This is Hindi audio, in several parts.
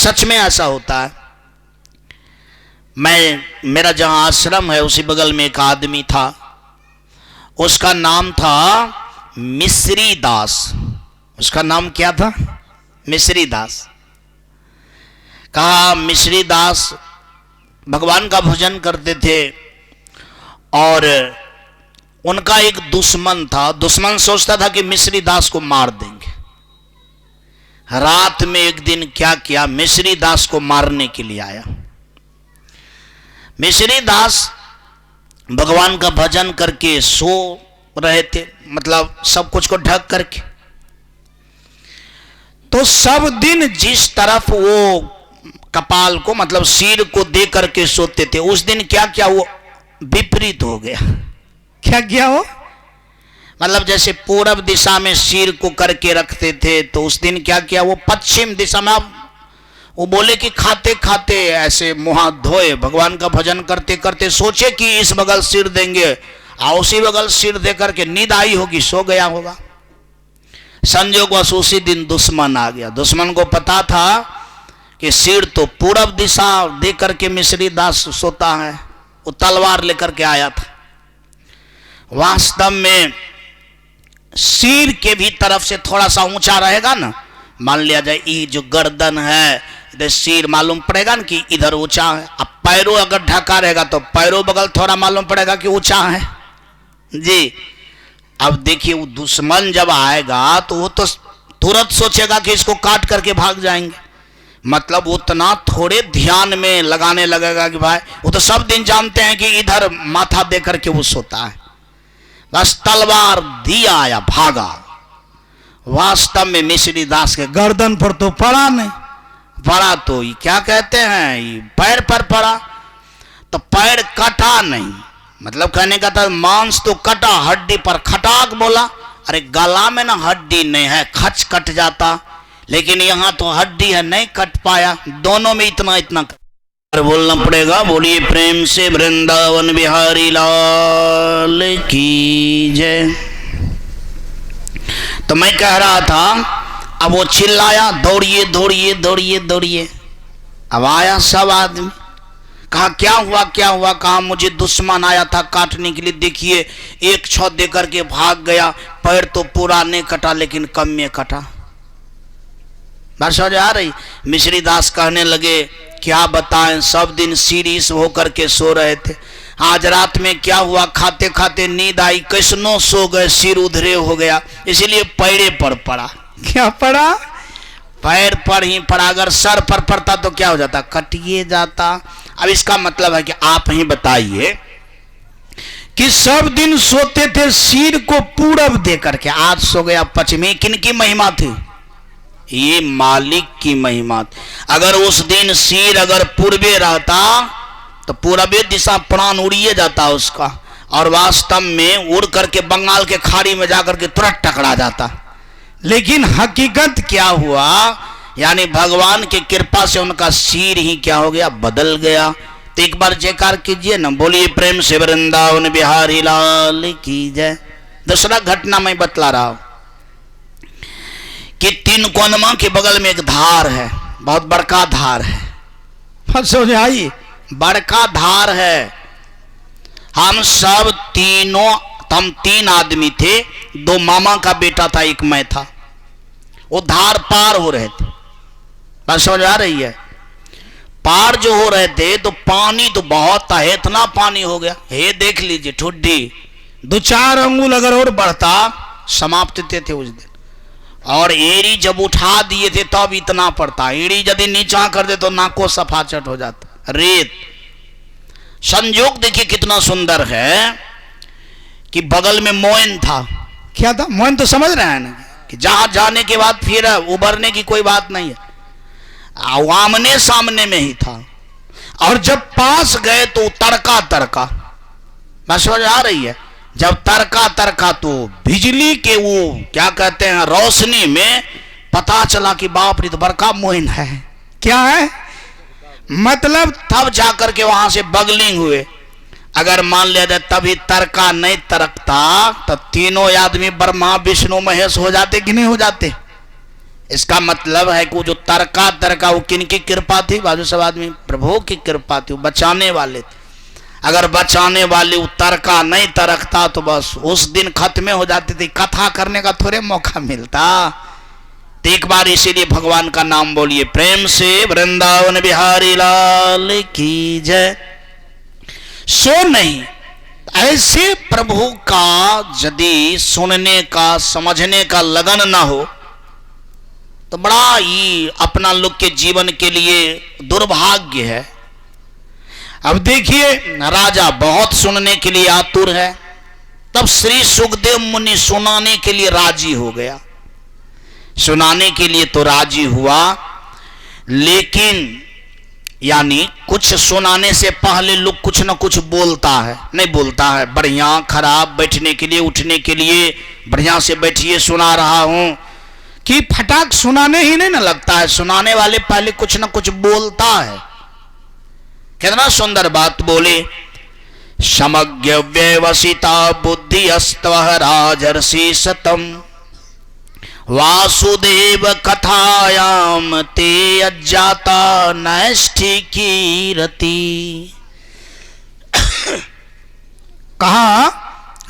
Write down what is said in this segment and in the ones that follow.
सच में ऐसा होता है। मेरा जहां आश्रम है उसी बगल में एक आदमी था, उसका नाम था मिश्री दास। उसका नाम क्या था? मिश्री दास। कहा मिश्री दास भगवान का भजन करते थे और उनका एक दुश्मन था। दुश्मन सोचता था कि मिश्री दास को मार देंगे। रात में एक दिन क्या किया, मिश्री दास को मारने के लिए आया। मिश्री दास भगवान का भजन करके सो रहे थे, मतलब सब कुछ को ढक करके। तो सब दिन जिस तरफ वो कपाल को मतलब सिर को दे करके सोते थे, उस दिन क्या क्या वो विपरीत हो गया। क्या किया वो? मतलब जैसे पूरब दिशा में सिर को करके रखते थे, तो उस दिन क्या किया वो पश्चिम दिशा में। वो बोले कि खाते खाते ऐसे मुंह हाथ धोए, भगवान का भजन करते करते सोचे कि इस बगल सिर देंगे और उसी बगल सिर दे करके नींद आई होगी, सो गया होगा। संजोगवश उसी दिन दुश्मन आ गया। दुश्मन को पता था कि सिर तो पूरब दिशा दे करके मिश्री दास सोता है। वो तलवार लेकर के आया था। वास्तव में सिर के भी तरफ से थोड़ा सा ऊंचा रहेगा ना, मान लिया जाए ये जो गर्दन है इधर सिर मालूम पड़ेगा ना कि इधर ऊंचा है। अब पैरों अगर ढका रहेगा तो पैरों बगल थोड़ा मालूम पड़ेगा कि ऊंचा है जी। अब देखिए वो दुश्मन जब आएगा तो वो तो तुरंत सोचेगा कि इसको काट करके भाग जाएंगे। मतलब उतना थोड़े ध्यान में लगाने लगेगा कि भाई वो तो सब दिन जानते हैं कि इधर माथा दे करके वो सोता है। बस तलवार दिया आया, भागा। वास्तव में मिश्री दास के गर्दन पर तो पड़ा नहीं, पड़ा तो ये क्या कहते हैं ये पैर पर पड़ा। तो पैर कटा नहीं, मतलब कहने का था मांस तो कटा, हड्डी पर खटाक बोला। अरे गला में ना हड्डी नहीं है, खच कट जाता, लेकिन यहाँ तो हड्डी है, नहीं कट पाया। दोनों में इतना इतना बोलना पड़ेगा। बोलिए प्रेम से वृंदावन बिहारी लाल की जय। तो मैं कह रहा था, अब वो चिल्लाया दौड़िए दौड़िए दौड़िए दौड़िए। अब आया सब आदमी, कहा क्या हुआ क्या हुआ? कहा मुझे दुश्मन आया था काटने के लिए, देखिए एक छौ दे करके भाग गया। पैर तो पूरा नहीं कटा लेकिन कम में कटा। बात समझ आ रही? मिश्री दास कहने लगे क्या बताएं, सब दिन सीरियस होकर के सो रहे थे, आज रात में क्या हुआ, खाते खाते नींद आई, कैसनो सो गए, सिर उधरे हो गया, इसलिए पैरे पर पड़ा। क्या पड़ा? पैर पर ही पड़ा। अगर सर पर पड़ता तो क्या हो जाता? कटिए जाता। अब इसका मतलब है कि आप ही बताइए कि सब दिन सोते थे सिर को पूरब दे करके, आज सो गया पश्चिमी। किनकी महिमा थी? ये मालिक की महिमा। अगर उस दिन सिर अगर पूर्वे रहता तो पूर्वे दिशा प्राण उड़िए जाता उसका, और वास्तव में उड़ करके बंगाल के खाड़ी में जाकर के तुरंत टकरा जाता। लेकिन हकीकत क्या हुआ, यानी भगवान की कृपा से उनका सिर ही क्या हो गया, बदल गया। तो एक बार जयकार कीजिए ना, बोलिए प्रेम से वृंदावन बिहारी लाल की जय। दूसरा घटना मैं बतला रहा हूं कि तीन कोनमा के बगल में एक धार है, बहुत बड़का धार है। समझ आई? बड़का धार है। हम सब तीनों, हम तीन आदमी थे, दो मामा का बेटा था, एक मैं था। वो धार पार हो रहे थे। बात समझ आ रही है? पार जो हो रहे थे तो पानी तो बहुत था, इतना पानी हो गया, हे देख लीजिए ठुड्डी 2-4 अंगुल अगर और बढ़ता समाप्त थे उस दिन। और एड़ी जब उठा दिए थे तब इतना पड़ता, एड़ी यदि नीचा कर दे तो नाको सफाचट हो जाता, रेत। संयोग देखिए कितना सुंदर है कि बगल में मोइन था। क्या था? मोइन तो समझ रहे हैं ना कि जहां जाने के बाद फिर उबरने की कोई बात नहीं है, आमने सामने में ही था। और जब पास गए तो तड़का तड़का। बात समझ आ रही है? जब तरका तरका तो बिजली के वो क्या कहते हैं रोशनी में पता चला कि बाप रे तो बड़का मोइन है। क्या है मतलब? तब जाकर के वहां से बगलिंग हुए। अगर मान लिया जाए तभी तरका नहीं तरकता तो तीनों आदमी ब्रह्मा विष्णु महेश हो जाते कि नहीं हो जाते? इसका मतलब है कि वो जो तरका वो किन की कृपा थी? बाजू सब आदमी, प्रभु की कृपा थी, वो बचाने वाले थे। अगर बचाने वाले वो तरका नहीं तरकता तो बस उस दिन खत्म हो जाती थी, कथा करने का थोड़े मौका मिलता। तो एक बार इसीलिए भगवान का नाम बोलिए प्रेम से, वृंदावन बिहारी लाल की जय। सो नहीं, ऐसे प्रभु का यदि सुनने का समझने का लगन ना हो तो बड़ा ही अपना लोग के जीवन के लिए दुर्भाग्य है। अब देखिए, राजा बहुत सुनने के लिए आतुर है, तब श्री सुखदेव मुनि सुनाने के लिए राजी हो गया। सुनाने के लिए तो राजी हुआ, लेकिन यानी कुछ सुनाने से पहले लोग कुछ ना कुछ बोलता है, नहीं बोलता है, बढ़िया खराब, बैठने के लिए उठने के लिए, बढ़िया से बैठिए सुना रहा हूं, कि फटाक सुनाने ही नहीं ना लगता है। सुनाने वाले पहले कुछ ना कुछ बोलता है। कितना सुंदर बात बोले, समज्ञ व्यवसिता बुद्धि अस्तवः राजर्षि सतम वासुदेव कथायाम ते अज्जाता नैष्ठी कीरति। कहा,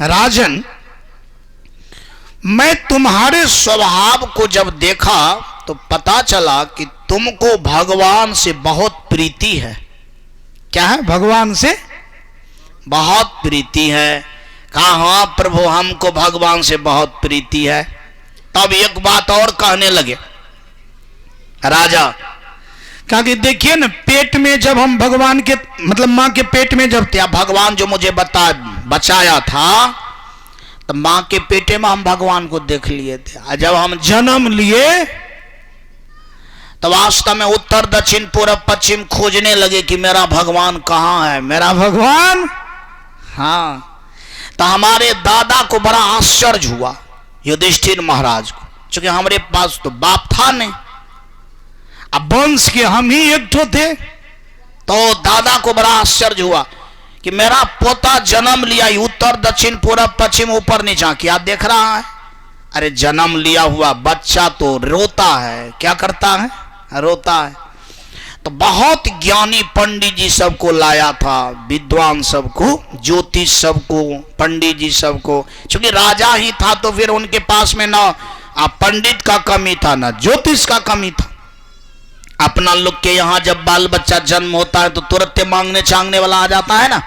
राजन, मैं तुम्हारे स्वभाव को जब देखा तो पता चला कि तुमको भगवान से बहुत प्रीति है। क्या है? भगवान से बहुत प्रीति है। कहा, हाँ प्रभु, हमको भगवान से बहुत प्रीति है। तब एक बात और कहने लगे राजा, कहा कि देखिए ना, पेट में जब हम भगवान के मतलब माँ के पेट में जब थे, भगवान जो मुझे बचाया था, तो मां के पेटे में हम भगवान को देख लिए थे। और जब हम जन्म लिए तो वास्तव में उत्तर दक्षिण पूर्व पश्चिम खोजने लगे कि मेरा भगवान कहाँ है, मेरा भगवान। हाँ, तो हमारे दादा को बड़ा आश्चर्य हुआ, युधिष्ठिर महाराज को, क्योंकि हमारे पास तो बाप था नहीं, अब वंश के हम ही एक ठो थे। तो दादा को बड़ा आश्चर्य हुआ कि मेरा पोता जन्म लिया, उत्तर दक्षिण पूर्व पश्चिम ऊपर नीचा क्या देख रहा है? अरे जन्म लिया हुआ बच्चा तो रोता है, क्या करता है? रोता है। तो बहुत ज्ञानी पंडित जी सबको लाया था, विद्वान सबको, ज्योतिष सबको, पंडित जी सबको, क्योंकि राजा ही था तो फिर उनके पास में ना पंडित का कमी था ना ज्योतिष का कमी था। अपना लोग के यहाँ जब बाल बच्चा जन्म होता है तो तुरंत मांगने चांगने वाला आ जाता है ना।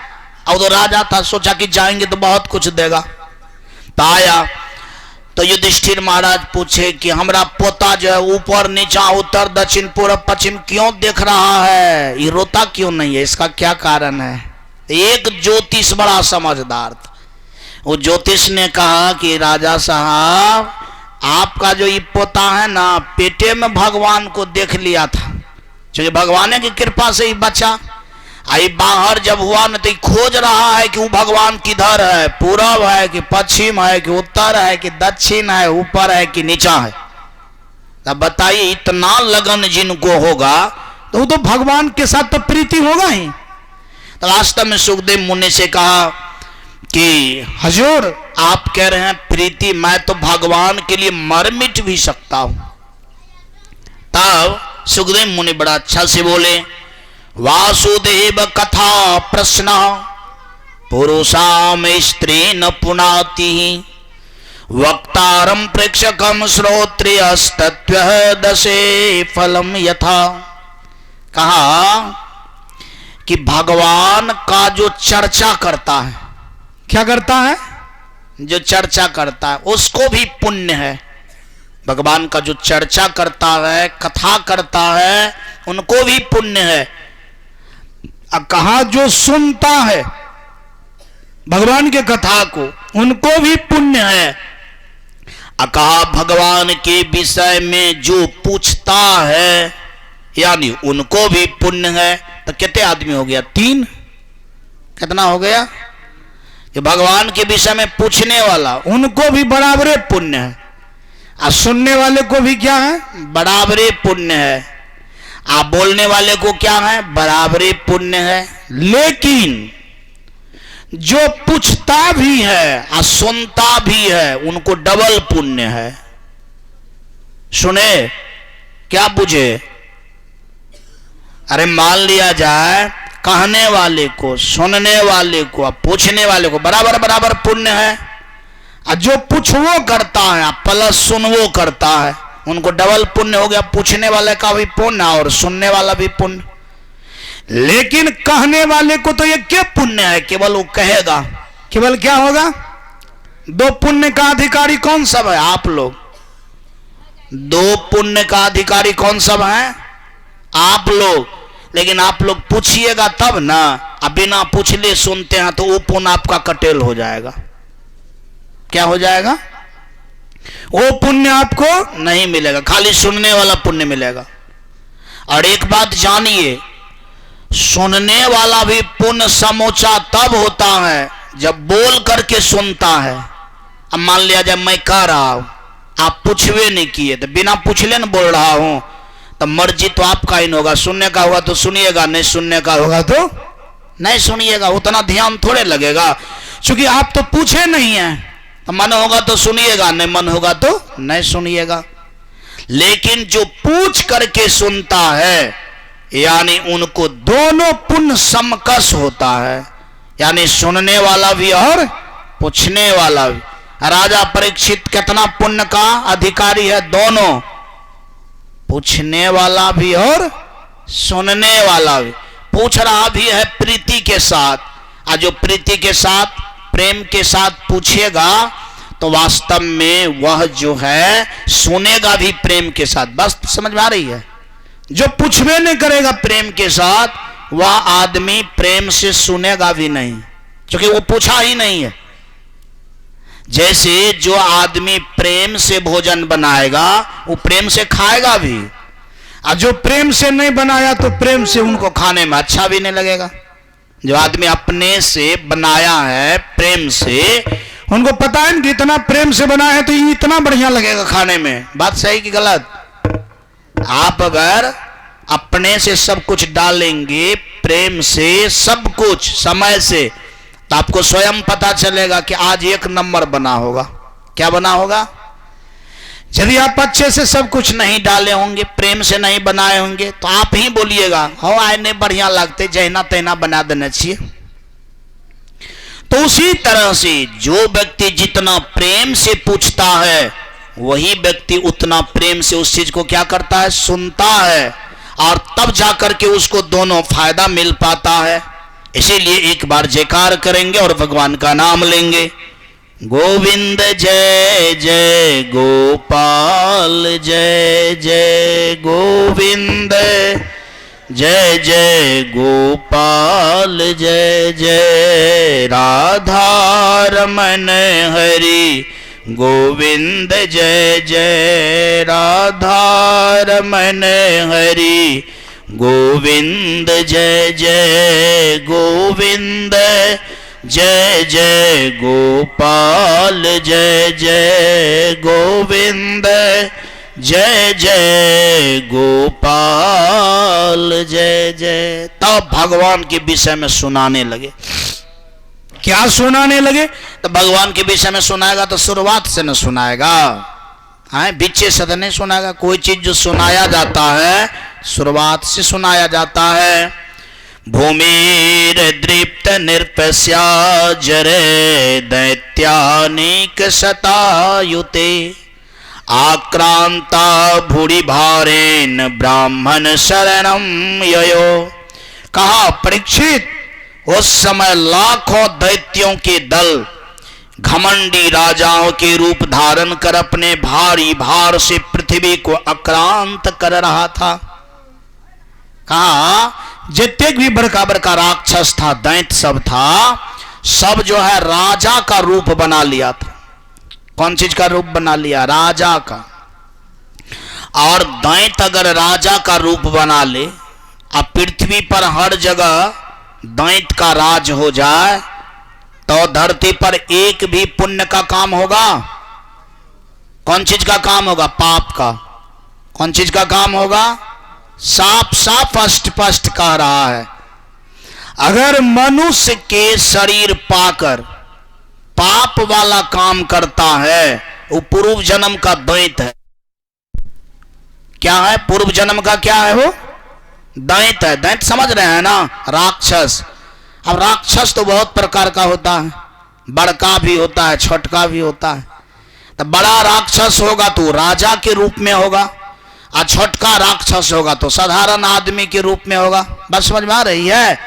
अब तो राजा था, सोचा कि जाएंगे तो बहुत कुछ देगा। तो आया तो युधिष्ठिर महाराज पूछे कि हमारा पोता जो है ऊपर नीचा उत्तर दक्षिण पूर्व पश्चिम क्यों देख रहा है, ये रोता क्यों नहीं है, इसका क्या कारण है? एक ज्योतिष बड़ा समझदार था, वो ज्योतिष ने कहा कि राजा साहब, आपका जो ये पोता है ना, पेटे में भगवान को देख लिया था, क्योंकि भगवान की कृपा से ही बचा। आई बाहर जब हुआ ना तो खोज रहा है कि वो भगवान किधर है, पूरब है कि पश्चिम है कि उत्तर है कि दक्षिण है, ऊपर है कि नीचा है। अब बताइए, इतना लगन जिनको होगा तो वो तो भगवान के साथ तो प्रीति होगा ही। तो वास्तव में सुखदेव मुनि से कहा कि हजूर, आप कह रहे हैं प्रीति, मैं तो भगवान के लिए मर मिट भी सकता हूं। तब सुखदेव मुनि बड़ा अच्छा से बोले, वासुदेव कथा प्रश्न पुरुषाम स्त्री न पुनाति वक्तारम प्रेक्षकम श्रोत्रियस्तत्व दशे फलम यथा। कहा कि भगवान का जो चर्चा करता है, क्या करता है? जो चर्चा करता है उसको भी पुण्य है। भगवान का जो चर्चा करता है, कथा करता है, उनको भी पुण्य है। कहा जो सुनता है भगवान के कथा को, उनको भी पुण्य है। कहा भगवान के विषय में जो पूछता है, यानी उनको भी पुण्य है। तो कितने आदमी हो गया? 3। कितना हो गया? कि भगवान के विषय में पूछने वाला, उनको भी बराबरे पुण्य है, और सुनने वाले को भी क्या है? बराबरे पुण्य है। आप बोलने वाले को क्या है? बराबरे पुण्य है। लेकिन जो पूछता भी है और सुनता भी है, उनको डबल पुण्य है। सुने, क्या बुझे? अरे मान लिया जाए कहने वाले को, सुनने वाले को, पूछने वाले को बराबर बराबर पुण्य है, और जो पूछ वो करता है प्लस सुन वो करता है, उनको डबल पुण्य हो गया। पूछने वाले का भी पुण्य और सुनने वाला भी पुण्य। लेकिन कहने वाले को तो ये क्या पुण्य है? केवल वो कहेगा, केवल क्या होगा? दो पुण्य का अधिकारी कौन सब है? आप लोग। दो पुण्य का अधिकारी कौन सब है? आप लोग। लेकिन आप लोग पूछिएगा तब ना, अब बिना पूछले सुनते हैं तो वो पुण्य आपका कटेल हो जाएगा। क्या हो जाएगा? वो पुण्य आपको नहीं मिलेगा, खाली सुनने वाला पुण्य मिलेगा। और एक बात जानिए, सुनने वाला भी पुण्य समूचा तब होता है जब बोल करके सुनता है। अब मान लिया जाए मैं कह रहा हूं, आप पूछवे नहीं किए, तो बिना पूछले न बोल रहा हूं, तो मर्जी तो आपका ही होगा। सुनने का होगा तो सुनिएगा, नहीं सुनने का होगा तो नहीं सुनिएगा। उतना ध्यान थोड़े लगेगा, क्योंकि आप तो पूछे नहीं है। तो मन होगा तो सुनिएगा, नहीं मन होगा तो नहीं सुनिएगा। लेकिन जो पूछ करके सुनता है, यानी उनको दोनों पुण्य समकस होता है, यानी सुनने वाला भी और पूछने वाला भी। राजा परीक्षित कितना पुण्य का अधिकारी है? दोनों, पूछने वाला भी और सुनने वाला भी। पूछ रहा भी है प्रीति के साथ, और जो प्रीति के साथ, प्रेम के साथ पूछेगा तो वास्तव में वह जो है सुनेगा भी प्रेम के साथ। बस समझ में आ रही है? जो पूछवे नहीं करेगा प्रेम के साथ, वह आदमी प्रेम से सुनेगा भी नहीं, क्योंकि वो पूछा ही नहीं है। जैसे जो आदमी प्रेम से भोजन बनाएगा वो प्रेम से खाएगा भी, और जो प्रेम से नहीं बनाया तो प्रेम से उनको खाने में अच्छा भी नहीं लगेगा। जो आदमी अपने से बनाया है प्रेम से, उनको पता है कि इतना प्रेम से बनाया है तो इतना बढ़िया लगेगा खाने में। बात सही कि गलत? आप अगर अपने से सब कुछ डालेंगे, प्रेम से सब कुछ, समय से, तो आपको स्वयं पता चलेगा कि आज एक नंबर बना होगा। क्या बना होगा? यदि आप अच्छे से सब कुछ नहीं डाले होंगे, प्रेम से नहीं बनाए होंगे, तो आप ही बोलिएगा हो आए नहीं बढ़िया लगते, जहना तहना बना देना चाहिए। तो उसी तरह से जो व्यक्ति जितना प्रेम से पूछता है, वही व्यक्ति उतना प्रेम से उस चीज को क्या करता है? सुनता है, और तब जाकर के उसको दोनों फायदा मिल पाता है। इसीलिए एक बार जयकार करेंगे और भगवान का नाम लेंगे। गोविंद जय जय गोपाल जय जय गोविंद जय जय गोपाल जय जय राधा रमन हरि गोविंद जय जय राधा रमन हरि गोविंद जय जय गोविंद जय जय गोपाल जय जय गोविंद जय जय गोपाल जय जय। तब भगवान के विषय में सुनाने लगे। क्या सुनाने लगे? तो भगवान के विषय में सुनाएगा तो शुरुआत से न सुनाएगा, बीचे से तो नहीं सुनाएगा। कोई चीज जो सुनाया जाता है शुरुआत से सुनाया जाता है। भूमिर दृप्त निर्पस्या जरे दैत्यानिक शतायुते आक्रांता भूरि भारेन ब्राह्मण शरणम ययो। कहा परीक्षित, उस समय लाखों दैत्यों के दल घमंडी राजाओं के रूप धारण कर अपने भारी भार से पृथ्वी को आक्रांत कर रहा था। कहा जितने भी बड़का बड़का राक्षस था, दैत्य सब था, सब जो है राजा का रूप बना लिया था। कौन चीज का रूप बना लिया? राजा का। और दैत्य अगर राजा का रूप बना ले, अब पृथ्वी पर हर जगह दैत्य का राज हो जाए, तो धरती पर एक भी पुण्य का काम होगा? कौन चीज का काम होगा? पाप का। कौन चीज का काम होगा? साफ साफ स्पष्ट कह रहा है, अगर मनुष्य के शरीर पाकर पाप वाला काम करता है, वो पूर्व जन्म का दैत्य है। क्या है? पूर्व जन्म का क्या है वो? दैत्य है। दैत्य समझ रहे हैं ना? राक्षस। अब राक्षस तो बहुत प्रकार का होता है, बड़का भी होता है, छोटका भी होता है। तो बड़ा राक्षस होगा तो राजा के रूप में होगा, और छोटका राक्षस होगा तो साधारण आदमी के रूप में होगा। बस समझ में आ रही है?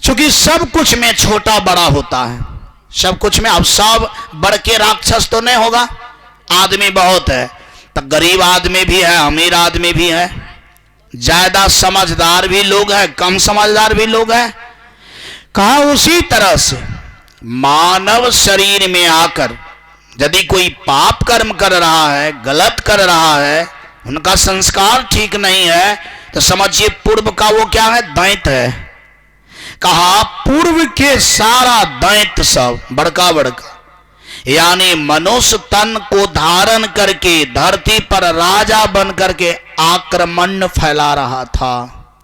क्योंकि सब कुछ में छोटा बड़ा होता है, सब कुछ में। अब सब बड़के राक्षस तो नहीं होगा, आदमी बहुत है, तो गरीब आदमी भी है, अमीर आदमी भी है, ज्यादा समझदार भी लोग हैं, कम समझदार भी लोग हैं। कहा उसी तरह से मानव शरीर में आकर यदि कोई पाप कर्म कर रहा है, गलत कर रहा है, उनका संस्कार ठीक नहीं है, तो समझिए पूर्व का वो क्या है? दैत्य है। कहा पूर्व के सारा दैत्य सब बड़का बड़का, यानी मनुष्य तन को धारण करके धरती पर राजा बन करके आक्रमण फैला रहा था।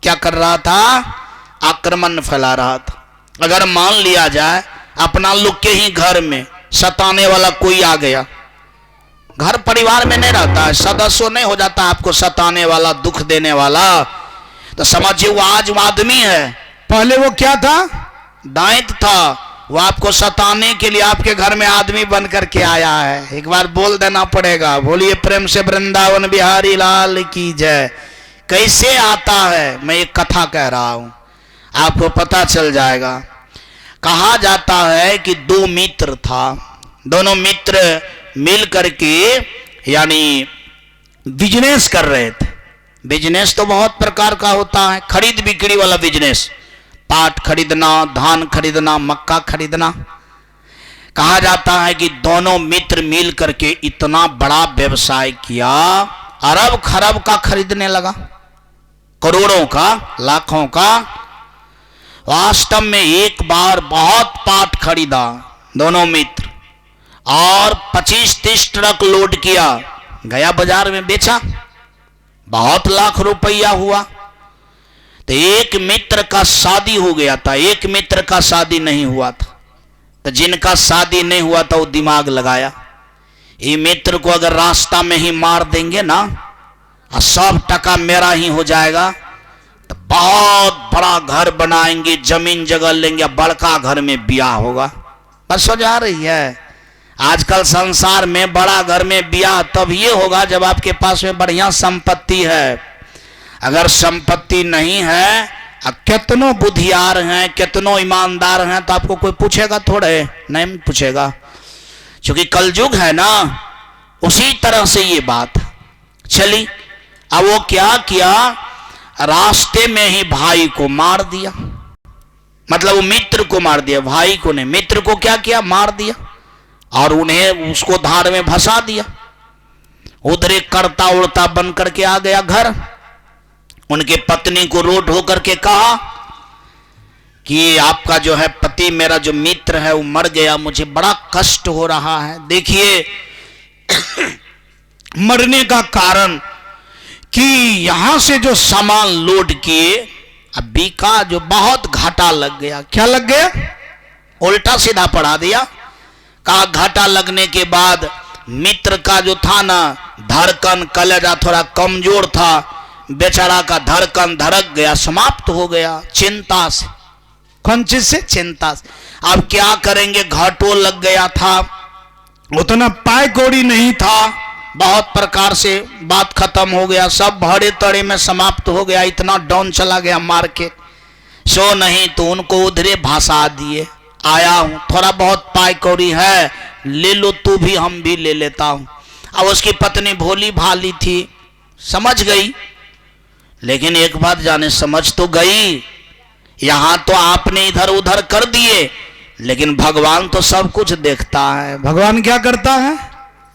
क्या कर रहा था? आक्रमण फैला रहा था। अगर मान लिया जाए अपना लोग के ही घर में सताने वाला कोई आ गया, घर परिवार में नहीं रहता है, सदस्य नहीं हो जाता आपको सताने वाला, दुख देने वाला, तो समझिए वो आज आदमी है, पहले वो क्या था? दैत्य था। वो आपको सताने के लिए आपके घर में आदमी बन करके आया है। एक बार बोल देना पड़ेगा, बोलिए प्रेम से वृंदावन बिहारी लाल की जय। कैसे आता है? मैं एक कथा कह रहा हूं, आपको पता चल जाएगा। कहा जाता है कि दो मित्र था, दोनों मित्र मिल करके यानी बिजनेस कर रहे थे। बिजनेस तो बहुत प्रकार का होता है, खरीद बिक्री वाला बिजनेस, पाट खरीदना, धान खरीदना, मक्का खरीदना। कहा जाता है कि दोनों मित्र मिल करके इतना बड़ा व्यवसाय किया, अरब खरब का खरीदने लगा, करोड़ों का, लाखों का। वास्तव में एक बार बहुत पाट खरीदा दोनों मित्र और 25-30 ट्रक लोड किया, गया बाजार में बेचा, बहुत लाख रुपया हुआ। तो एक मित्र का शादी हो गया था, एक मित्र का शादी नहीं हुआ था। तो जिनका शादी नहीं हुआ था वो दिमाग लगाया, ये मित्र को अगर रास्ता में ही मार देंगे ना, और सब टका मेरा ही हो जाएगा, तो बहुत बड़ा घर बनाएंगे, जमीन जगह लेंगे, बड़का घर में ब्याह होगा। बस हो जा रही है। आजकल संसार में बड़ा घर में ब्याह तब ये होगा जब आपके पास में बढ़िया संपत्ति है। अगर संपत्ति नहीं है, कितनों बुद्धियार हैं, कितनों ईमानदार हैं, तो आपको कोई पूछेगा थोड़े? नहीं पूछेगा, क्योंकि कलयुग है ना। उसी तरह से ये बात चली। अब वो क्या किया? रास्ते में ही भाई को मार दिया, मतलब वो मित्र को मार दिया, भाई को नहीं, मित्र को क्या किया? मार दिया, और उन्हें उसको धार में फंसा दिया। उधर एक करता उड़ता बन करके आ गया घर। उनके पत्नी को रोड होकर के कहा कि आपका जो है पति, मेरा जो मित्र है वो मर गया, मुझे बड़ा कष्ट हो रहा है। देखिए मरने का कारण कि यहां से जो सामान लोड किए, अब बिका, जो बहुत घाटा लग गया। क्या लग गया? उल्टा सीधा पढ़ा दिया। कहा घाटा लगने के बाद मित्र का जो था ना धड़कन, कलेजा थोड़ा कमजोर था, बेचारा का धड़कन धड़क गया, समाप्त हो गया चिंता से। कौन चीज से? चिंता से। अब क्या करेंगे? घाटों लग गया था, उतना पाय कौड़ी नहीं था, बहुत प्रकार से बात खत्म हो गया, सब भरे तड़े में समाप्त हो गया, इतना डाउन चला गया मार्केट। सो नहीं तो उनको उधरे भाषा दिए, आया हूं, थोड़ा बहुत पाय कौड़ी है, ले लो तू भी, हम भी ले लेता हूं। अब उसकी पत्नी भोली भाली थी, समझ गई। लेकिन एक बात जाने, समझ तो गई, यहां तो आपने इधर उधर कर दिए, लेकिन भगवान तो सब कुछ देखता है। भगवान क्या करता है?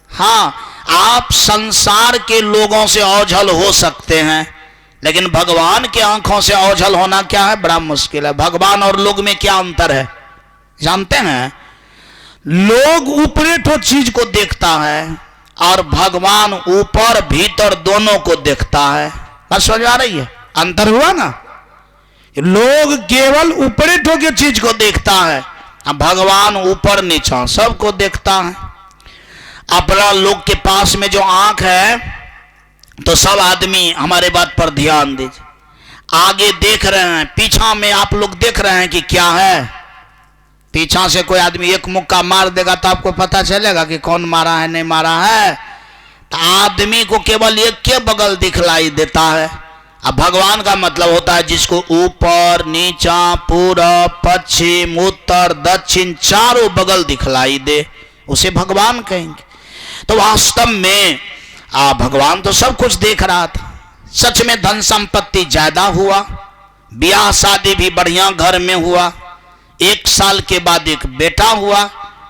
हाँ, आप संसार के लोगों से ओझल हो सकते हैं, लेकिन भगवान के आंखों से ओझल होना क्या है? बड़ा मुश्किल है। भगवान और लोग में क्या अंतर है जानते हैं? लोग ऊपरी तो चीज को देखता है और भगवान ऊपर भीतर दोनों को देखता है। बस समझ आ रही है? अंतर हुआ ना। लोग केवल ऊपरी ठो की चीज को देखता है, भगवान ऊपर नीचा सबको देखता है। अपना लोग के पास में जो आंख है तो सब आदमी हमारे बात पर ध्यान दीजिए। आगे देख रहे हैं, पीछा में आप लोग देख रहे हैं कि क्या है। पीछा से कोई आदमी एक मुक्का मार देगा तो आपको पता चलेगा कि कौन मारा है नहीं मारा है। तो आदमी को केवल एक के बगल दिखलाई देता है। अब भगवान का मतलब होता है जिसको ऊपर नीचा पूरब पश्चिम उत्तर दक्षिण चारों बगल दिखलाई दे, उसे भगवान कहेंगे। तो वास्तव में भगवान तो सब कुछ देख रहा था। सच में धन संपत्ति ज्यादा हुआ, ब्याह शादी भी बढ़िया घर में हुआ। 1 साल के बाद एक बेटा हुआ।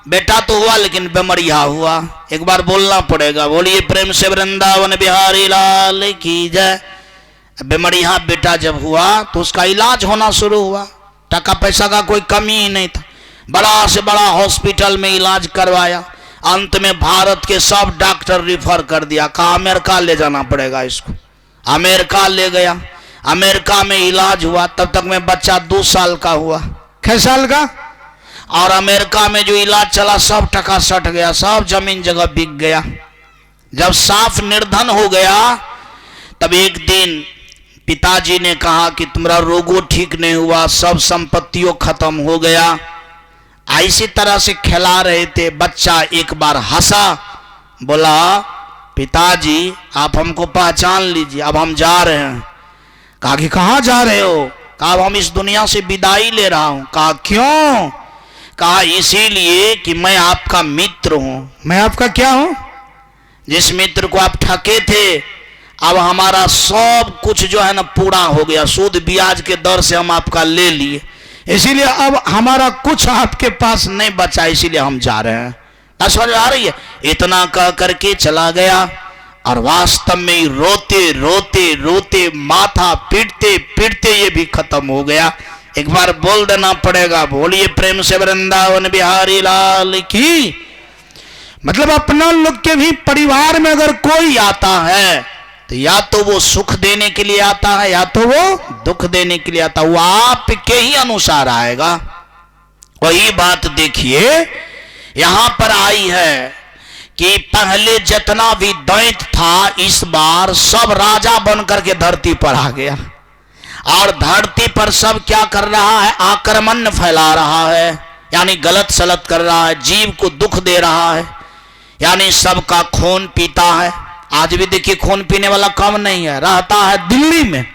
बेटा तो हुआ लेकिन बेमरिया हुआ। एक बार बोलना पड़ेगा, बोलिए प्रेम से वृंदावन बिहारी लाल की जय। बेमरिया बेटा जब हुआ तो उसका इलाज होना शुरू हुआ। टका पैसा का कोई कमी ही नहीं था। बड़ा से बड़ा हॉस्पिटल में इलाज करवाया। अंत में भारत के सब डॉक्टर रिफर कर दिया, कहा अमेरिका ले जाना पड़ेगा इसको। अमेरिका ले गया, अमेरिका में इलाज हुआ। तब तक में बच्चा 2 साल का हुआ। कै साल का? और अमेरिका में जो इलाज चला सब टका सट गया, सब जमीन जगह बिक गया। जब साफ निर्धन हो गया तब एक दिन पिताजी ने कहा कि तुम्हारा रोगो ठीक नहीं हुआ, सब संपत्तियों खत्म हो गया। ऐसी तरह से खिला रहे थे। बच्चा एक बार हंसा, बोला पिताजी आप हमको पहचान लीजिए, अब हम जा रहे हैं। कहा कि कहाँ जा रहे हो? कहा हम इस दुनिया से विदाई ले रहा हूं। कहा क्यों? कहा इसीलिए कि मैं आपका मित्र हूं। मैं आपका क्या हूं? जिस मित्र को आप ठगे थे, अब हमारा सब कुछ जो है ना पूरा हो गया, सूद ब्याज के दर से हम आपका ले लिए, इसीलिए अब हमारा कुछ आपके पास नहीं बचा, इसीलिए हम जा रहे हैं। समझ आ रही है? इतना कह करके चला गया और वास्तव में रोते रोते रोते माथा पीटते पीटते ये भी खत्म हो गया। एक बार बोल देना पड़ेगा, बोलिए प्रेम से वृंदावन बिहारी लाल की। मतलब अपना लोग के भी परिवार में अगर कोई आता है तो या तो वो सुख देने के लिए आता है या तो वो दुख देने के लिए आता है। वो आपके ही अनुसार आएगा। वही बात देखिए यहां पर आई है कि पहले जितना भी दैत्य था इस बार सब राजा बनकर के धरती पर आ गया। और धरती पर सब क्या कर रहा है? आक्रमण फैला रहा है, यानी गलत सलत कर रहा है, जीव को दुख दे रहा है, यानी सबका खून पीता है। आज भी देखिए खून पीने वाला कम नहीं है, रहता है दिल्ली में।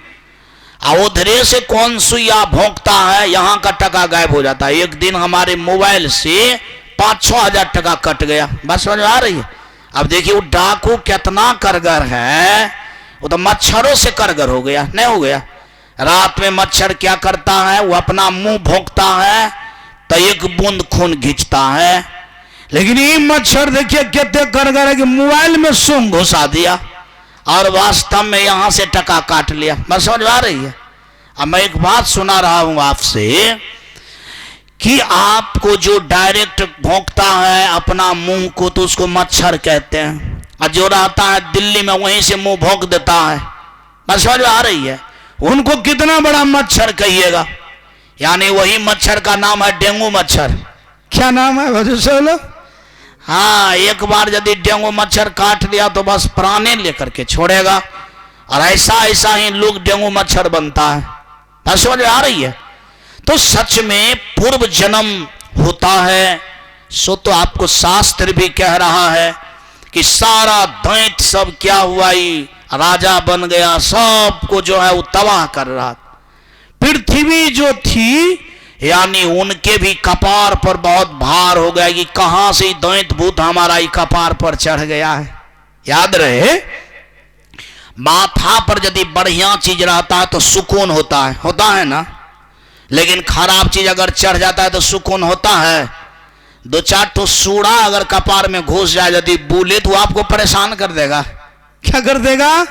उधरे से कौन सुइया भोंकता है, यहां का टका गायब हो जाता है। एक दिन हमारे मोबाइल से 5-6 हजार टका कट गया। बस समझ आ रही है? अब देखिए वो डाकू कितना करगर है, वो तो मच्छरों से करगर हो गया, नहीं हो गया? रात में मच्छर क्या करता है, वो अपना मुंह भोंकता है तो एक बूंद खून खींचता है। लेकिन ये मच्छर देखिए कितने करगर है कि मोबाइल में सूंघ घुसा दिया और वास्तव में यहां से टका काट लिया। बस समझ आ रही है? अब मैं एक बात सुना रहा हूं आपसे कि आपको जो डायरेक्ट भोंकता है अपना मुंह को तो उसको मच्छर कहते हैं, और जो रहता है दिल्ली में वहीं से मुंह भोंक देता है। बस समझ आ रही है? उनको कितना बड़ा मच्छर कहिएगा, यानी वही मच्छर का नाम है डेंगू मच्छर। क्या नाम है वजह से बोलो? हाँ, एक बार यदि डेंगू मच्छर काट लिया तो बस प्राणे लेकर के छोड़ेगा। और ऐसा ऐसा ही लोग डेंगू मच्छर बनता है। बस समझ आ रही है? तो सच में पूर्व जन्म होता है, सो तो आपको शास्त्र भी कह रहा है कि सारा दैत्य सब क्या हुआ, ही राजा बन गया, सबको जो है वो तबाह कर रहा। पृथ्वी जो थी यानी उनके भी कपार पर बहुत भार हो गया कि कहां से दैत्य भूत हमारा ही कपार पर चढ़ गया है। याद रहे, माथा पर यदि बढ़िया चीज रहता है तो सुकून होता है ना। लेकिन खराब चीज अगर चढ़ जाता है तो सुकून होता है? 2-4 तो सूड़ा अगर कपार में घुस जाए यदि बोले तो आपको परेशान कर देगा। क्या कर देगा?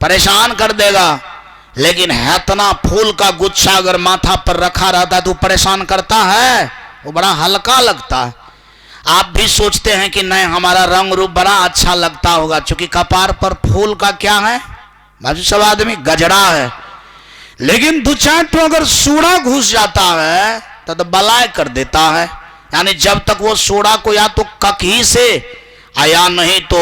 परेशान कर देगा। लेकिन इतना फूल का गुच्छा अगर माथा पर रखा रहता है तो परेशान करता है? वो बड़ा हल्का लगता है। आप भी सोचते हैं कि नहीं हमारा रंग रूप बड़ा अच्छा लगता होगा, क्योंकि कपार पर फूल का क्या है, बाजू सब आदमी गजरा है। लेकिन 2-4 तो अगर सूड़ा घुस जाता है तो बलाय कर देता है। यानी जब तक वो सूड़ा को या तो कखी से या नहीं तो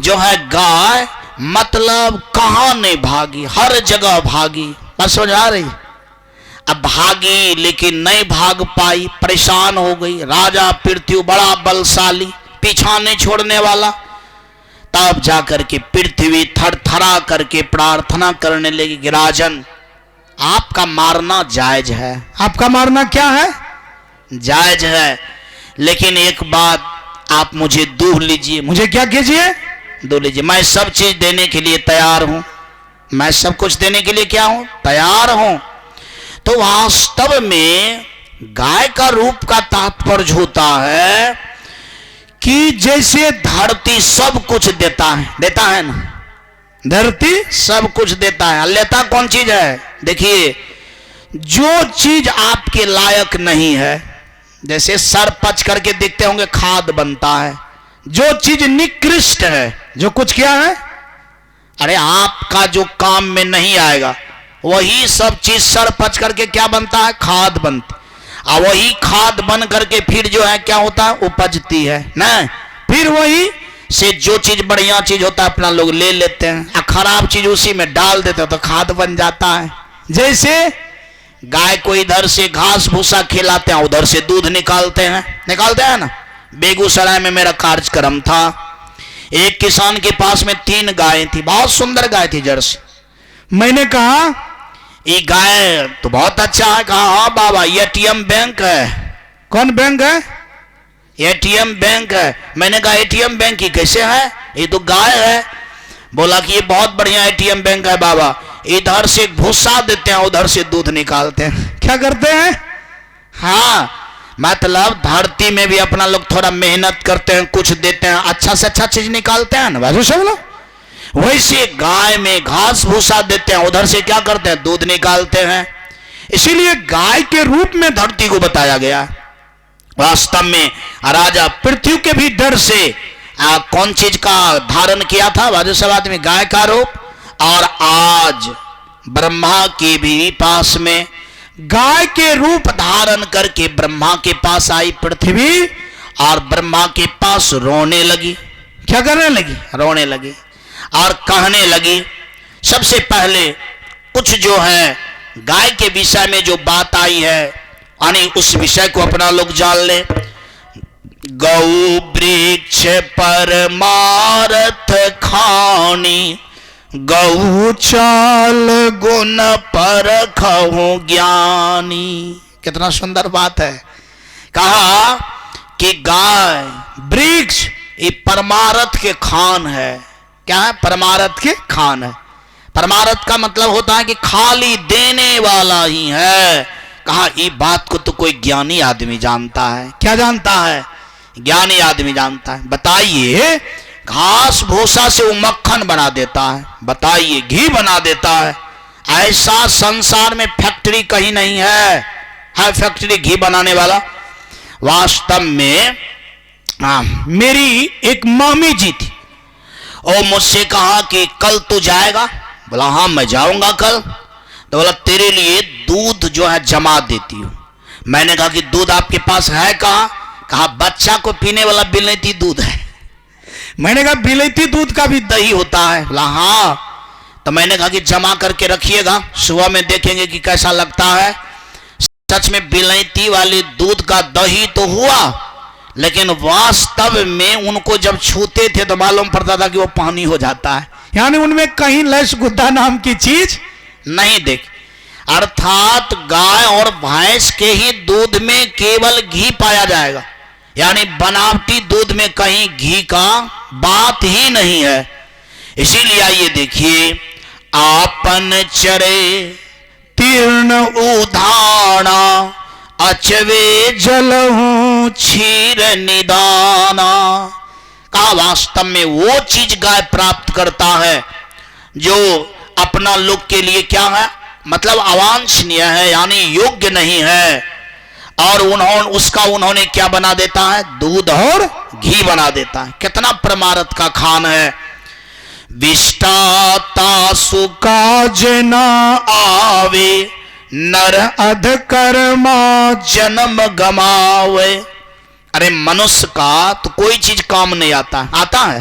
जो है गाय मतलब कहां नहीं भागी, हर जगह भागी। बस समझ आ रही? अब भागी लेकिन नहीं भाग पाई, परेशान हो गई। राजा पृथ्वी बड़ा बलशाली, पीछा नहीं छोड़ने वाला। तब जाकर के पृथ्वी थरथरा करके प्रार्थना करने लगी कि राजन, आपका मारना जायज है। आपका मारना क्या है? जायज है, लेकिन एक बात आप मुझे दूह लीजिए। मुझे क्या कीजिए? दूह लीजिए। मैं सब चीज देने के लिए तैयार हूं, मैं सब कुछ देने के लिए क्या हूं? तैयार हूं। तो वास्तव में गाय का रूप का तात्पर्य होता है कि जैसे धरती सब कुछ देता है ना, धरती सब कुछ देता है। लेता कौन चीज है? देखिए, जो चीज आपके लायक नहीं है, जैसे सर पच करके देखते होंगे खाद बनता है। जो चीज निकृष्ट है, जो कुछ क्या है, अरे आपका जो काम में नहीं आएगा, वही सब चीज सर पच करके क्या बनता है? खाद बनती। और वही खाद बन करके फिर जो है क्या होता है? उपजती है ना। फिर वही से जो चीज बढ़िया चीज होता है अपना लोग ले लेते हैं, और खराब चीज उसी में डाल देते हैं तो खाद बन जाता है। जैसे गाय को इधर से घास भूसा खिलाते हैं, उधर से दूध निकालते हैं ना। बेगूसराय में मेरा कार्यक्रम था, एक किसान के पास में 3 गायें थी, बहुत सुंदर गाय थी जर्सी। मैंने कहा ये गाय तो बहुत अच्छा है। कहा हाँ बाबा, एटीएम बैंक है। कौन बैंक है? एटीएम बैंक है। मैंने कहा एटीएम बैंक ही कैसे है? ये तो गाय है। बोला कि ये बहुत बढ़िया एटीएम बैंक है बाबा, इधर से भूसा देते हैं, उधर से दूध निकालते हैं। क्या करते हैं? हाँ, मतलब धरती में भी अपना लोग थोड़ा मेहनत करते हैं, कुछ देते हैं, अच्छा से अच्छा चीज निकालते हैं ना बाजू सब लोग। वैसे गाय में घास भूसा देते हैं, उधर से क्या करते हैं? दूध निकालते हैं। इसीलिए गाय के रूप में धरती को बताया गया। वास्तव में राजा पृथ्वी के भी डर से कौन चीज का धारण किया था? बाजू सब आदमी गाय का रूप। और आज ब्रह्मा के भी पास में गाय के रूप धारण करके ब्रह्मा के पास आई पृथ्वी, और ब्रह्मा के पास रोने लगी। क्या करने लगी? रोने लगी और कहने लगी। सबसे पहले कुछ जो है गाय के विषय में जो बात आई है, यानी उस विषय को अपना लोग जान ले। गौ वृक्ष परमार्थ खानी, गौ चाल गुण परखहु ज्ञानी। कितना सुंदर बात है। कहा कि गाय वृक्ष ये परमार्थ के खान है। क्या है? परमार्थ के खान है। परमार्थ का मतलब होता है कि खाली देने वाला ही है। कहा ये बात को तो कोई ज्ञानी आदमी जानता है। क्या जानता है? ज्ञानी आदमी जानता है। बताइए, घास भूसा से वो मक्खन बना देता है, बताइए घी बना देता है। ऐसा संसार में फैक्ट्री कहीं नहीं है फैक्ट्री घी बनाने वाला। वास्तव में मेरी एक मामी जी थी, और मुझसे कहा कि कल तू जाएगा? बोला हाँ मैं जाऊंगा कल। तो बोला तेरे लिए दूध जो है जमा देती हूं। मैंने कहा कि दूध आपके पास है? कहा बच्चा को पीने वाला बिलैती दूध है। मैंने कहा बिलैती दूध का भी दही होता है? बोला हाँ। तो मैंने कहा कि जमा करके रखिएगा, सुबह में देखेंगे कि कैसा लगता है। सच में बिलैती वाले दूध का दही तो हुआ, लेकिन वास्तव में उनको जब छूते थे तो मालूम पड़ता था कि वो पानी हो जाता है। यानी उनमें कहीं लश गुद्दा नाम की चीज नहीं देख। अर्थात गाय और भैंस के ही दूध में केवल घी पाया जाएगा, यानी बनावटी दूध में कहीं घी का बात ही नहीं है। इसीलिए आइए देखिए, आपन चरे तीर्ण उधाना, अचवे जलहूं क्षीर निदाना। का वास्तव में वो चीज गाय प्राप्त करता है जो अपना लोग के लिए क्या है, मतलब अवांछनीय है, यानी योग्य नहीं है। और उन्होंने क्या बना देता है? दूध और घी बना देता है। कितना परमार्थ का खान है। विष्टाता सुकाज न आवे, नर अध कर्मा जन्म गमावे। अरे मनुष्य का तो कोई चीज काम नहीं आता है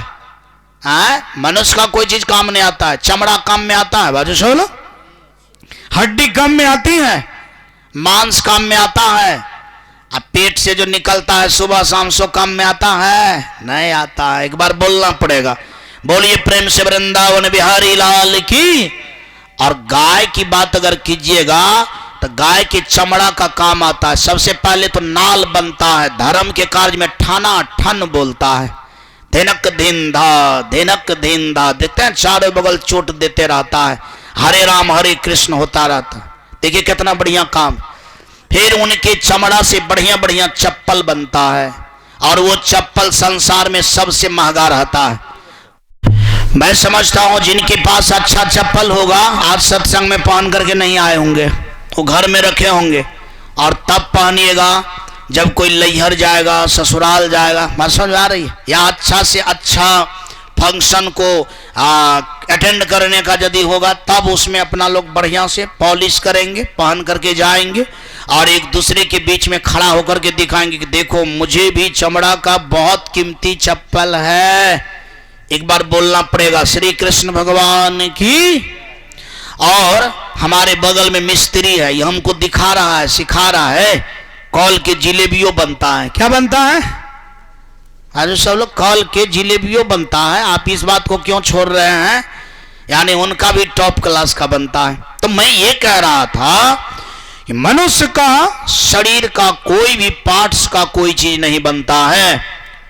मनुष्य का कोई चीज काम नहीं आता है, चमड़ा काम में आता है, बाजू बोलो, हड्डी काम में आती है, मांस काम में आता है, अब पेट से जो निकलता है सुबह शाम सो काम में आता है, नहीं आता है। एक बार बोलना पड़ेगा, बोलिए प्रेम से वृंदावन बिहारी लाल की। और गाय की बात अगर कीजिएगा तो गाय के चमड़ा का काम आता है। सबसे पहले तो नाल बनता है, धर्म के कार्य में ठाना ठन बोलता है, धिनक धिन धा, देखते हैं चारों बगल चोट देते रहता है, हरे राम हरे कृष्ण होता रहता है। देखिए कितना बढ़िया काम। फिर उनके चमड़ा से बढ़िया बढ़िया चप्पल बनता है, और वो चप्पल संसार में सबसे महंगा रहता है। मैं समझता हूं जिनके पास अच्छा चप्पल होगा आज सत्संग में पहन करके नहीं आए होंगे, वो घर में रखे होंगे, और तब पहनिएगा जब कोई लैहर जाएगा, ससुराल जाएगा। बात समझ आ रही है? या अच्छा से अच्छा फंक्शन को अटेंड करने का यदि होगा तब उसमें अपना लोग बढ़िया से पॉलिश करेंगे, पहन करके जाएंगे, और एक दूसरे के बीच में खड़ा होकर के दिखाएंगे कि देखो मुझे भी चमड़ा का बहुत कीमती चप्पल है। एक बार बोलना पड़ेगा श्री कृष्ण भगवान की। और हमारे बगल में मिस्त्री है, ये हमको दिखा रहा है, सिखा रहा है, कॉल के जिलेबियो बनता है। क्या बनता है? आज सब लोग कॉल के जिलेबियो बनता है। आप इस बात को क्यों छोड़ रहे हैं? यानी उनका भी टॉप क्लास का बनता है। तो मैं ये कह रहा था कि मनुष्य का शरीर का कोई भी पार्ट्स का कोई चीज नहीं बनता है,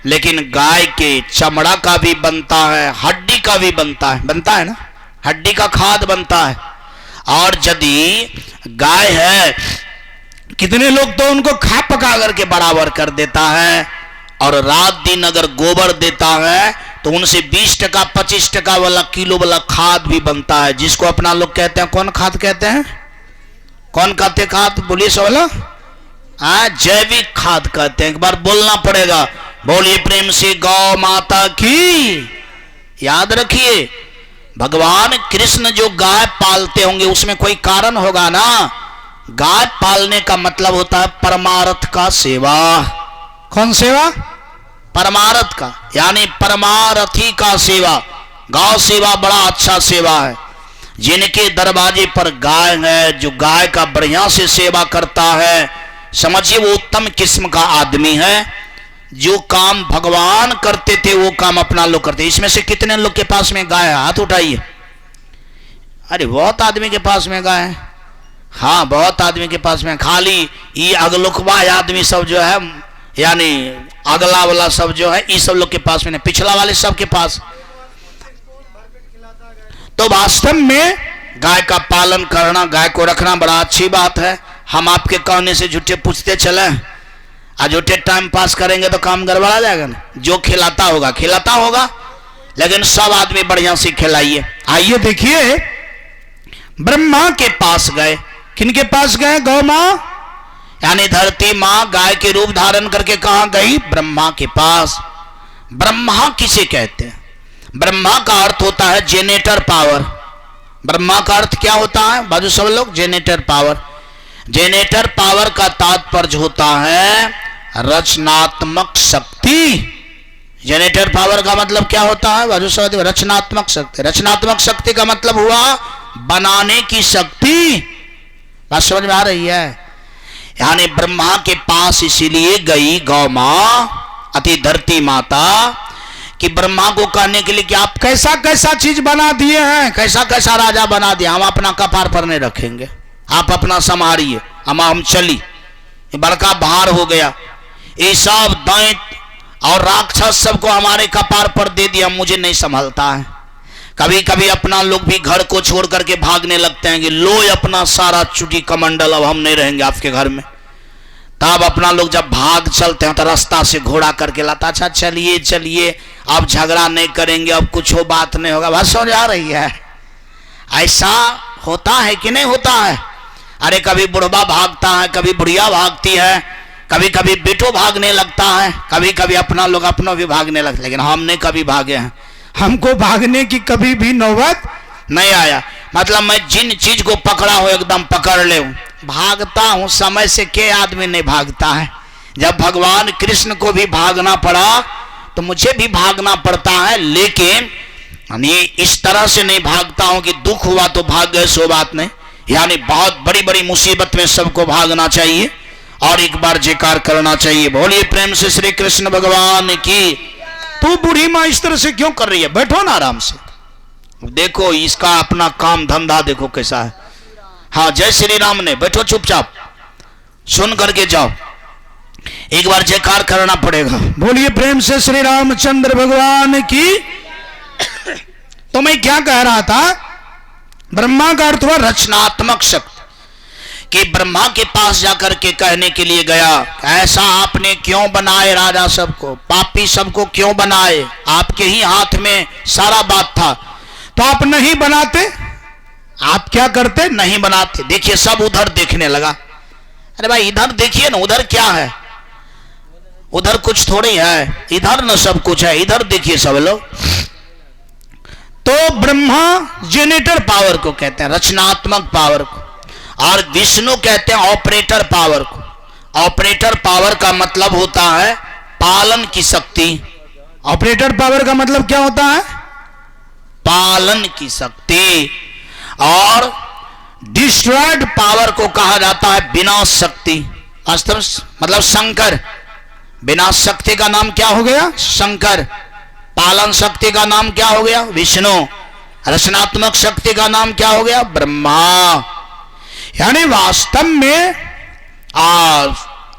लेकिन गाय के चमड़ा का भी बनता है, हड्डी का भी बनता है। बनता है ना, हड्डी का खाद बनता है। और यदि गाय है, कितने लोग तो उनको खा पका करके बराबर कर देता है, और रात दिन अगर गोबर देता है तो उनसे 20% 25% वाला किलो वाला खाद भी बनता है, जिसको अपना लोग कहते हैं, कौन खाद कहते हैं? कौन कहते खाद? पुलिस वाला जैविक खाद कहते हैं। एक बार बोलना पड़ेगा, बोलिए प्रेम से गौ माता की। याद रखिए भगवान कृष्ण जो गाय पालते होंगे उसमें कोई कारण होगा ना। गाय पालने का मतलब होता है परमार्थ का सेवा। कौन सेवा? परमार्थ का, यानी परमारथी का सेवा। गौ सेवा बड़ा अच्छा सेवा है। जिनके दरवाजे पर गाय है, जो गाय का बढ़िया से सेवा करता है, समझिए वो उत्तम किस्म का आदमी है। जो काम भगवान करते थे वो काम अपना लोग करते। इसमें से कितने लोग के पास में गाय है? हाथ उठाइए। अरे बहुत आदमी के पास में गाय है। हाँ, बहुत आदमी के पास में। खाली ये अगलुकबा आदमी सब जो है, यानी अगला वाला सब जो है, इस सब लोग के पास में नहीं, पिछला वाले सब के पास। तो वास्तव में गाय का पालन करना, गाय को रखना बड़ा अच्छी बात है। हम आपके कहने से झूठे पूछते चले, झूठे टाइम पास करेंगे तो काम गड़बड़ा जाएगा ना। जो खिलाता होगा खिलाता होगा, लेकिन सब आदमी बढ़िया से खिलाइए। आइए देखिए, ब्रह्मा के पास गए। किनके पास गए? गौ मां, यानी धरती मां गाय के रूप धारण करके कहां गई? ब्रह्मा के पास। ब्रह्मा किसे कहते हैं? ब्रह्मा का अर्थ होता है जेनेटर पावर। ब्रह्मा का अर्थ क्या होता है बाजू सब लोग? Generator power. जेनेटर पावर का तात्पर्य होता है रचनात्मक शक्ति। जेनेटर पावर का मतलब क्या होता है बाजू सब? रचनात्मक शक्ति। रचनात्मक शक्ति का मतलब हुआ बनाने की शक्ति। बात समझ में आ रही है? यानी ब्रह्मा के पास इसीलिए गई गौ मां, अति धरती माता, कि ब्रह्मा को कहने के लिए कि आप कैसा कैसा चीज बना दिए हैं, कैसा कैसा राजा बना दिया, हम अपना कपार पर नहीं रखेंगे, आप अपना संभालिए, हम चली। ये बड़का भार हो गया। ये सब दैत्य और राक्षस सबको हमारे कपार पर दे दिया, मुझे नहीं संभालता है। कभी कभी अपना लोग भी घर को छोड़ करके भागने लगते हैं कि लो अपना सारा चुटी कमंडल, अब हम नहीं रहेंगे आपके घर में। तब अपना लोग जब भाग चलते हैं तो रास्ता से घोड़ा करके लाता, अच्छा चलिए चलिए, अब झगड़ा नहीं करेंगे, अब कुछ हो बात नहीं होगा। बात समझ आ रही है? ऐसा होता है कि नहीं होता है? अरे कभी बुढ़वा भागता है, कभी बुढ़िया भागती है, कभी कभी बेटो भागने लगता है, कभी कभी अपना लोग अपनों भी भागने लगते, लेकिन हमने कभी भागे हैं? हमको भागने की कभी भी नौबत नहीं आया। मतलब मैं जिन चीज को पकड़ा हो एकदम पकड़ ले, भागता हूं समय से। के आदमी नहीं भागता है? जब भगवान कृष्ण को भी भागना पड़ा तो मुझे भी भागना पड़ता है, लेकिन यानी इस तरह से नहीं भागता हूं कि दुख हुआ तो भाग गए, सो बात नहीं। यानी बहुत बड़ी बड़ी मुसीबत में सबको भागना चाहिए और एक बार जयकार करना चाहिए। बोलिए प्रेम से श्री कृष्ण भगवान की। तू बूढ़ी माँ इस तरह से क्यों कर रही है? बैठो ना आराम से। देखो इसका अपना काम धंधा देखो कैसा है। हाँ जय श्री राम ने, बैठो चुपचाप सुन करके जाओ। एक बार जयकार करना पड़ेगा। बोलिए प्रेम से श्री रामचंद्र भगवान की। तो मैं क्या कह रहा था? ब्रह्मा का अर्थ हुआ रचनात्मक शक्ति। कि ब्रह्मा के पास जाकर के कहने के लिए गया, ऐसा आपने क्यों बनाए राजा सबको, पापी सबको क्यों बनाए? आपके ही हाथ में सारा बात था। तो आप नहीं बनाते? आप क्या करते? नहीं बनाते। देखिए सब उधर देखने लगा। अरे भाई इधर देखिए ना, उधर क्या है? उधर कुछ थोड़ी है, इधर ना सब कुछ है। इधर देखिए सब लोग। तो ब्रह्मा जेनेटर पावर को कहते हैं, रचनात्मक पावर को, और विष्णु कहते हैं ऑपरेटर पावर को। ऑपरेटर पावर का मतलब होता है पालन की शक्ति। ऑपरेटर पावर का मतलब क्या होता है? पालन की शक्ति। और डिस्ट्रॉयड पावर को कहा जाता है विनाश शक्ति। वास्तव मतलब शंकर। विनाश शक्ति का नाम क्या हो गया? शंकर। पालन शक्ति का नाम क्या हो गया? विष्णु। रचनात्मक शक्ति का नाम क्या हो गया? ब्रह्मा। यानी वास्तव में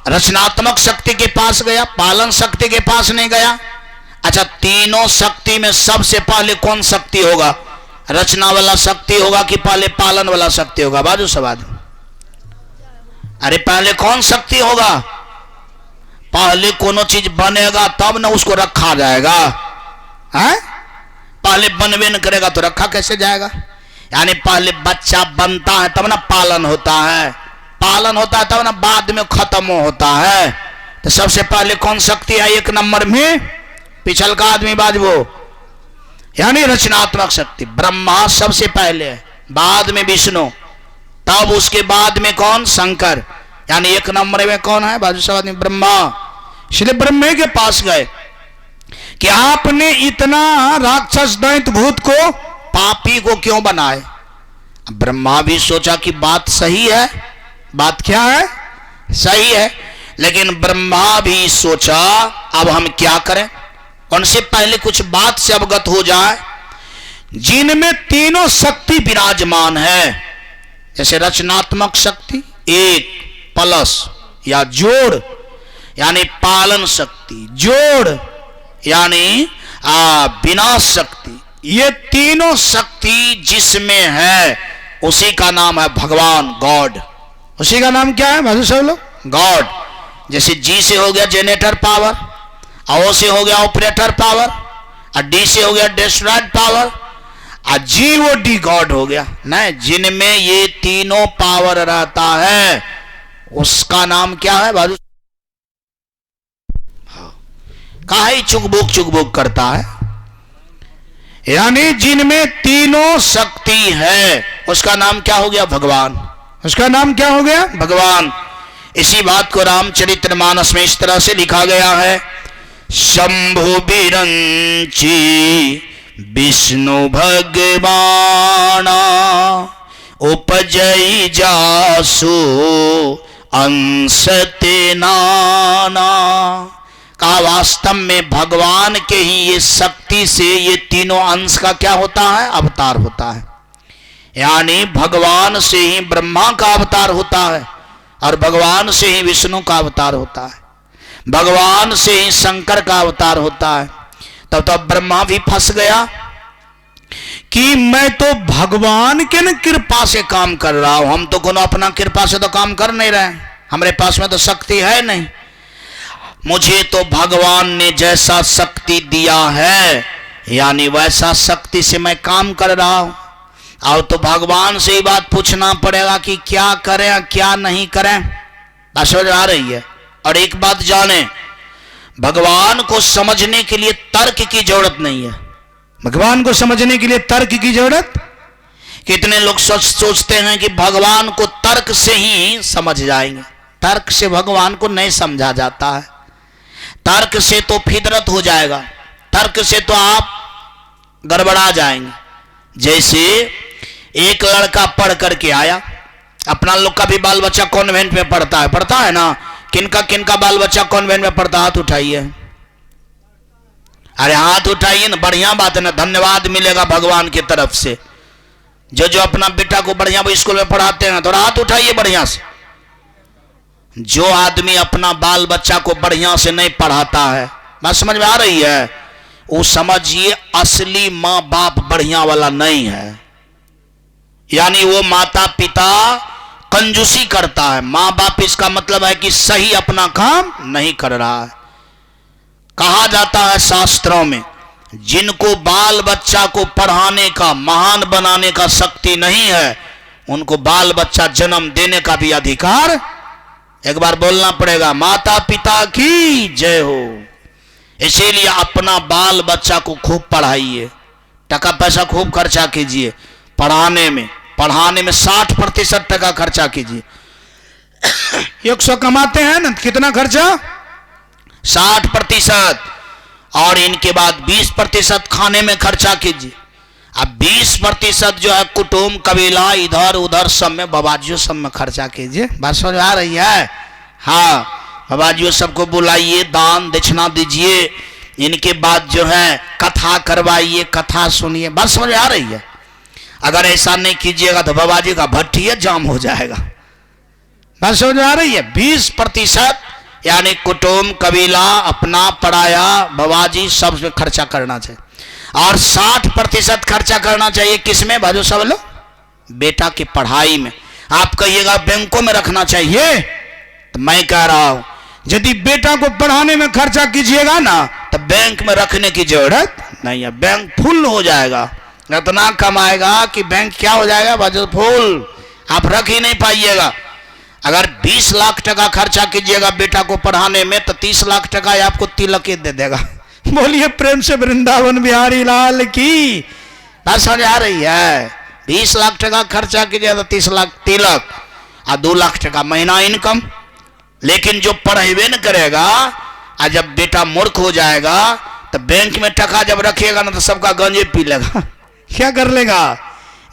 रचनात्मक शक्ति के पास गया, पालन शक्ति के पास नहीं गया। अच्छा तीनों शक्ति में सबसे पहले कौन शक्ति होगा? रचना वाला शक्ति होगा कि पहले पालन वाला शक्ति होगा? बाजू सवाल। अरे पहले कौन शक्ति होगा? पहले कोनो चीज बनेगा तब ना उसको रखा जाएगा है? पहले बनवे न करेगा तो रखा कैसे जाएगा? यानी पहले बच्चा बनता है तब ना पालन होता है, पालन होता है तब ना बाद में खत्म होता है। तो सबसे पहले कौन शक्ति है एक नंबर में? पिछल का आदमी बाजबो। यानी रचनात्मक शक्ति ब्रह्मा सबसे पहले है, बाद में विष्णु, तब उसके बाद में कौन? शंकर। यानी एक नंबर में कौन है? बाजू सब आदमी ब्रह्मा। इसलिए ब्रह्मे के पास गए कि आपने इतना राक्षस दैत्य भूत को, पापी को क्यों बनाए? ब्रह्मा भी सोचा कि बात सही है। बात क्या है? सही है। लेकिन ब्रह्मा भी सोचा अब हम क्या करें? उनसे पहले कुछ बात से अवगत हो जाए जिनमें तीनों शक्ति विराजमान है। जैसे रचनात्मक शक्ति एक प्लस या जोड़ यानी पालन शक्ति, जोड़ यानी विनाश शक्ति। ये तीनों शक्ति जिसमें है उसी का नाम है भगवान, गॉड। उसी का नाम क्या है भाई सब लोग? गॉड। जैसे जी से हो गया जेनेटर पावर, ओ से हो गया ऑपरेटर पावर, और डी से हो गया डिस्ट्रॉयड पावर, और जी वो डी गॉड हो गया। नहीं, जिनमें ये तीनों पावर रहता है उसका नाम क्या है बाजू? काहे चुकबुक करता है? यानी जिनमें तीनों शक्ति है उसका नाम क्या हो गया? भगवान। उसका नाम क्या हो गया? भगवान। इसी बात को रामचरितमानस में इस तरह से लिखा गया है, शंभु बिरंची विष्णु भगवाना उपजई जासु अंशते नाना। कहा वास्तव में भगवान के ही ये शक्ति से ये तीनों अंश का क्या होता है? अवतार होता है। यानी भगवान से ही ब्रह्मा का अवतार होता है और भगवान से ही विष्णु का अवतार होता है, भगवान से ही शंकर का अवतार होता है। तब तो ब्रह्मा भी फंस गया कि मैं तो भगवान के न कृपा से काम कर रहा हूं, हम तो कोनो अपना कृपा से तो काम कर नहीं रहे, हमारे पास में तो शक्ति है नहीं। मुझे तो भगवान ने जैसा शक्ति दिया है यानी वैसा शक्ति से मैं काम कर रहा हूं। और तो भगवान से ही बात पूछना पड़ेगा कि क्या करें क्या नहीं करें। बात समझ आ रही है? और एक बात जाने, भगवान को समझने के लिए तर्क की जरूरत नहीं है। भगवान को समझने के लिए तर्क की जरूरत? कितने लोग सोचते हैं कि भगवान को तर्क से ही समझ जाएंगे। तर्क से भगवान को नहीं समझा जाता है। तर्क से तो फितरत हो जाएगा, तर्क से तो आप गड़बड़ा जाएंगे। जैसे एक लड़का पढ़ करके आया, अपना लोग का भी बाल बच्चा कॉन्वेंट में पढ़ता है ना। किनका बाल बच्चा कॉन्वेंट में पढ़ता, हाथ उठाइए। अरे हाथ उठाइए ना, बढ़िया बात है ना, धन्यवाद मिलेगा भगवान की तरफ से। जो अपना बेटा को बढ़िया स्कूल में पढ़ाते हैं, थोड़ा हाथ उठाइए बढ़िया से। जो आदमी अपना बाल बच्चा को बढ़िया से नहीं पढ़ाता है, बात समझ में आ रही है, वो समझिए असली माँ बाप बढ़िया वाला नहीं है। यानी वो माता पिता कंजूसी करता है, माँ बाप इसका मतलब है कि सही अपना काम नहीं कर रहा है। कहा जाता है शास्त्रों में, जिनको बाल बच्चा को पढ़ाने का, महान बनाने का शक्ति नहीं है, उनको बाल बच्चा जन्म देने का भी अधिकार, एक बार बोलना पड़ेगा, माता पिता की जय हो। इसीलिए अपना बाल बच्चा को खूब पढ़ाइए, टका पैसा खूब खर्चा कीजिए पढ़ाने में 60% टका खर्चा कीजिए। 100 कमाते हैं ना, कितना खर्चा? 60%। और इनके बाद 20% खाने में खर्चा कीजिए। अब 20% जो है कुटुंब कबीला इधर उधर सब में, बाबाजियों सब में खर्चा कीजिए। बात समझ आ रही है? हाँ, बाबाजियों सबको बुलाइए, दान दक्षिणा दीजिए। इनके बाद जो है कथा करवाइए, कथा सुनिए। बात समझ आ रही है? अगर ऐसा नहीं कीजिएगा तो बाबाजी का भट्टिया जाम हो जाएगा। बात समझ आ रही है? 20% यानी कुटुंब कबीला अपना पढ़ाया बाबाजी सब में खर्चा करना चाहिए। और 60% खर्चा करना चाहिए किसमें भाजो सब लोग? बेटा की पढ़ाई में। आप कहिएगा बैंकों में रखना चाहिए, तो मैं कह रहा हूं यदि बेटा को पढ़ाने में खर्चा कीजिएगा ना, तो बैंक में रखने की जरूरत नहीं है। बैंक फुल हो जाएगा, इतना कमाएगा कि बैंक क्या हो जाएगा भाजो फुल, आप रख ही नहीं पाइएगा। अगर 20 लाख टका खर्चा कीजिएगा बेटा को पढ़ाने में, तो 30 लाख टका आपको तिलक दे देगा। बोलिए प्रेम से वृंदावन बिहारी लाल की। बात समझ आ रही है? 20 लाख टका खर्चा कीजिए तो 30 लाख तिलक और 2 लाख टका महीना इनकम। लेकिन जो पढ़ेबे न करेगा, और जब बेटा मूर्ख हो जाएगा तो बैंक में टका जब रखेगा ना, तो सबका गंजे पी लेगा। क्या कर लेगा?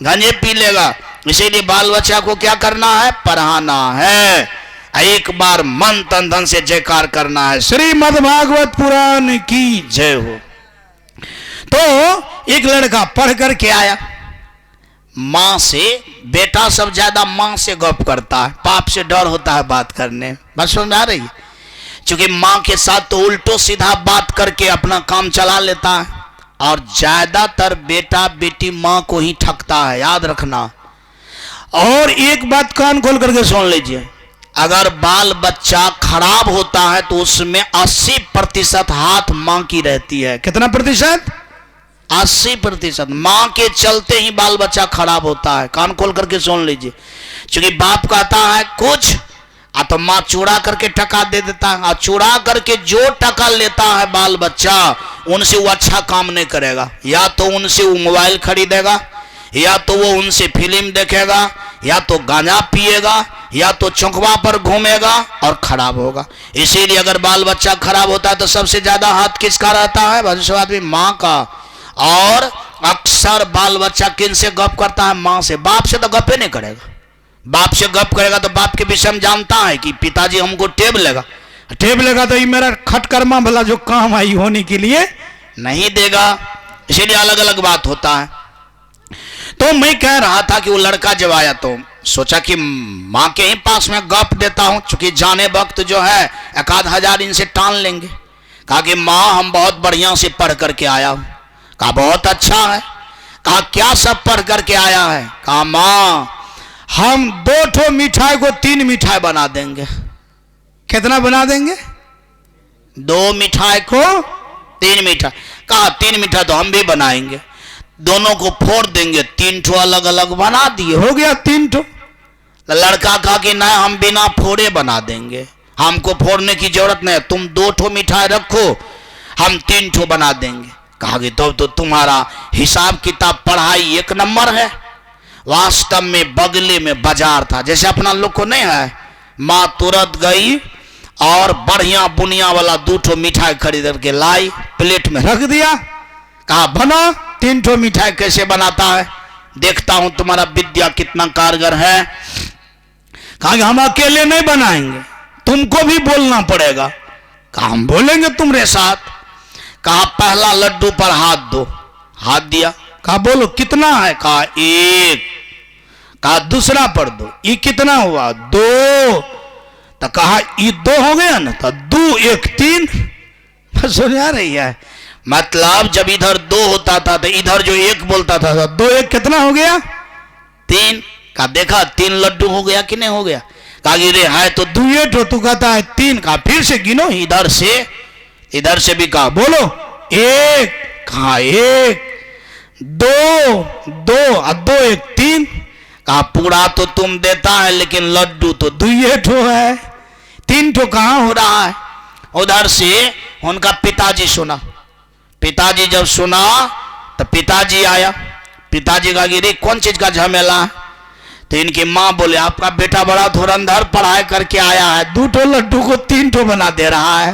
गंजे पी लेगा। इसीलिए बाल बच्चा को क्या करना है? पढ़ाना है। एक बार मन तन धन से जयकार करना है, श्रीमद् भागवत पुराण की जय हो। तो एक लड़का पढ़ करके आया, माँ से, बेटा सब ज्यादा माँ से गप करता है, बाप से डर होता है बात करने। बस समझ आ रही है? क्योंकि माँ के साथ तो उल्टो सीधा बात करके अपना काम चला लेता है। और ज्यादातर बेटा बेटी माँ को ही ठगता है, याद रखना। और एक बात कान खोल करके सुन लीजिए, अगर बाल बच्चा खराब होता है तो उसमें 80% हाथ माँ की रहती है। कितना प्रतिशत? 80%। माँ के चलते ही बाल बच्चा खराब होता है। कान खोल करके सुन लीजिए। क्योंकि बाप कहता है कुछ, तो माँ चुरा करके टका दे देता है, और चुरा करके जो टका लेता है बाल बच्चा, उनसे वो अच्छा काम नहीं करेगा। या तो उनसे वो मोबाइल खरीदेगा, या तो वो उनसे फिल्म देखेगा, या तो गांजा पिएगा, या तो चौकवा पर घूमेगा और खराब होगा। इसीलिए अगर बाल बच्चा खराब होता है तो सबसे ज्यादा हाथ किसका रहता है? भाजपा आदमी माँ का। और अक्सर बाल बच्चा किन से गप करता है? माँ से। बाप से तो गपे नहीं करेगा। बाप से गप करेगा तो बाप के विषय में जानता है कि पिताजी हमको टेब लेगा तो ये मेरा खटकर्मा भला जो काम आई होने के लिए नहीं देगा। इसीलिए अलग अलग बात होता है। तो मैं कह रहा था कि वो लड़का जब आया तो सोचा कि माँ के ही पास में गप देता हूं, चूंकि जाने वक्त जो है 1000 इनसे टान लेंगे। कहा कि माँ हम बहुत बढ़िया से पढ़ करके आया हूं। कहा बहुत अच्छा है। कहा क्या सब पढ़ करके आया है? कहा माँ हम 2 ठो मिठाई को 3 मिठाई बना देंगे। कितना बना देंगे? 2 मिठाई को 3 मिठाई। कहा 3 मिठाई तो हम भी बनाएंगे, दोनों को फोड़ देंगे, 3 ठो अलग अलग बना दिए, हो गया 3 ठो। लड़का कहा कि नहीं हम बिना फोड़े बना देंगे, हमको फोड़ने की जरूरत नहीं, तुम 2 ठो मिठाई रखो, हम 3 ठो बना देंगे। कहा कि तो तुम्हारा हिसाब किताब पढ़ाई 1 नंबर है। वास्तव में बगले में बाजार था, जैसे अपना लोग को नहीं है। माँ तुरंत गई और बढ़िया बुनिया वाला 2 ठो मिठाई खरीद करके लाई, प्लेट में रख दिया। कहा बना। तीन ठो मिठाई कैसे बनाता है, देखता हूं तुम्हारा विद्या कितना कारगर है। कहा कि हम अकेले नहीं बनाएंगे, तुमको भी बोलना पड़ेगा। कहा हम बोलेंगे तुम्हारे साथ। कहा पहला लड्डू पर हाथ दो, हाथ दिया। कहा बोलो कितना है, कहा एक। कहा दूसरा पर दो, ये कितना हुआ, दो। तो कहा ये दो हो गया ना, तो दो एक तीन। सुन आ रही है, मतलब जब इधर दो होता था तो इधर जो एक बोलता था तो दो एक कितना हो गया, तीन। कहा देखा तीन लड्डू हो गया कि नहीं हो गया। कहा रे है तो दो ये तो तू कहता है तीन। कहा फिर से गिनो, इधर से भी। कहा बोलो एक। कहा एक, दो, दो और दो एक तीन। कहा पूरा तो तुम देता है लेकिन लड्डू तो दो ये ठो है, तीन ठो कहां हो रहा है। उधर से उनका पिताजी सुना। पिताजी जब सुना तो पिताजी आया। पिताजी का गिरी कौन चीज का झमेला है। तो इनकी माँ बोले आपका बेटा बड़ा धुरंधर पढ़ाई करके आया है, दो ठो लड्डू को तीन ठो बना दे रहा है।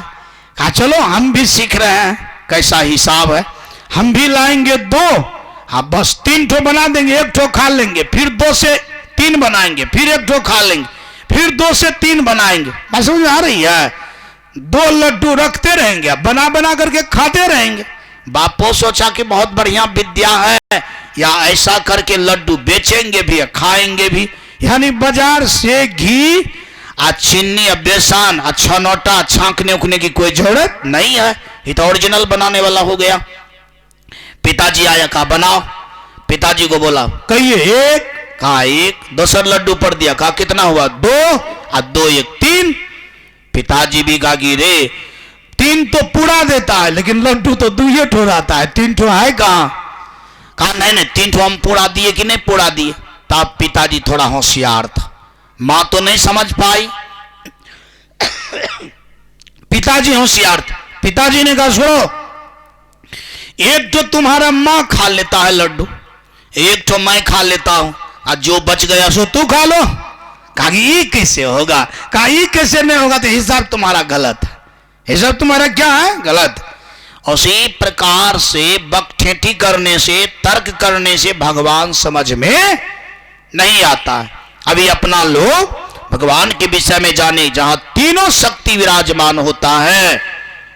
कहा चलो हम भी सीख रहे हैं कैसा हिसाब है, हम भी लाएंगे दो, हाँ बस तीन ठो बना देंगे, एक ठो खा लेंगे, फिर दो से तीन बनाएंगे, फिर एक ठो खा लेंगे, फिर दो से तीन बनाएंगे। बात समझ आ रही है। दो लड्डू रखते रहेंगे, बना बना करके खाते रहेंगे। बापो सोचा कि बहुत बढ़िया विद्या है, या ऐसा करके लड्डू बेचेंगे भी खाएंगे भी। यानी बाजार से घी चीनी बेसन अच्छा नोटा छांकने उकने की कोई जरूरत नहीं है, ये तो ओरिजिनल बनाने वाला हो गया। पिताजी आया, कहा बनाओ। पिताजी को बोला कहिए एक। कहा एक। दूसरा लड्डू पर दिया, कहा कितना हुआ, दो और दो एक तीन। पिताजी भी कहा कि रे तीन तो पूरा देता है लेकिन लड्डू तो दो ये ठो रहता है, तीन ठो है कहां। कहा नहीं नहीं तीन ठो हम पूरा दिए कि नहीं पूरा दिए। तब पिताजी थोड़ा होशियार था, मां तो नहीं समझ पाई। पिताजी होशियार था। पिताजी ने कहा सुनो, एक तो तुम्हारा मां खा लेता है लड्डू, एक तो मैं खा लेता हूं, और जो बच गया सो तू खा लो। कहा ये कैसे होगा। कहा ये कैसे नहीं होगा, तो हिसाब तुम्हारा गलत है। हिसाब तुम्हारा क्या है, गलत। उसी प्रकार से बकठेटी करने से, तर्क करने से भगवान समझ में नहीं आता है। अभी अपना लोग भगवान के विषय में जाने, जहां तीनों शक्ति विराजमान होता है,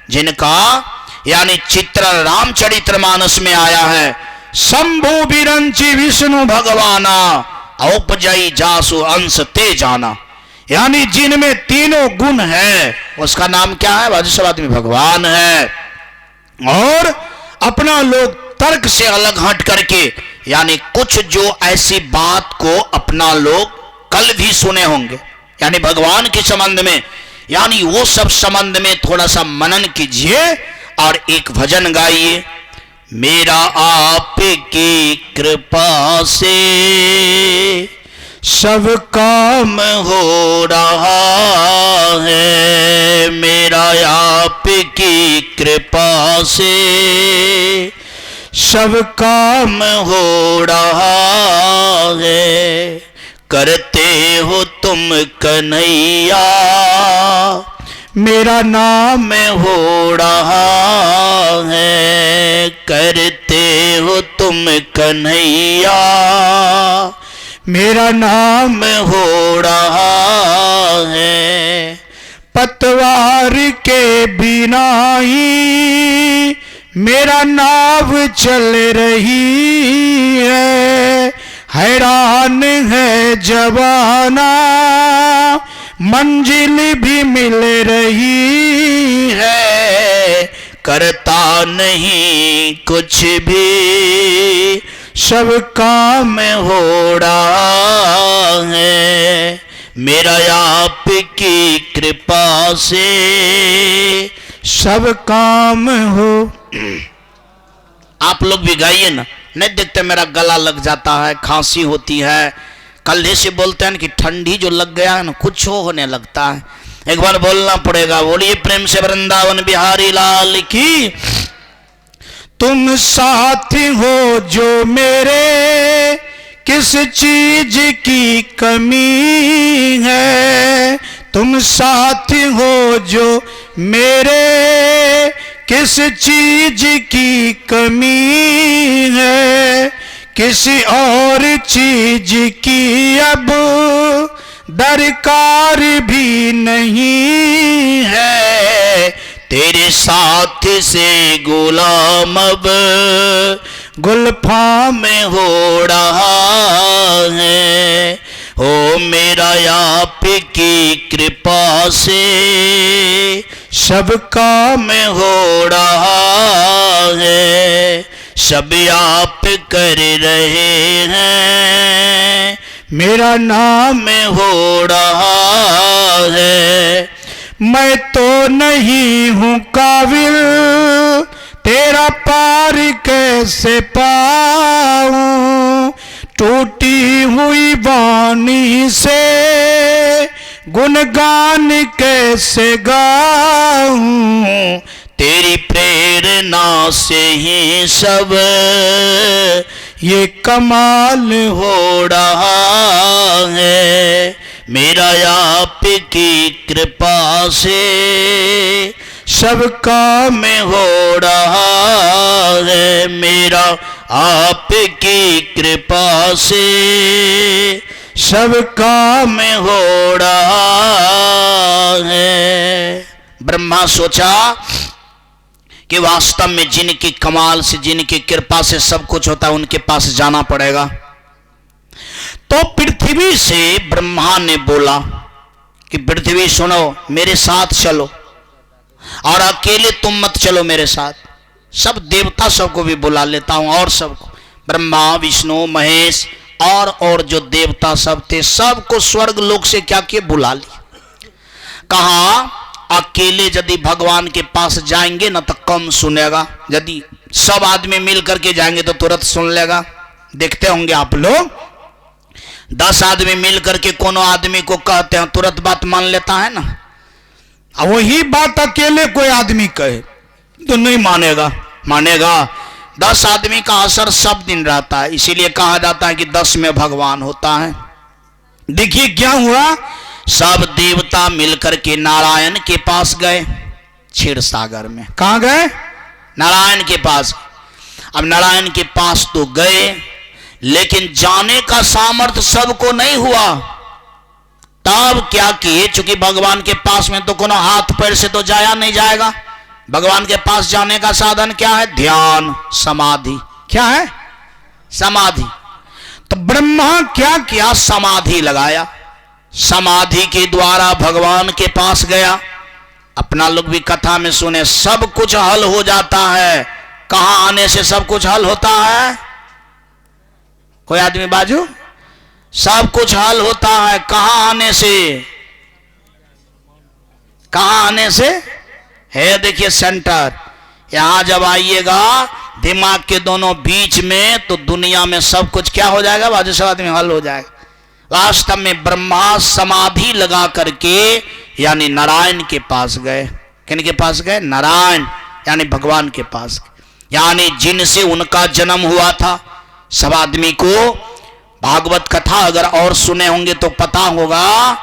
जिनका यानी चित्रण रामचरितमानस में आया है, शंभु विरंची विष्णु भगवाना औपजई जासु अंश ते जाना। यानी जिनमें तीनों गुण है उसका नाम क्या है, वाजसवाद में भगवान है। और अपना लोग तर्क से अलग हट करके, यानी कुछ जो ऐसी बात को अपना लोग कल भी सुने होंगे, यानी भगवान के संबंध में, यानी वो सब संबंध में थोड़ा सा मनन कीजिए और एक भजन गाइए। मेरा आपकी कृपा से सब काम हो रहा है, मेरा आपकी कृपा से सब काम हो रहा है। करते हो तुम कन्हैया मेरा नाम हो रहा है, करते हो तुम कन्हैया मेरा नाम हो रहा है। पतवार के बिना ही मेरा नाव चल रही है, हैरान है जवाना मंजिल भी मिल रही है। करता नहीं कुछ भी सब काम हो रहा है, मेरा आपकी कृपा से सब काम हो। आप लोग भी गाइए ना, नहीं देखते मेरा गला लग जाता है, खांसी होती है, कल से बोलते हैं कि ठंडी जो लग गया है ना कुछ होने लगता है। एक बार बोलना पड़ेगा, बोलिए प्रेम से वृंदावन बिहारी लाल की। तुम साथी हो जो मेरे किस चीज की कमी है, तुम साथी हो जो मेरे किस चीज की कमी है, किसी और चीज की अब दरकार भी नहीं है। तेरे साथ से गुलाम अब गुलफाम में हो रहा है। ओ मेरा आपकी कृपा से सब काम में हो रहा है। सब आप कर रहे हैं, मेरा नाम में हो रहा है। मैं तो नहीं हूँ काबिल, तेरा पार कैसे पाऊं। टूटी हुई वाणी से गुणगान कैसे गाऊं। तेरी प्रेरणा से ही सब ये कमाल हो रहा है। मेरा आपकी कृपा से सब काम में हो रहा है। मेरा आपकी कृपा से सब काम में हो रहा है। ब्रह्मा सोचा कि वास्तव में जिनकी कमाल से, जिनकी कृपा से सब कुछ होता है, उनके पास जाना पड़ेगा। तो पृथ्वी से ब्रह्मा ने बोला कि पृथ्वी सुनो, मेरे साथ चलो, और अकेले तुम मत चलो मेरे साथ। सब देवता सबको भी बुला लेता हूं, और सबको, ब्रह्मा विष्णु महेश और जो देवता सब थे, सबको स्वर्ग लोक से क्या किए, बुला लिया। कहा अकेले यदि भगवान के पास जाएंगे ना तो कम सुनेगा, यदि सब आदमी मिल करके जाएंगे तो तुरंत सुन लेगा। देखते होंगे आप लोग, 10 आदमी मिल करके कोनो आदमी को कहते हैं तुरंत बात मान लेता है ना। वही बात अकेले कोई आदमी कहे तो नहीं मानेगा। मानेगा। 10 आदमी का असर सब दिन रहता है, इसीलिए कहा जाता है कि 10 में भगवान होता है। देखिए क्या हुआ, सब देवता मिलकर के नारायण के पास गए क्षीर सागर में। कहां गए, नारायण के पास। अब नारायण के पास तो गए, लेकिन जाने का सामर्थ्य सबको नहीं हुआ। तब क्या किए, चूंकि भगवान के पास में तो कोनो हाथ पैर से तो जाया नहीं जाएगा। भगवान के पास जाने का साधन क्या है, ध्यान समाधि। क्या है, समाधि। तो ब्रह्मा क्या किया, समाधि लगाया। समाधि के द्वारा भगवान के पास गया। अपना लोग भी कथा में सुने, सब कुछ हल हो जाता है। कहां आने से सब कुछ हल होता है, कोई आदमी बाजू, सब कुछ हल होता है कहां आने से, कहां आने से है। देखिए सेंटर, यहां जब आइएगा दिमाग के दोनों बीच में, तो दुनिया में सब कुछ क्या हो जाएगा, बाजू सब आदमी हल हो जाएगा। वास्तव में ब्रह्मा समाधि लगा करके यानी नारायण के पास गए। किन के पास गए, नारायण यानी भगवान के पास, यानी जिनसे उनका जन्म हुआ था। सब आदमी को भागवत कथा अगर और सुने होंगे तो पता होगा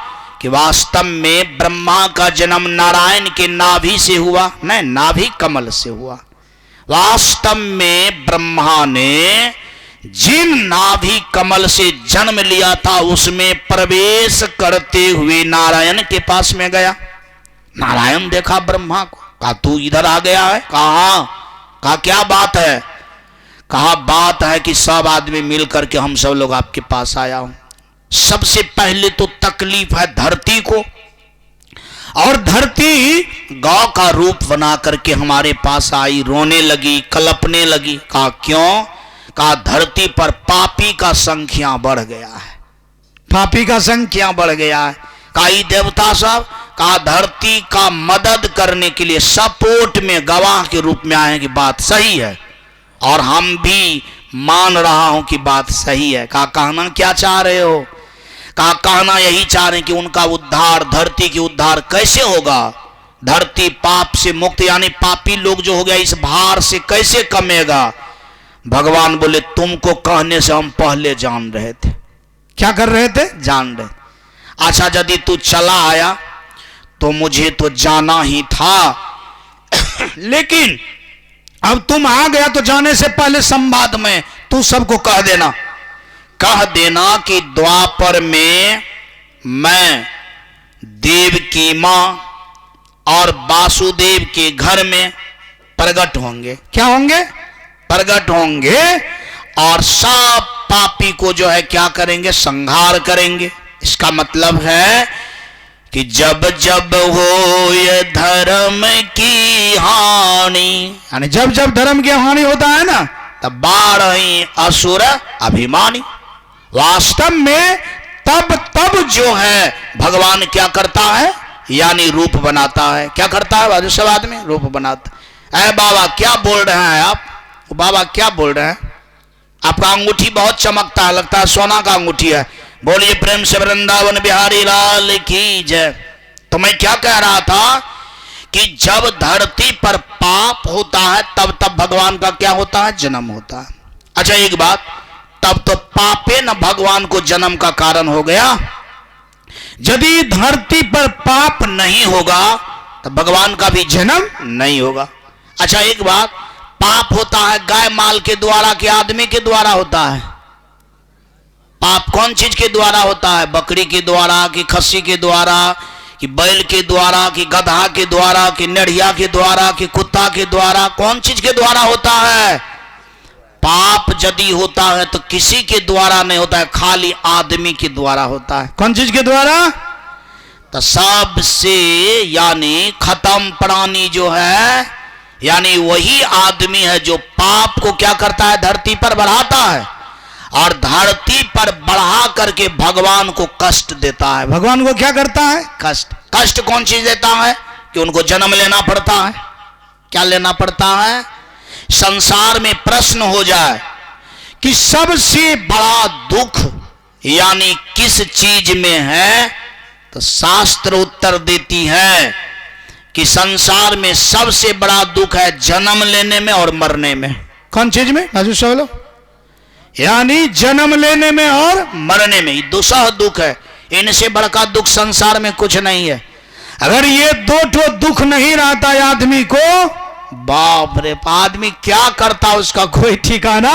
कि वास्तव में ब्रह्मा का जन्म नारायण के नाभि से हुआ, नहीं नाभि कमल से हुआ। वास्तव में ब्रह्मा ने जिन नाभि कमल से जन्म लिया था उसमें प्रवेश करते हुए नारायण के पास में गया। नारायण देखा ब्रह्मा को, कहा तू इधर आ गया है, कहा क्या बात है, कहा बात है कि सब आदमी मिल करके हम सब लोग आपके पास आया हूं। सबसे पहले तो तकलीफ है धरती को, और धरती गौ का रूप बना करके हमारे पास आई, रोने लगी, कलपने लगी। कहा क्यों, कहा धरती पर पापी का संख्या बढ़ गया है, पापी का संख्या बढ़ गया है। कहा देवता सब, कहा धरती का मदद करने के लिए सपोर्ट में गवाह के रूप में आए कि बात सही है, और हम भी मान रहा हूं कि बात सही है। कहा कहना क्या चाह रहे हो, कहा कहना यही चाह रहे हैं कि उनका उद्धार, धरती की उद्धार कैसे होगा, धरती पाप से मुक्त यानी पापी लोग जो हो गया इस भार से कैसे कमेगा। भगवान बोले तुमको कहने से हम पहले जान रहे थे। क्या कर रहे थे, जान रहे। अच्छा यदि तू चला आया तो मुझे तो जाना ही था लेकिन अब तुम आ गया तो जाने से पहले संवाद में तू सबको कह देना कि द्वापर में मैं देव की मां और वासुदेव के घर में प्रकट होंगे। क्या होंगे? प्रकट होंगे और सब पापी को जो है क्या करेंगे? संहार करेंगे। इसका मतलब है कि जब जब हो ये धर्म की हानि, यानी जब जब धर्म की हानि होता है ना, तब बाढ़ असुर अभिमानी। वास्तव में तब जो है भगवान क्या करता है? यानी रूप बनाता है। क्या करता है? वाजुसवाद में रूप बनाता है। बाबा क्या बोल रहे हैं आप? बाबा क्या बोल रहे हैं? आपका अंगूठी बहुत चमकता है, लगता है सोना का अंगूठी है। बोलिए प्रेम से वृंदावन बिहारी लाल की जय। तो मैं क्या कह रहा था कि जब धरती पर पाप होता है तब भगवान का क्या होता है? जन्म होता है। अच्छा एक बात, तब तो पापे न भगवान को जन्म का कारण हो गया। यदि धरती पर पाप नहीं होगा तो भगवान का भी जन्म नहीं होगा। अच्छा एक बात, पाप होता है गाय माल के द्वारा कि आदमी के द्वारा होता है? पाप कौन चीज के द्वारा होता है? बकरी के द्वारा कि खस्सी के द्वारा कि बैल के द्वारा कि गधा के द्वारा कि नेड़िया के द्वारा कि कुत्ता के द्वारा? कौन चीज के द्वारा होता है? पाप यदि होता है तो किसी के द्वारा नहीं होता है, खाली आदमी के द्वारा होता है। कौन चीज के द्वारा? तो सबसे यानी खत्म प्राणी जो है, यानी वही आदमी है जो पाप को क्या करता है? धरती पर बढ़ाता है और धरती पर बढ़ा करके भगवान को कष्ट देता है। भगवान को क्या करता है? कष्ट। कष्ट कौन चीज देता है? कि उनको जन्म लेना पड़ता है। क्या लेना पड़ता है? संसार में प्रश्न हो जाए कि सबसे बड़ा दुख यानी किस चीज में है, तो शास्त्र उत्तर देती है कि संसार में सबसे बड़ा दुख है जन्म लेने में और मरने में। कौन चीज में? यानी जन्म लेने में और मरने में। दुसह दुख है, इनसे बढ़कर दुख संसार में कुछ नहीं है। अगर ये दो ठो दुख नहीं रहता आदमी को, बाप रे, आदमी क्या करता उसका कोई ठिकाना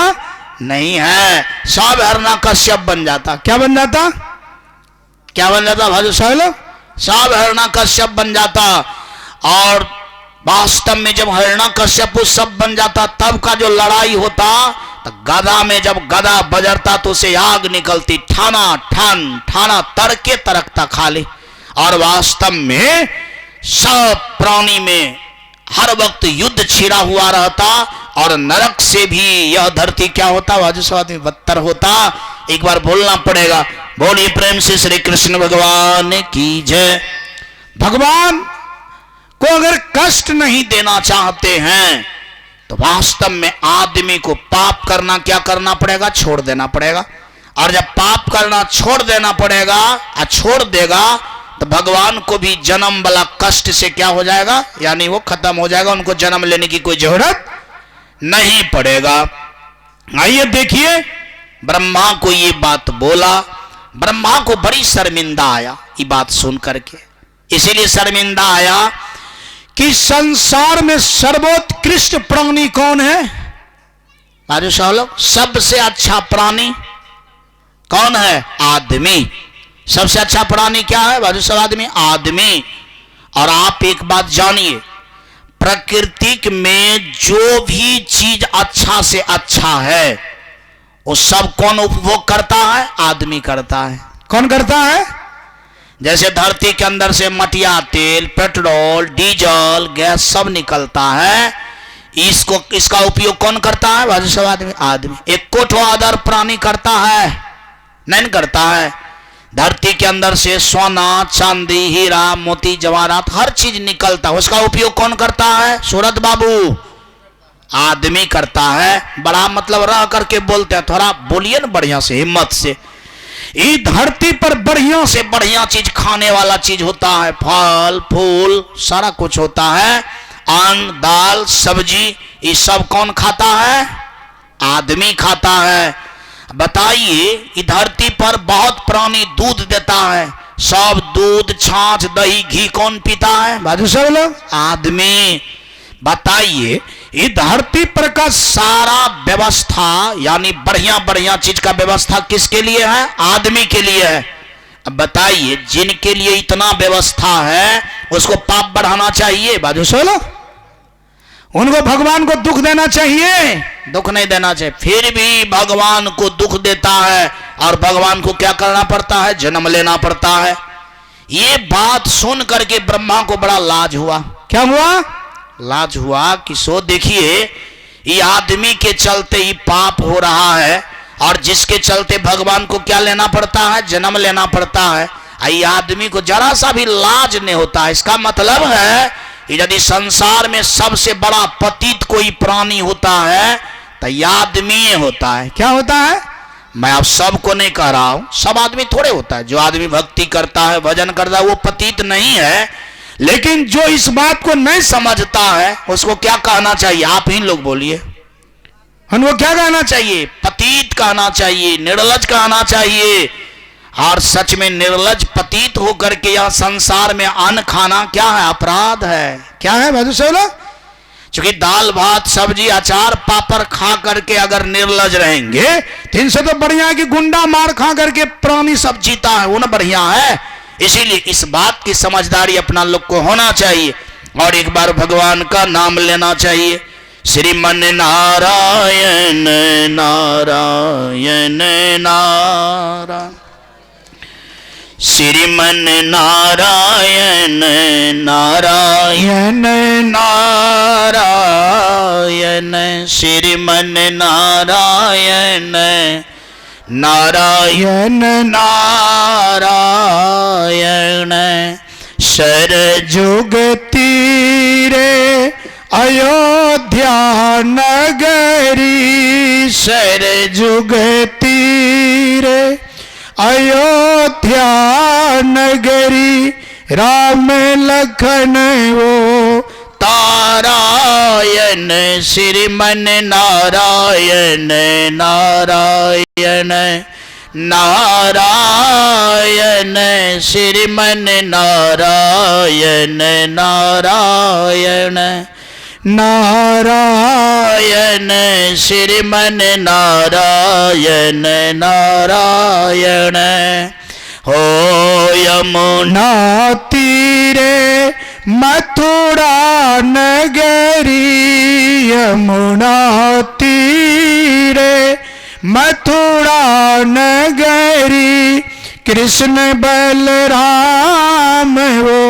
नहीं है। सब हिरण्यकश्यप बन जाता। क्या बन जाता? क्या बन जाता भाजू साहब? सब हिरण्यकश्यप बन जाता। और वास्तव में जब हिरण्यकश्यप सब बन जाता तब का जो लड़ाई होता, तो गदा में जब गदा बजरता तो उसे आग निकलती, ठाना तड़के तरकता खाली। और वास्तव में सब प्राणी में हर वक्त युद्ध छिड़ा हुआ रहता और नरक से भी यह धरती क्या होता? वाजुस्वाद में बदतर होता। एक बार बोलना पड़ेगा, बोलिए प्रेम से श्री कृष्ण भगवान की जय। भगवान को अगर कष्ट नहीं देना चाहते हैं तो वास्तव में आदमी को पाप करना क्या करना पड़ेगा? छोड़ देना पड़ेगा। और जब पाप करना छोड़ देना पड़ेगा और छोड़ देगा तो भगवान को भी जन्म वाला कष्ट से क्या हो जाएगा? यानी वो खत्म हो जाएगा, उनको जन्म लेने की कोई जरूरत नहीं पड़ेगा। आइए देखिए, ब्रह्मा को ये बात बोला, ब्रह्मा को बड़ी शर्मिंदा आया ये बात सुन करके। इसीलिए शर्मिंदा आया कि संसार में सर्वोत्कृष्ट प्राणी कौन है? राजू साहब, सबसे अच्छा प्राणी कौन है? आदमी। सबसे अच्छा प्राणी क्या है? बाजू साहब, आदमी। आदमी। और आप एक बात जानिए, प्रकृति में जो भी चीज अच्छा से अच्छा है वो सब कौन उपभोग करता है? आदमी करता है। कौन करता है? जैसे धरती के अंदर से मटिया तेल, पेट्रोल, डीजल, गैस सब निकलता है, इसका उपयोग कौन करता है? बाजू साहब, आदमी। आदमी। एक कोठो अदर प्राणी करता है? नहीं करता है। धरती के अंदर से सोना, चांदी, हीरा, मोती, जवाहरात हर चीज निकलता है, उसका उपयोग कौन करता है? सूरत बाबू, आदमी करता है। बड़ा मतलब रह करके बोलते हैं, थोड़ा बोलिए ना बढ़िया से, हिम्मत से। ये धरती पर बढ़िया से बढ़िया चीज खाने वाला चीज होता है, फल फूल सारा कुछ होता है, अन्न दाल सब्जी, ये सब कौन खाता है? आदमी खाता है। बताइए, इस धरती पर बहुत प्राणी दूध देता है, सब दूध छाछ दही घी कौन पीता है? बाजू सब लोग, आदमी। बताइए, ये धरती पर का सारा व्यवस्था यानी बढ़िया बढ़िया चीज का व्यवस्था किसके लिए है? आदमी के लिए है। अब बताइए, जिनके लिए इतना व्यवस्था है उसको पाप बढ़ाना चाहिए? बाजू सोलो, उनको भगवान को दुख देना चाहिए? दुख नहीं देना चाहिए। फिर भी भगवान को दुख देता है और भगवान को क्या करना पड़ता है? जन्म लेना पड़ता है। ये बात सुन करके ब्रह्मा को बड़ा लाज हुआ। क्या हुआ? लाज हुआ कि सो देखिए, ये आदमी के चलते ही पाप हो रहा है और जिसके चलते भगवान को क्या लेना पड़ता है? जन्म लेना पड़ता है। ये आदमी को जरा सा भी लाज नहीं होता है। इसका मतलब है यदि संसार में सबसे बड़ा पतित कोई प्राणी होता है तो यह आदमी होता है। क्या होता है? मैं आप सबको नहीं कह रहा हूं, सब आदमी थोड़े होता है। जो आदमी भक्ति करता है, भजन करता है, वो पतित नहीं है। लेकिन जो इस बात को नहीं समझता है उसको क्या कहना चाहिए? आप ही लोग बोलिए, उनको क्या कहना चाहिए? पतित कहना चाहिए, निर्लज कहना चाहिए। और सच में निर्लज पतित होकर के यह संसार में अन्न खाना क्या है? अपराध है। क्या है बाजू से बोलो? क्योंकि दाल भात सब्जी अचार पापड़ खा करके अगर निर्लज रहेंगे तो इनसे तो बढ़िया कि गुंडा मार खा करके प्राणी सब जीता है, वो ना बढ़िया है। इसीलिए इस बात की समझदारी अपना लोग को होना चाहिए और एक बार भगवान का नाम लेना चाहिए। श्रीमन नारायण नारायण नारायण, श्रीमन नारायण नारायण नारायण, श्रीमन नारायण नारायण नारायण। सरजुग तीरे अयोध्या नगरी, सरजुग तीरे अयोध्या नगरी, राम लखन वो तारायण, श्रीमन नारायण नारायण नारायण, श्रीमन नारायण नारायण नारायण, श्रीमन नारायण नारायण। हो यमुना तीरे मथुरा नगरी, यमुना तीरे मथुरा नगरी, कृष्ण बलराम वो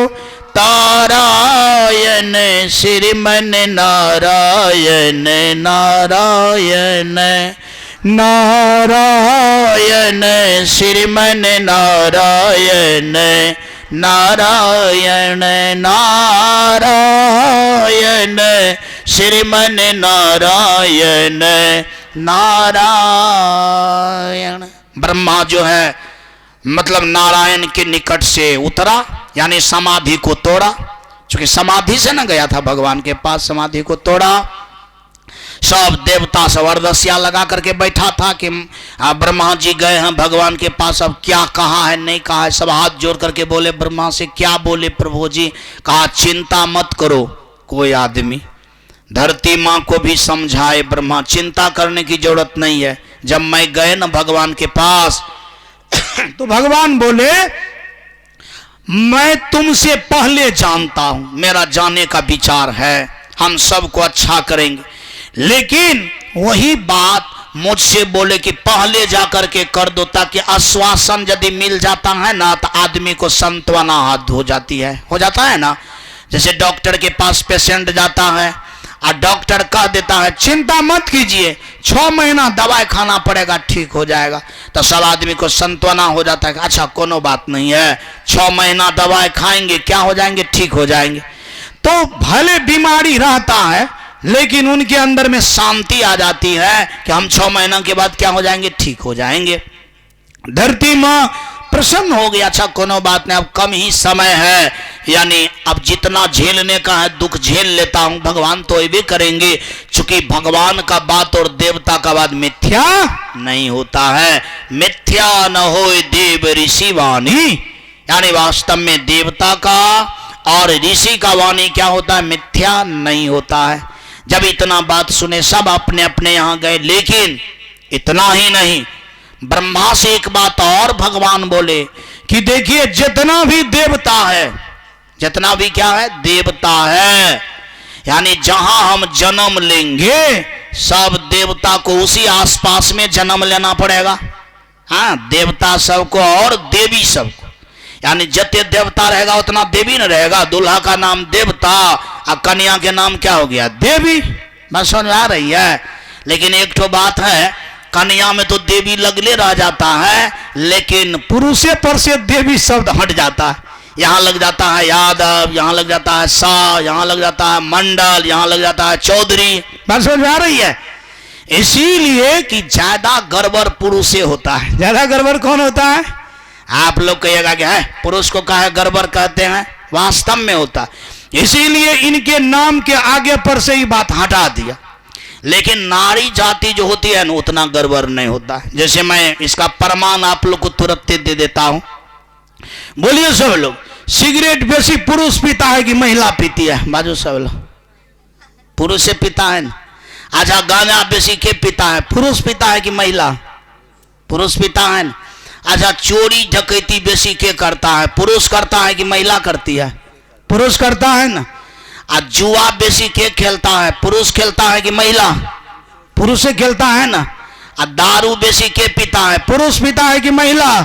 तारायण, श्रीमन नारायण नारायण नारायण, श्रीमन नारायण नारायण नारायण, श्रीमन नारायण नारायण। ब्रह्मा जो है मतलब नारायण के निकट से उतरा, यानी समाधि को तोड़ा। क्योंकि समाधि से न गया था भगवान के पास, समाधि को तोड़ा। सब देवता सब अरदसिया लगा करके बैठा था कि ब्रह्मा जी गए हैं भगवान के पास, अब क्या कहा है नहीं कहा है। सब हाथ जोड़ करके बोले ब्रह्मा से, क्या बोले प्रभु जी? कहा चिंता मत करो, कोई आदमी धरती माँ को भी समझाए ब्रह्मा, चिंता करने की जरूरत नहीं है। जब मैं गए ना भगवान के पास तो भगवान बोले मैं तुमसे पहले जानता हूं, मेरा जाने का विचार है, हम सबको अच्छा करेंगे। लेकिन वही बात मुझसे बोले कि पहले जाकर के कर दो, ताकि आश्वासन यदि मिल जाता है ना तो आदमी को सांत्वना हाथ हो जाती है, हो जाता है ना। जैसे डॉक्टर के पास पेशेंट जाता है और डॉक्टर कह देता है चिंता मत कीजिए, 6 महीना दवाई खाना पड़ेगा, ठीक हो जाएगा, तो सब आदमी को सांत्वना हो जाता है कि अच्छा कोनो बात नहीं है, 6 महीना दवाई खाएंगे क्या हो जाएंगे, ठीक हो जाएंगे। तो भले बीमारी रहता है लेकिन उनके अंदर में शांति आ जाती है कि हम 6 महीना के बाद क्या हो जाएंगे, ठीक हो जाएंगे। धरती माँ प्रसन्न हो गया, अच्छा कोनो बात नहीं, अब कम ही समय है, यानी अब जितना झेलने का है दुख झेल लेता हूं, भगवान तो भी करेंगे। चूंकि भगवान का बात और देवता का बात मिथ्या नहीं होता है, मिथ्या न हो देव ऋषि वाणी, यानी वास्तव में देवता का और ऋषि का वाणी क्या होता है? मिथ्या नहीं होता है। जब इतना बात सुने सब अपने अपने यहां गए, लेकिन इतना ही नहीं, ब्रह्मा से एक बात और भगवान बोले कि देखिए जितना भी देवता है, जितना भी क्या है? देवता है, यानी जहां हम जन्म लेंगे सब देवता को उसी आसपास में जन्म लेना पड़ेगा। हाँ, देवता सबको और देवी सबको, यानी जितने देवता रहेगा उतना देवी न रहेगा। दूल्हा का नाम देवता और कन्या के नाम क्या हो गया? देवी। बस समझ आ रही है। लेकिन एक तो बात है, कन्या में तो देवी लगले रह जाता है, लेकिन पुरुषे पर से देवी शब्द हट जाता है। यहाँ लग जाता है यादव, यहाँ लग जाता है शाह, यहाँ लग जाता है मंडल, यहाँ लग जाता है चौधरी। बात समझ में आ रही है? इसीलिए कि ज्यादा गड़बड़ पुरुष से होता है। ज्यादा गड़बड़ कौन होता है? आप लोग कहिएगा कि है पुरुष को काहे गड़बड़ कहते हैं, वास्तव में होता है। इसीलिए इनके नाम के आगे पर से ही बात हटा दिया। लेकिन नारी जाति जो होती है ना, उतना गड़बड़ नहीं होता है। जैसे मैं इसका प्रमाण आप लोग को तुरंत दे देता हूं। बोलिए सब लोग, सिगरेट बेसी पुरुष पीता है कि महिला पीती है? बाजू सब लोग, पुरुष से पीता है ना। अच्छा, गांजा बेसी के पीता है? पुरुष पीता है कि महिला? पुरुष पीता है ना। अच्छा, चोरी डकैती बेसी के करता है? पुरुष करता है कि महिला करती है? पुरुष करता है ना। आज जुआ बेसी के खेलता है? पुरुष खेलता है कि महिला? पुरुष से खेलता है ना। आज दारू बेसी के पीता है? पुरुष पीता है कि महिला?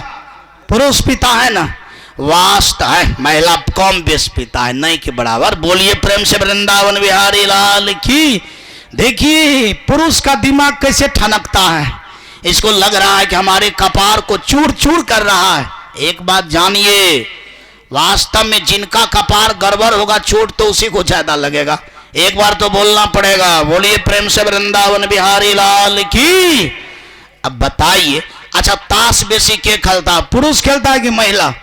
पुरुष पीता है ना। वास्तव है महिला कम बेस पीता है, नहीं के बराबर। बोलिए प्रेम से वृंदावन बिहारी लाल की। देखिए पुरुष का दिमाग कैसे ठनकता है। इसको लग रहा है कि हमारे कपार को चूर चूर कर रहा है। एक बात जानिए, वास्तव में जिनका कपार गड़बड़ होगा चोट तो उसी को ज्यादा लगेगा। एक बार तो बोलना पड़ेगा। बोलिए प्रेम से वृंदावन बिहारी लाल की। अब बताइए, अच्छा ताश बेसी के खेलता? पुरुष खेलता है कि महिला?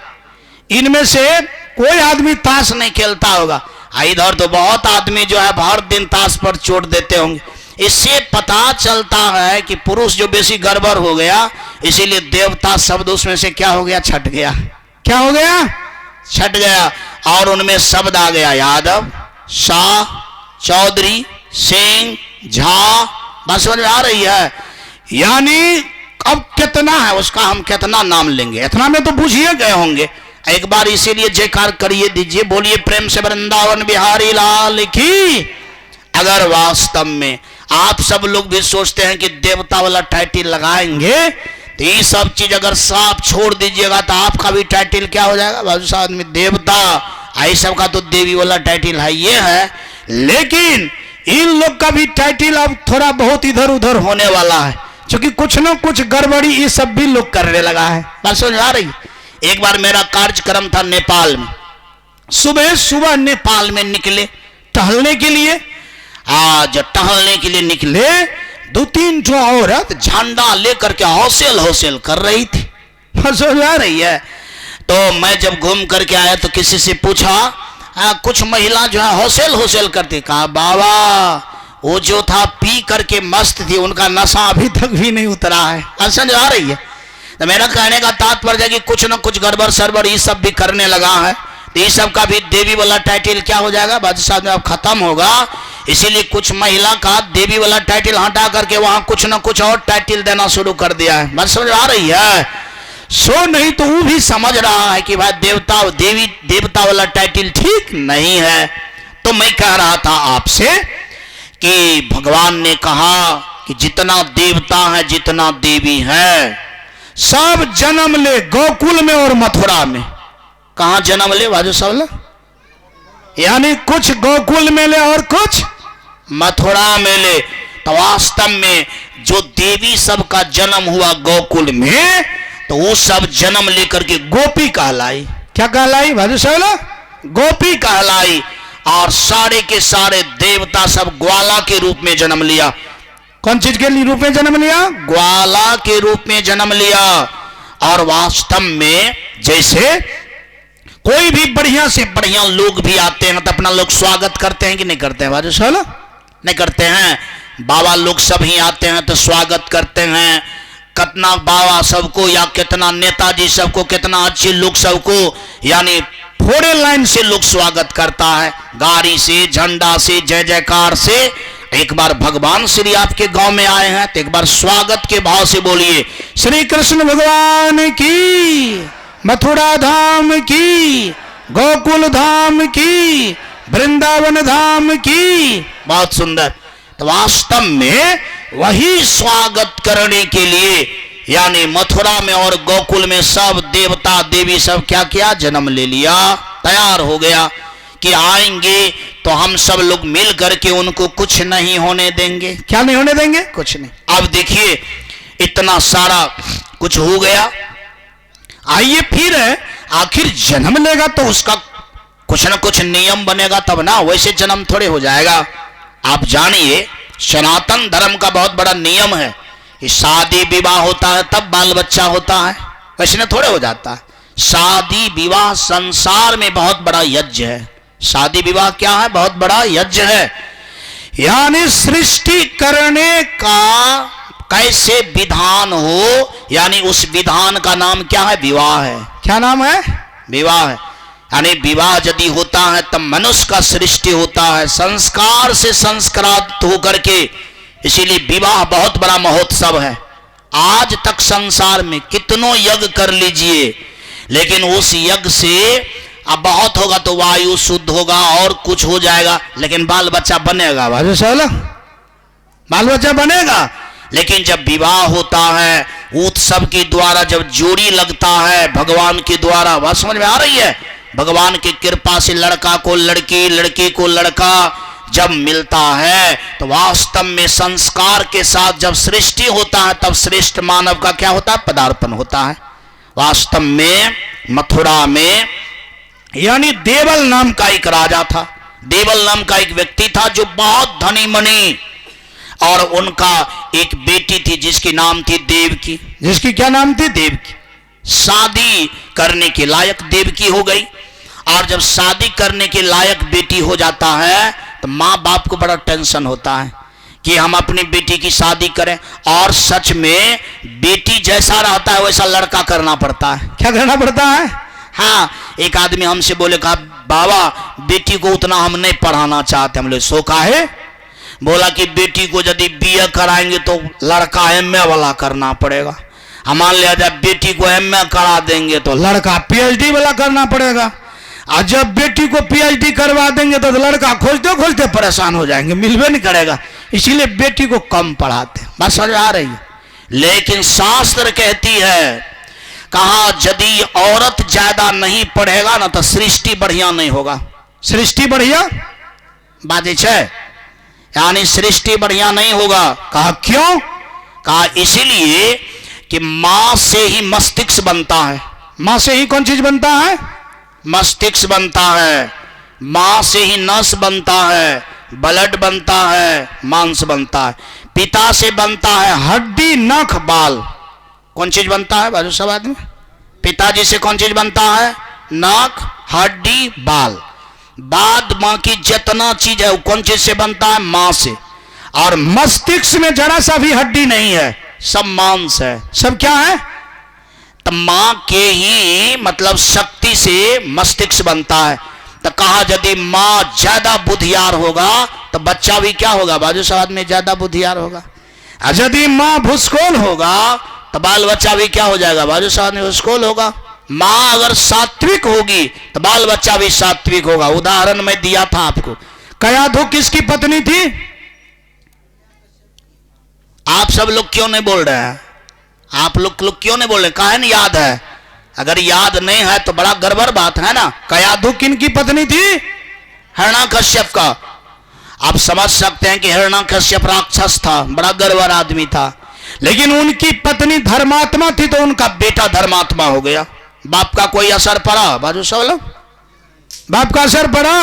इनमें से कोई आदमी ताश नहीं खेलता होगा। इधर तो बहुत आदमी जो है हर दिन ताश पर चोट देते होंगे। इससे पता चलता है कि पुरुष जो बेसी गड़बड़ हो गया, इसीलिए देवता शब्द उसमें से क्या हो गया? छट गया। क्या हो गया? छट गया। और उनमें शब्द आ गया यादव, शाह, चौधरी, सिंह, झा। बस समझ आ रही है? यानी अब कितना है उसका हम कितना नाम लेंगे, इतना में तो बुझिए गए होंगे। एक बार इसीलिए जयकार करिए दीजिए। बोलिए प्रेम से वृंदावन बिहारी लाल की। अगर वास्तव में आप सब लोग भी सोचते हैं कि देवता वाला टाइटल लगाएंगे, तो ये सब चीज अगर साफ छोड़ दीजिएगा तो आपका भी टाइटल क्या हो जाएगा? बाजू साहब में देवता, आई सब का तो देवी वाला टाइटल है, ये है। लेकिन इन लोग का भी टाइटल अब थोड़ा बहुत इधर उधर होने वाला है, क्योंकि कुछ न कुछ गड़बड़ी ये सब भी लोग करने लगा है। बात समझ आ रही? एक बार मेरा कार्यक्रम था नेपाल में। सुबह सुबह नेपाल में निकले टहलने के लिए। आज टहलने के लिए निकले, 2-3 ठो औरत झंडा लेकर के हौसेल हौसेल कर रही थी। समझ आ रही है? तो मैं जब घूम करके आया तो किसी से पूछा, कुछ महिला जो है हौसेल हौसेल करती। कहा बाबा वो जो था पी करके मस्त थी, उनका नशा अभी तक भी नहीं उतरा है। समझ आ रही है? तो मेरा कहने का तात्पर्य है कि कुछ न कुछ गड़बड़ सरबड़ ये सब भी करने लगा है। तो ये सब का भी देवी वाला टाइटल क्या हो जाएगा? बादशाह में अब खत्म होगा। इसीलिए कुछ महिला का देवी वाला टाइटल हटा करके वहां कुछ न कुछ और टाइटल देना शुरू कर दिया है। बात समझ आ रही है? सो नहीं तो वो भी समझ रहा है कि भाई देवता देवी देवता वाला टाइटल ठीक नहीं है। तो मैं कह रहा था आपसे कि भगवान ने कहा कि जितना देवता है जितना देवी है सब जन्म ले गोकुल में और मथुरा में। कहा जन्म ले बाजू सब? यानी कुछ गोकुल में ले और कुछ मथुरा में ले। तो वास्तव में जो देवी सब का जन्म हुआ गोकुल में, तो वो सब जन्म लेकर के गोपी कहलाई। क्या कहलाई बाजू सब? गोपी कहलाई। और सारे के सारे देवता सब ग्वाला के रूप में जन्म लिया। कौन चीज के रूप में जन्म लिया? ग्वाला के रूप में जन्म लिया। और वास्तव में जैसे कोई भी बढ़िया से बढ़िया लोग भी आते हैं तो अपना लोग स्वागत करते हैं कि नहीं करते हैं? बाजू साला नहीं करते हैं। बाबा लोग सब ही आते हैं तो स्वागत करते हैं। कितना बाबा सबको या कितना नेताजी सबको, कितना अच्छे लोग सबको यानी फोड़े लाइन से लोग स्वागत करता है, गाड़ी से, झंडा से, जय जयकार से। एक बार भगवान श्री आपके गांव में आए हैं तो एक बार स्वागत के भाव से बोलिए, श्री कृष्ण भगवान की, मथुरा धाम की, गोकुल धाम की, वृंदावन धाम की। बहुत सुंदर। तो वास्तव में वही स्वागत करने के लिए यानी मथुरा में और गोकुल में सब देवता देवी सब क्या किया, जन्म ले लिया, तैयार हो गया कि आएंगे तो हम सब लोग मिल करके उनको कुछ नहीं होने देंगे। क्या नहीं होने देंगे? कुछ नहीं। अब देखिए इतना सारा कुछ हो गया, आइए फिर आखिर जन्म लेगा तो उसका कुछ ना कुछ नियम बनेगा तब ना, वैसे जन्म थोड़े हो जाएगा। आप जानिए सनातन धर्म का बहुत बड़ा नियम है कि शादी विवाह होता है तब बाल बच्चा होता है, वैसे ना थोड़े हो जाता है। शादी विवाह संसार में बहुत बड़ा यज्ञ है। शादी विवाह क्या है? बहुत बड़ा यज्ञ है। यानी सृष्टि करने का कैसे विधान हो, यानी उस विधान का नाम क्या है? विवाह है। क्या नाम है? विवाह है। यानी विवाह यदि होता है तब मनुष्य का सृष्टि होता है, संस्कार से संस्कारित होकर के। इसीलिए विवाह बहुत बड़ा महोत्सव है। आज तक संसार में कितनों यज्ञ कर लीजिए, लेकिन उस यज्ञ से अब बहुत होगा तो वायु शुद्ध होगा और कुछ हो जाएगा, लेकिन बाल बच्चा बनेगा। बाल बच्चा बनेगा। लेकिन जब विवाह होता है उत्सव के द्वारा, जब जोड़ी लगता है भगवान के द्वारा, बात समझ में आ रही है? भगवान की कृपा से लड़का को लड़की, लड़की को लड़का जब मिलता है तो वास्तव में संस्कार के साथ जब सृष्टि होता है तब श्रेष्ठ मानव का क्या होता है? पदार्पण होता है। वास्तव में मथुरा में यानी देवल नाम का एक राजा था, देवल नाम का एक व्यक्ति था जो बहुत धनी मनी, और उनका एक बेटी थी जिसकी नाम थी देवकी। जिसकी क्या नाम थी? देवकी। शादी करने के लायक देवकी हो गई, और जब शादी करने के लायक बेटी हो जाता है तो माँ बाप को बड़ा टेंशन होता है कि हम अपनी बेटी की शादी करें, और सच में बेटी जैसा रहता है वैसा लड़का करना पड़ता है। क्या करना पड़ता है? हाँ, एक आदमी हमसे बोले, कहा बाबा बेटी को उतना हम नहीं पढ़ाना चाहते। हम लोग सो का है? बोला कि बेटी को यदि बीए कराएंगे तो लड़का एमए वाला करना पड़ेगा। हम मान लिया जाए बेटी को एमए करा देंगे तो लड़का पीएचडी वाला करना पड़ेगा, और जब बेटी को पीएचडी करवा देंगे तो लड़का खोजते खोजते परेशान हो जाएंगे, मिलवे नहीं करेगा। इसीलिए बेटी को कम पढ़ाते। बात समझ आ रही है? लेकिन शास्त्र कहती है, कहा यदि औरत ज्यादा नहीं पढ़ेगा ना तो सृष्टि बढ़िया नहीं होगा। सृष्टि बढ़िया बात है, यानी सृष्टि बढ़िया नहीं होगा। कहा क्यों? कहा इसीलिए कि मां से ही मस्तिष्क बनता है। मां से ही कौन चीज बनता है? मस्तिष्क बनता है। मां से ही नस बनता है, ब्लड बनता है, मांस बनता है। पिता से बनता है हड्डी, नख, बाल। कौन चीज बनता है बाजू सब आदमी? पिताजी से कौन चीज बनता है? नख, हड्डी, बाल। बाद मां की जितना चीज है वो कौन चीज से बनता है? मां से। और मस्तिष्क में जरा सा भी हड्डी नहीं है, सब मांस है। सब क्या है? तो मां के ही मतलब शक्ति से मस्तिष्क बनता है। तो कहा यदि मां ज्यादा बुद्धियार होगा तो बच्चा भी क्या होगा बाजू सब आदमी? ज्यादा बुद्धियार होगा। और यदि मां भूसकोल होगा तो बाल बच्चा भी क्या हो जाएगा बाजू सब आदमी? भूसकोल होगा। मां अगर सात्विक होगी तो बाल बच्चा भी सात्विक होगा। उदाहरण मैं दिया था आपको। कयाधु किसकी पत्नी थी? आप सब लोग क्यों नहीं बोल रहे हैं? आप लोग क्यों नहीं बोल रहे? काहे नहीं याद है? अगर याद नहीं है तो बड़ा गड़बड़ बात है ना। कयाधु किन की पत्नी थी? हिरण्यकश्यप का। आप समझ सकते हैं कि हिरण्यकश्यप राक्षस था, बड़ा गड़बड़ आदमी था, लेकिन उनकी पत्नी धर्मात्मा थी तो उनका बेटा धर्मात्मा हो गया। बाप का कोई असर पड़ा बाजू सब लोग? बाप का असर पड़ा।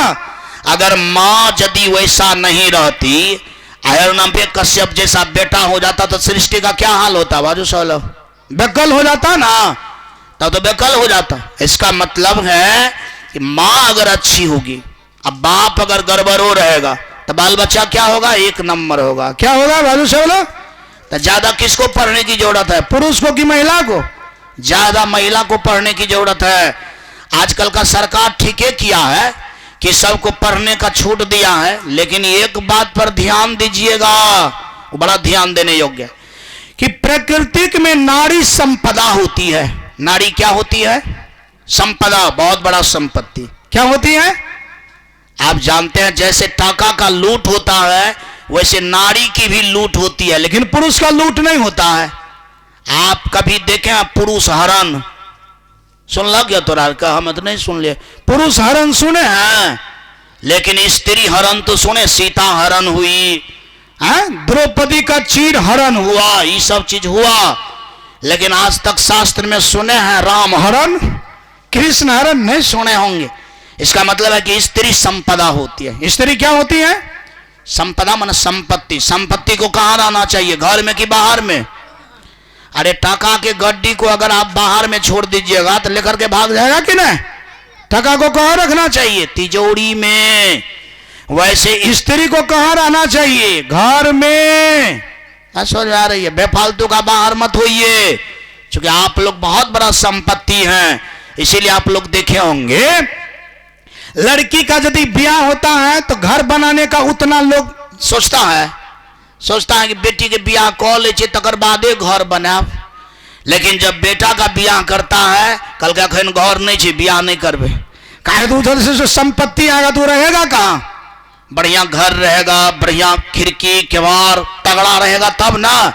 अगर मां यदि वैसा नहीं रहती, हिरण्यकश्यप जैसा बेटा हो जाता तो सृष्टि का क्या हाल होता बाजू सब लोग? बेकल हो जाता ना, तब तो बेकल हो जाता। इसका मतलब है कि मां अगर अच्छी होगी, अब बाप अगर गड़बड़ हो रहेगा तो बाल बच्चा क्या होगा? एक नंबर होगा। क्या होगा बाजू सब लोग? तो ज्यादा किसको पढ़ने की जरूरत है? पुरुष को कि महिला को? ज्यादा महिला को पढ़ने की जरूरत है। आजकल का सरकार ठीक है किया है कि सबको पढ़ने का छूट दिया है, लेकिन एक बात पर ध्यान दीजिएगा, वो बड़ा ध्यान देने योग्य है कि प्राकृतिक में नारी संपदा होती है। नारी क्या होती है? संपदा, बहुत बड़ा संपत्ति। क्या होती है? आप जानते हैं जैसे टाका का लूट होता है वैसे नारी की भी लूट होती है, लेकिन पुरुष का लूट नहीं होता है। आप कभी देखें पुरुष हरण सुन लग गया तो का हम तो नहीं सुन लिए। पुरुष हरण सुने हैं, लेकिन स्त्री हरण तो सुने, सीता हरण हुई है, द्रौपदी का चीर हरण हुआ, ये सब चीज हुआ, लेकिन आज तक शास्त्र में सुने हैं राम हरण, कृष्ण हरण नहीं सुने होंगे। इसका मतलब है कि स्त्री संपदा होती है। स्त्री क्या होती है? संपदा माने संपत्ति। संपत्ति को कहां रहना चाहिए, घर में कि बाहर में? अरे टाका के गड्डी को अगर आप बाहर में छोड़ दीजिएगा तो लेकर के भाग जाएगा कि नहीं? टाका को कहां रखना चाहिए? तिजोरी में। वैसे स्त्री को कहां रहना चाहिए? घर में। समझ आ रही है? बेफालतू का बाहर मत होइए, क्योंकि आप लोग बहुत बड़ा संपत्ति हैं। इसीलिए आप लोग देखे होंगे लड़की का यदि ब्याह होता है तो घर बनाने का उतना लोग सोचता है कि बेटी के ब्याह कह ले तकर बादे घर बना, लेकिन जब बेटा का ब्याह करता है कल का खैन घर नहीं छे, ब्याह नहीं करबे, काहे तो उधर से जो संपत्ति आएगा तो रहेगा कहां? बढ़िया घर रहेगा, बढ़िया खिड़की केवाड़ तगड़ा रहेगा तब ना।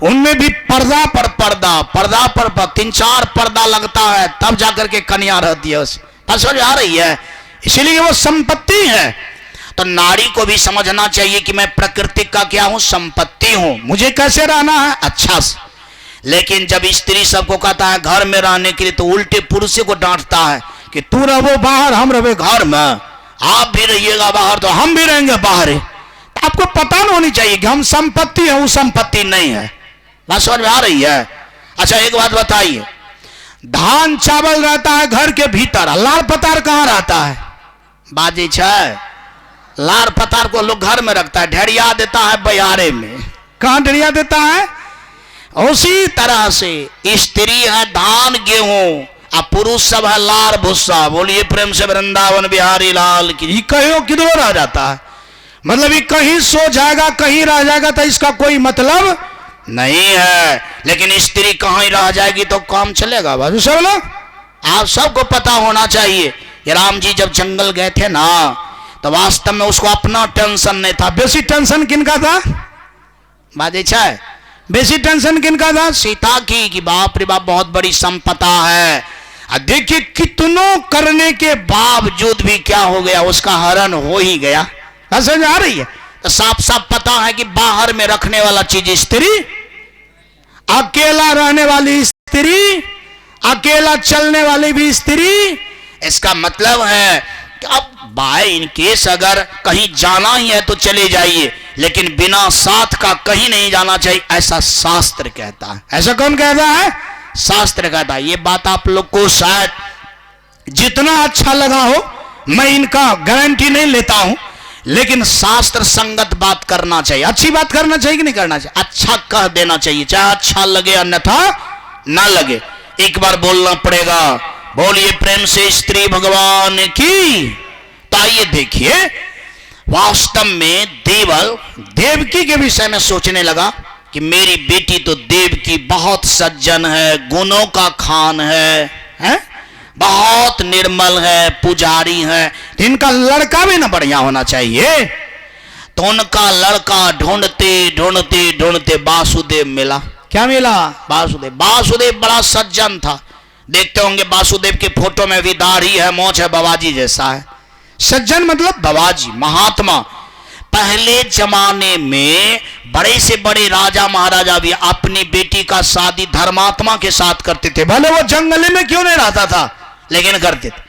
उनमें भी पर्दा पर पर्दा, पर्दा पर 3-4 पर्दा लगता है, तब जाकर के कन्या रहती है। समझ आ रही है? इसीलिए वो संपत्ति है। तो नारी को भी समझना चाहिए कि मैं प्रकृति का क्या हूं? संपत्ति हूं, मुझे कैसे रहना है? अच्छा से। लेकिन जब स्त्री सबको कहता है घर में रहने के लिए, तो उल्टे पुरुष को डांटता है कि तू रहो बाहर, हम रहे घर में, आप भी रहिएगा बाहर तो हम भी रहेंगे बाहर। तो आपको पता न होनी चाहिए कि हम संपत्ति है, वो संपत्ति नहीं है। बात समझ में आ रही है? अच्छा एक बात बताइए, धान चावल रहता है घर के भीतर, लार पतार कहां रहता है? बाजी छे, लार पतार को लोग घर में रखता है, ढेरिया देता है बयारे में। कहां ढेरिया देता है? उसी तरह से स्त्री है धान गेहूं, और पुरुष सब है लार भुस्सा। बोलिए प्रेम से वृंदावन बिहारी लाल की। कहीं किधर रह जाता है, मतलब ये कहीं सो जाएगा कहीं रह जाएगा, तो इसका कोई मतलब नहीं है। लेकिन स्त्री कहीं रह जाएगी तो काम चलेगा। बाजू सब लोग आप सबको पता होना चाहिए, राम जी जब जंगल गए थे ना, तो वास्तव में उसको अपना टेंशन नहीं था। बेसी टेंशन किनका था? बाजे छे, बेसी टेंशन किनका था? सीता की, कि बाप रे बाप बहुत बड़ी संपदा है। देखिए कितनों करने के बावजूद भी क्या हो गया, उसका हरण हो ही गया। समझ आ रही है? तो साफ साफ पता है कि बाहर में रखने वाला चीज स्त्री, अकेला रहने वाली स्त्री, अकेला चलने वाली भी स्त्री। इसका मतलब है कि अब बाय इन केस अगर कहीं जाना ही है तो चले जाइए, लेकिन बिना साथ का कहीं नहीं जाना चाहिए, ऐसा शास्त्र कहता है। ऐसा कौन कहता है? शास्त्र कहता है। ये बात आप लोग को शायद जितना अच्छा लगा हो, मैं इनका गारंटी नहीं लेता हूं, लेकिन शास्त्र संगत बात करना चाहिए। अच्छी बात करना चाहिए कि नहीं करना चाहिए? अच्छा कह देना चाहिए, चाहे अच्छा लगे अन्यथा ना लगे। एक बार बोलना पड़ेगा। बोलिए प्रेम से स्त्री भगवान की। तो आइए देखिए, वास्तव में देवल देवकी के विषय में सोचने लगा कि मेरी बेटी तो देवकी बहुत सज्जन है, गुणों का खान है? बहुत निर्मल है, पुजारी है, इनका लड़का भी ना बढ़िया होना चाहिए। तो उनका लड़का ढूंढते ढूंढते ढूंढते वासुदेव मिला। क्या मिला? वासुदेव। वासुदेव बड़ा सज्जन था। देखते होंगे वासुदेव के फोटो में भी दाढ़ी है, मोछ है, बाबाजी जैसा है। सज्जन मतलब बाबाजी, महात्मा। पहले जमाने में बड़े से बड़े राजा महाराजा भी अपनी बेटी का शादी धर्मात्मा के साथ करते थे, भले वो जंगल में क्यों नहीं रहता था, लेकिन करते थे।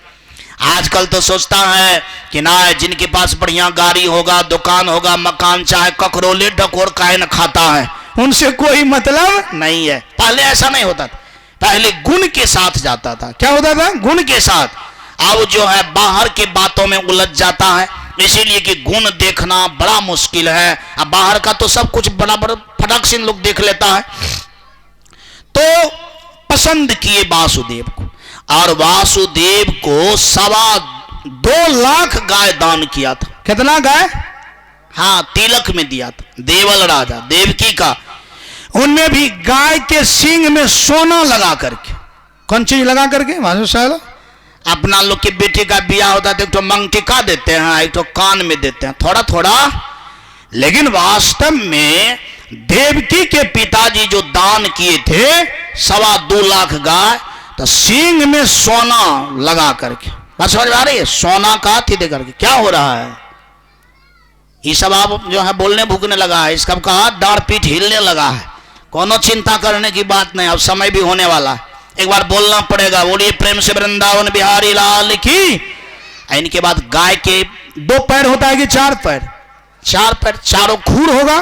आजकल तो सोचता है कि ना जिनके पास बढ़िया गाड़ी होगा, दुकान होगा, मकान, चाहे ककरोले डकोर काहे न खाता है, उनसे कोई मतलब नहीं है। पहले ऐसा नहीं होता था, पहले गुण के साथ जाता था। क्या होता था? गुण के साथ। अब जो है बाहर के बातों में उलझ जाता है, इसीलिए कि गुण देखना बड़ा मुश्किल है। अब बाहर का तो सब कुछ बराबर फटक से लोग देख लेता है। तो पसंद किए वासुदेव को। और वासुदेव को 2.25 लाख गाय दान किया था। कितना गाय? हाँ, तिलक में दिया था। देवल राजा देवकी का, उनमें भी गाय के सींग में सोना लगा करके। कौन चीज लगा करके मास्टर साहब? अपना लोग के बेटे का बियाह होता है तो एक तो मंगटिका देते हैं, एक तो कान में देते हैं, थोड़ा थोड़ा। लेकिन वास्तव में देवकी के पिताजी जो दान किए थे 2.25 लाख गाय, तो सींग में सोना लगा करके। बात समझ में आ रही है? सोना का थी दे करके। क्या हो रहा है ये सब? आप जो है बोलने भूकने लगा है, इसका कहा दाढ़ पीठ हिलने लगा है। कोनो चिंता करने की बात नहीं, अब समय भी होने वाला है, एक बार बोलना पड़ेगा। बोलिए प्रेम से वृंदावन बिहारी लाल की। इनके बाद गाय के 2 पैर होता है कि 4 पैर? 4 पैर, चारों खूर होगा,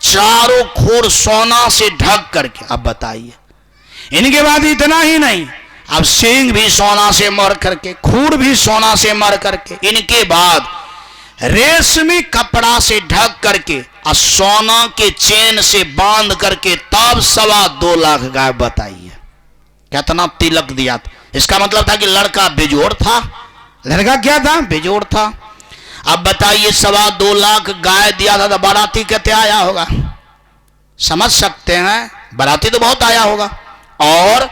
चारों खूर सोना से ढक करके। अब बताइए, इनके बाद इतना ही नहीं, अब सींग भी सोना से मर करके, खूर भी सोना से मर करके, इनके बाद रेशमी कपड़ा से ढक करके और सोना के चेन से बांध करके, तब 2.25 लाख गाय। बताइए कितना तिलक दिया था। इसका मतलब था कि लड़का बेजोड़ था। लड़का क्या था? बेजोड़ था। अब बताइए 2.25 लाख गाय दिया था तो बाराती कहते आया होगा? समझ सकते हैं, बाराती तो बहुत आया होगा। और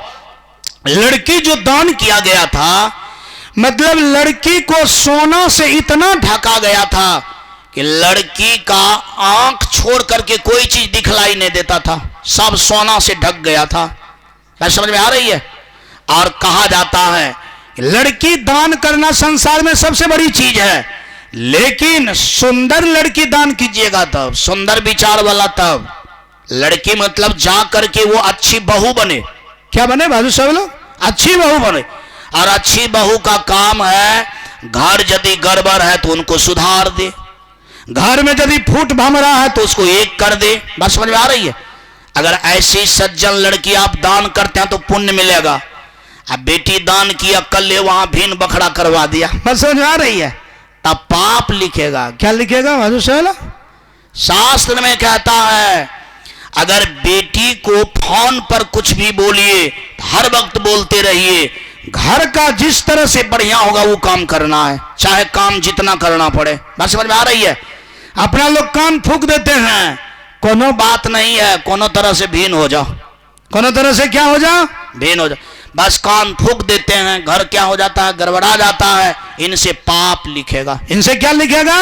लड़की जो दान किया गया था, मतलब लड़की को सोना से इतना ढका गया था कि लड़की का आंख छोड़ करके कोई चीज दिखलाई नहीं देता था, सब सोना से ढक गया था। क्या समझ में आ रही है? और कहा जाता है कि लड़की दान करना संसार में सबसे बड़ी चीज है, लेकिन सुंदर लड़की दान कीजिएगा तब, सुंदर विचार वाला तब। लड़की मतलब जा करके वो अच्छी बहू बने। क्या बने बाजू सब लोग? अच्छी बहू बने। और अच्छी बहू का काम है, घर यदि गड़बड़ है तो उनको सुधार दे, घर में यदि फूट भम रहा है तो उसको एक कर दे। बात समझ में आ रही है? अगर ऐसी सज्जन लड़की आप दान करते हैं तो पुण्य मिलेगा। अब बेटी दान किया, कल वहां भीन बखड़ा करवा दिया, बात समझ में आ रही है, तब पाप लिखेगा। क्या लिखेगा बाजू साहब? शास्त्र में कहता है अगर बेटी को फोन पर कुछ भी बोलिए, हर वक्त बोलते रहिए, घर का जिस तरह से बढ़िया होगा वो काम करना है, चाहे काम जितना करना पड़े। बात समझ में आ रही है? अपना लोग कान फूक देते हैं, कोनो बात नहीं है, कोनो तरह से भीन हो जाओ। कोनो तरह से क्या हो जाओ? भीन हो जाओ, बस कान फूक देते हैं, घर क्या हो जाता है? गड़बड़ा जाता है। इनसे पाप लिखेगा। इनसे क्या लिखेगा?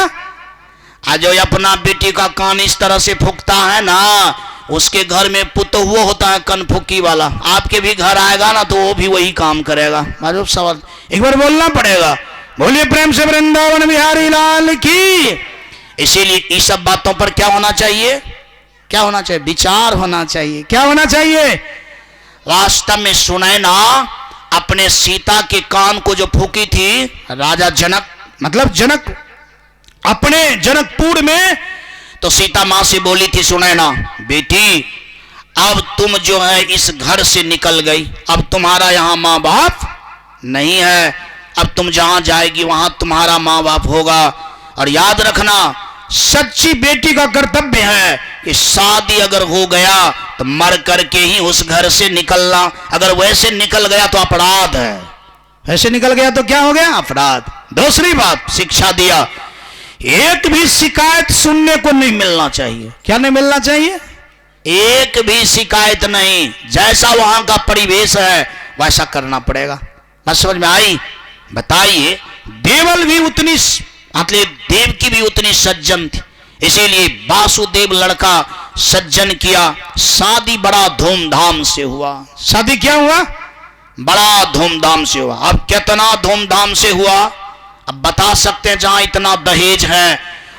आज जो अपना बेटी का कान इस तरह से फूकता है ना, उसके घर में पुत वो होता है कनफुकी वाला। आपके भी घर आएगा ना तो वो भी वही काम करेगा। मालूम सवाल एक बार बोलना पड़ेगा। बोलिए प्रेम से वृंदावन बिहारी लाल की। इसीलिए इस सब बातों पर क्या होना चाहिए? क्या होना चाहिए? विचार होना चाहिए। क्या होना चाहिए? वास्तव में सुनैना अपने सीता के कान को जो फूकी थी, राजा जनक, मतलब जनक अपने जनकपुर में, तो सीता मां से बोली थी सुनैना, बेटी अब तुम जो है इस घर से निकल गई, अब तुम्हारा यहां माँ बाप नहीं है, अब तुम जहां जाएगी वहां तुम्हारा माँ बाप होगा। और याद रखना, सच्ची बेटी का कर्तव्य है कि शादी अगर हो गया तो मर करके ही उस घर से निकलना। अगर वैसे निकल गया तो अपराध है। ऐसे निकल गया तो क्या हो गया? अपराध। दूसरी बात शिक्षा दिया, एक भी शिकायत सुनने को नहीं मिलना चाहिए। क्या नहीं मिलना चाहिए? एक भी शिकायत नहीं। जैसा वहां का परिवेश है वैसा करना पड़ेगा। बात समझ में आई? बताइए, देवल भी उतनी, मतलब देवकी भी उतनी सज्जन थी, इसीलिए वासुदेव लड़का सज्जन किया। शादी बड़ा धूमधाम से हुआ। शादी क्या हुआ? बड़ा धूमधाम से हुआ। अब कितना धूमधाम से हुआ अब बता सकते हैं। जहां इतना दहेज है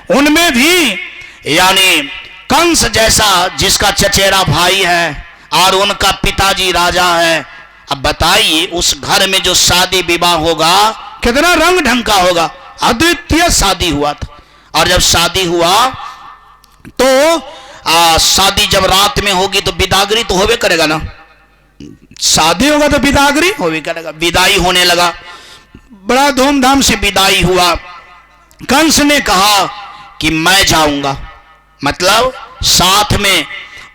उनमें भी, यानी कंस जैसा जिसका चचेरा भाई है और उनका पिताजी राजा है। अब बताइए उस घर में जो शादी विवाह होगा कितना रंग ढंग का होगा। अद्वितीय शादी हुआ था। और जब शादी हुआ तो शादी जब रात में होगी तो बिदागरी तो होवे करेगा ना। शादी होगा तो बिदागरी होवे करेगा। विदाई होने लगा, बड़ा धूमधाम से विदाई हुआ। कंस ने कहा कि मैं जाऊंगा, मतलब साथ में,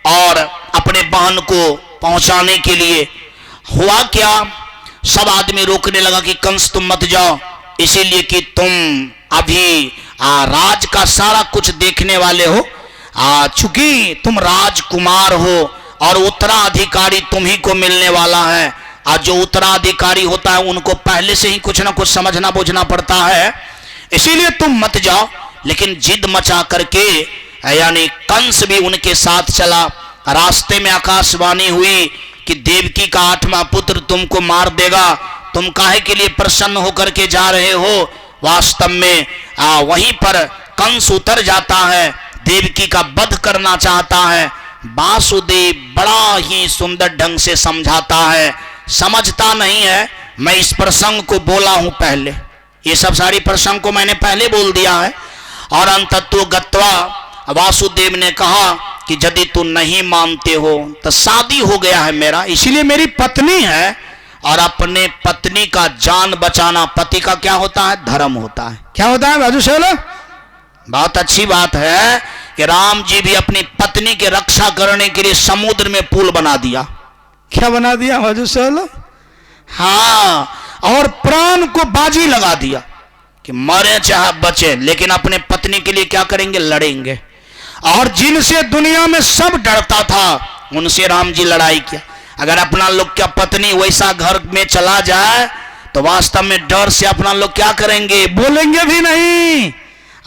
और अपने बहन को पहुंचाने के लिए। हुआ क्या, सब आदमी रोकने लगा कि कंस तुम मत जाओ, इसीलिए कि तुम अभी राज का सारा कुछ देखने वाले हो, चूंकि तुम राजकुमार हो और उत्तराधिकारी तुम्ही को मिलने वाला है। आज जो उत्तराधिकारी होता है उनको पहले से ही कुछ ना कुछ समझना बूझना पड़ता है, इसीलिए तुम मत जाओ। लेकिन जिद मचा करके यानी कंस भी उनके साथ चला। रास्ते में आकाशवाणी हुई कि देवकी का 8वां पुत्र तुमको मार देगा, तुम काहे के लिए प्रसन्न होकर के जा रहे हो। वास्तव में वहीं पर कंस उतर जाता है, देवकी का वध करना चाहता है। वासुदेव बड़ा ही सुंदर ढंग से समझाता है, समझता नहीं है। मैं इस प्रसंग को बोला हूं पहले, ये सब सारी प्रसंग को मैंने पहले बोल दिया है। और अंततो गत्वा वासुदेव ने कहा कि यदि तू नहीं मानते हो तो शादी हो गया है मेरा, इसीलिए मेरी पत्नी है, और अपने पत्नी का जान बचाना पति का क्या होता है, धर्म होता है। क्या होता है बाजू शैलो? बहुत अच्छी बात है कि राम जी भी अपनी पत्नी की रक्षा करने के लिए समुद्र में पुल बना दिया। क्या बना दिया बाजू शैलो? हाँ, और प्राण को बाजी लगा दिया कि मरे चाहे बचे, लेकिन अपने पत्नी के लिए क्या करेंगे, लड़ेंगे। और जिनसे दुनिया में सब डरता था उनसे राम जी लड़ाई किया। अगर अपना लोग क्या पत्नी वैसा घर में चला जाए तो वास्तव में डर से अपना लोग क्या करेंगे, बोलेंगे भी नहीं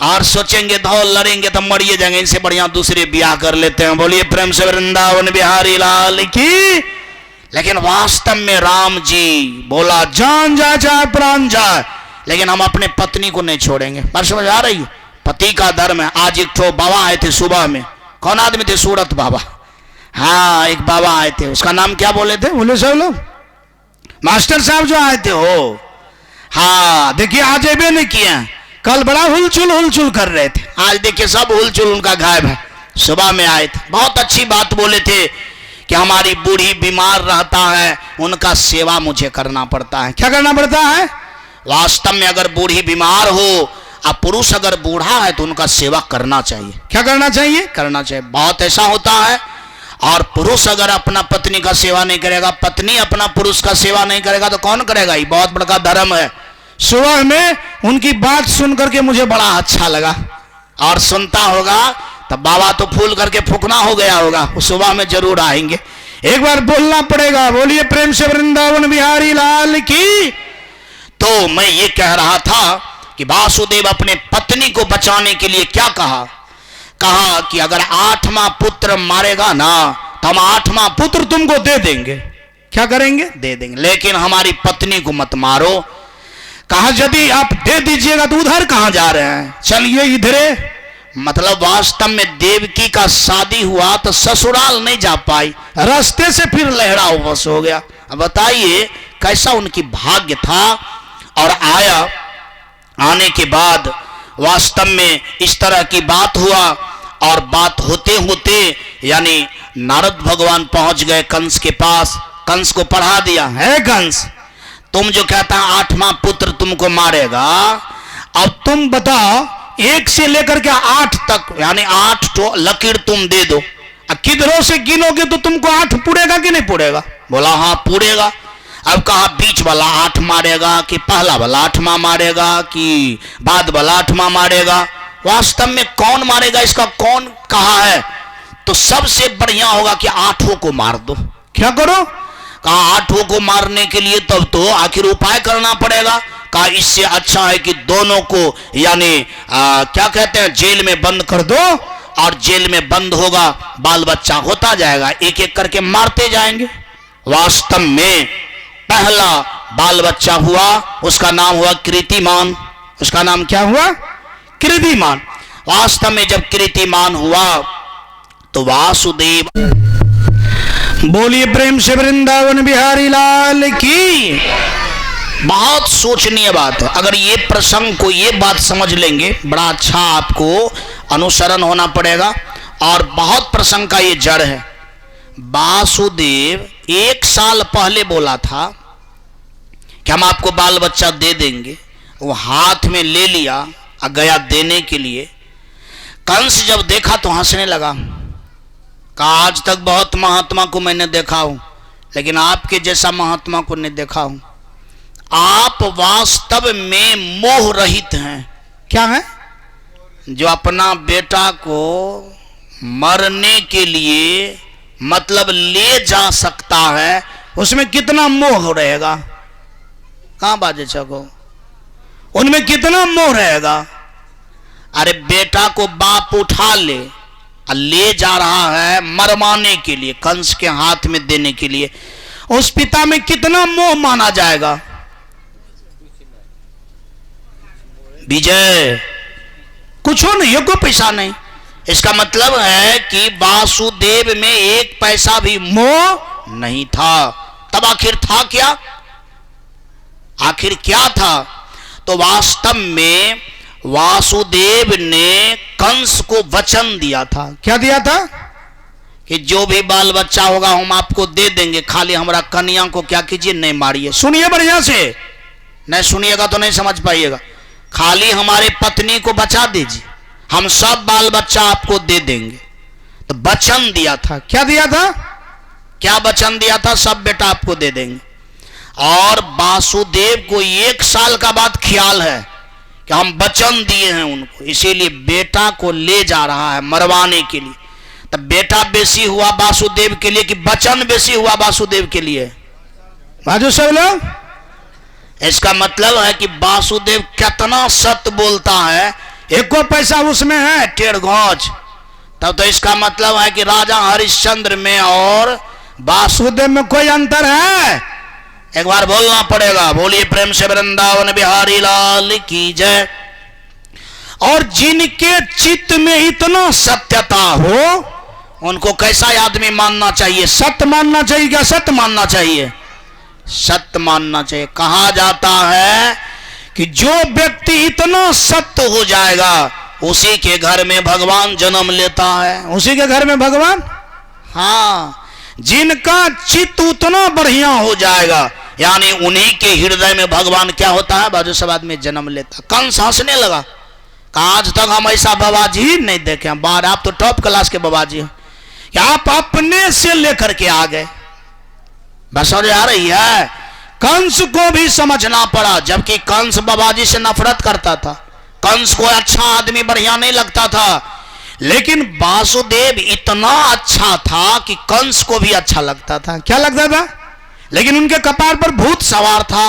और सोचेंगे धौ लड़ेंगे तो मरिए जाएंगे, इनसे बढ़िया दूसरे ब्याह कर लेते हैं। बोलिए प्रेम से वृंदावन बिहारी लाल की। लेकिन वास्तव में राम जी बोला जान जाए चाहे प्राण जाए, लेकिन हम अपने पत्नी को नहीं छोड़ेंगे। बात समझ आ रही है? पति का धर्म है। आज एक ठो बाबा आए थे सुबह में, कौन आदमी थे, सूरत बाबा। हाँ, एक बाबा आए थे, उसका नाम क्या बोले थे, बोले सब लोग मास्टर साहब जो आए थे हो। हाँ देखिए, आज भी नहीं किए, कल बड़ा हुलचुल कर रहे थे, आज देखिए सब हुलचुल उनका गायब है। सुबह में आए थे, बहुत अच्छी बात बोले थे कि हमारी बूढ़ी बीमार रहता है, उनका सेवा मुझे करना पड़ता है। क्या करना पड़ता है? वास्तव में अगर बूढ़ी बीमार हो, अब पुरुष अगर बूढ़ा है तो उनका सेवा करना चाहिए। क्या करना चाहिए? करना चाहिए। बहुत ऐसा होता है, और पुरुष अगर अपना पत्नी का सेवा नहीं करेगा, पत्नी अपना पुरुष का सेवा नहीं करेगा तो कौन करेगा? ये बहुत बड़ा धर्म है। सुबह में उनकी बात सुन करके मुझे बड़ा अच्छा लगा, और सुनता होगा तब बाबा तो फूल करके फूकना हो गया होगा, सुबह में जरूर आएंगे। एक बार बोलना पड़ेगा, बोलिए प्रेम से वृंदावन बिहारी लाल की। तो मैं ये कह रहा था कि वासुदेव अपने पत्नी को बचाने के लिए क्या कहा, कहा कि अगर 8वां पुत्र मारेगा ना तो हम 8वां पुत्र तुमको दे देंगे। क्या करेंगे? दे देंगे, लेकिन हमारी पत्नी को मत मारो। कहा यदि आप दे दीजिएगा तो उधर कहां जा रहे हैं, चलिए इधरे। मतलब वास्तव में देवकी का शादी हुआ तो ससुराल नहीं जा पाई, रास्ते से फिर लहरा वापस हो गया। अब बताइए कैसा उनकी भाग्य था। और आने के बाद वास्तव में इस तरह की बात हुआ, और बात होते होते यानी नारद भगवान पहुंच गए कंस के पास। कंस को पढ़ा दिया है, कंस तुम जो कहता है 8वां पुत्र तुमको मारेगा, अब तुम बताओ 1 से लेकर के 8 तक यानी 8 तो लकीर तुम दे दो, किधरों से गिनोगे तो तुमको 8 पूरेगा कि नहीं पूरेगा? बोला हाँ पूरेगा। अब कहा बीच वाला 8 मारेगा कि पहला वाला 8वां मारेगा कि बाद वाला 8वां मारेगा? वास्तव में कौन मारेगा इसका कौन कहा है? तो सबसे बढ़िया होगा कि 8 को मार दो। क्या करो? कहा 8 को मारने के लिए तब तो आखिर उपाय करना पड़ेगा। कहा इससे अच्छा है कि दोनों को यानी क्या कहते हैं, जेल में बंद कर दो, और जेल में बंद होगा, बाल बच्चा होता जाएगा, एक एक करके मारते जाएंगे। वास्तव में पहला बाल बच्चा हुआ, उसका नाम हुआ कीर्तिमान। उसका नाम क्या हुआ? कीर्तिमान। वास्तव में जब कीर्तिमान हुआ तो वासुदेव, बोलिए प्रेम से वृंदावन बिहारी लाल की। बहुत सोचनीय बात है, अगर ये प्रसंग को ये बात समझ लेंगे, बड़ा अच्छा आपको अनुसरण होना पड़ेगा। और बहुत प्रसंग का ये जड़ है। वासुदेव 1 साल पहले बोला था कि हम आपको बाल बच्चा दे देंगे, वो हाथ में ले लिया और गया देने के लिए। कंस जब देखा तो हंसने लगा, कहा आज तक बहुत महात्मा को मैंने देखा हूं, लेकिन आपके जैसा महात्मा को नहीं देखा हूं। आप वास्तव में मोह रहित हैं। क्या है? जो अपना बेटा को मरने के लिए मतलब ले जा सकता है, उसमें कितना मोह रहेगा? कहां बाजे छको, उनमें कितना मोह रहेगा? अरे बेटा को बाप उठा ले और ले जा रहा है मरवाने के लिए, कंस के हाथ में देने के लिए, उस पिता में कितना मोह माना जाएगा? विजय कुछ हो नहीं है, कोई पैसा नहीं। इसका मतलब है कि वासुदेव में एक पैसा भी मोह नहीं था। तब आखिर था क्या? आखिर क्या था? तो वास्तव में वासुदेव ने कंस को वचन दिया था। क्या दिया था? कि जो भी बाल बच्चा होगा हम आपको दे देंगे, खाली हमारा कन्या को क्या कीजिए, नहीं मारिए। सुनिए बढ़िया से, नहीं सुनिएगा तो नहीं समझ पाइएगा। खाली हमारे पत्नी को बचा दीजिए, हम सब बाल बच्चा आपको दे देंगे। तो वचन दिया था। क्या दिया था? क्या वचन दिया था? सब बेटा आपको दे देंगे। और वासुदेव को 1 साल का बाद ख्याल है कि हम वचन दिए हैं उनको, इसीलिए बेटा को ले जा रहा है मरवाने के लिए। तब बेटा बेसी हुआ वासुदेव के लिए कि वचन बेसी हुआ वासुदेव के लिए? बाजू सब लोग। इसका मतलब है कि वासुदेव कितना सत्य बोलता है, एक को पैसा उसमें है टेढ़ घोंच। तब तो इसका मतलब है कि राजा हरिश्चंद्र में और वासुदेव में कोई अंतर है? एक बार बोलना पड़ेगा। बोलिए प्रेम से वृंदावन बिहारी लाल की जय। और जिनके चित्त में इतना सत्यता हो, उनको कैसा आदमी मानना चाहिए? सत्य मानना चाहिए। क्या सत्य मानना चाहिए? सत्य मानना चाहिए। कहा जाता है कि जो व्यक्ति इतना सत्य हो जाएगा, उसी के घर में भगवान जन्म लेता है। उसी के घर में भगवान। हाँ, जिनका चित्त उतना बढ़िया हो जाएगा, यानी उन्हीं के हृदय में भगवान क्या होता है, बाजू सब आदमी जन्म लेता। कंस हंसने लगा, आज तक हम ऐसा बाबाजी नहीं देखे। बार आप तो टॉप क्लास के बाबाजी हैं कि आप अपने से लेकर के आ गए। बस समझ आ रही है? कंस को भी समझना पड़ा, जबकि कंस बाबाजी से नफरत करता था। कंस को अच्छा आदमी बढ़िया नहीं लगता था, लेकिन वासुदेव इतना अच्छा था कि कंस को भी अच्छा लगता था। क्या लगता था? लेकिन उनके कपार पर भूत सवार था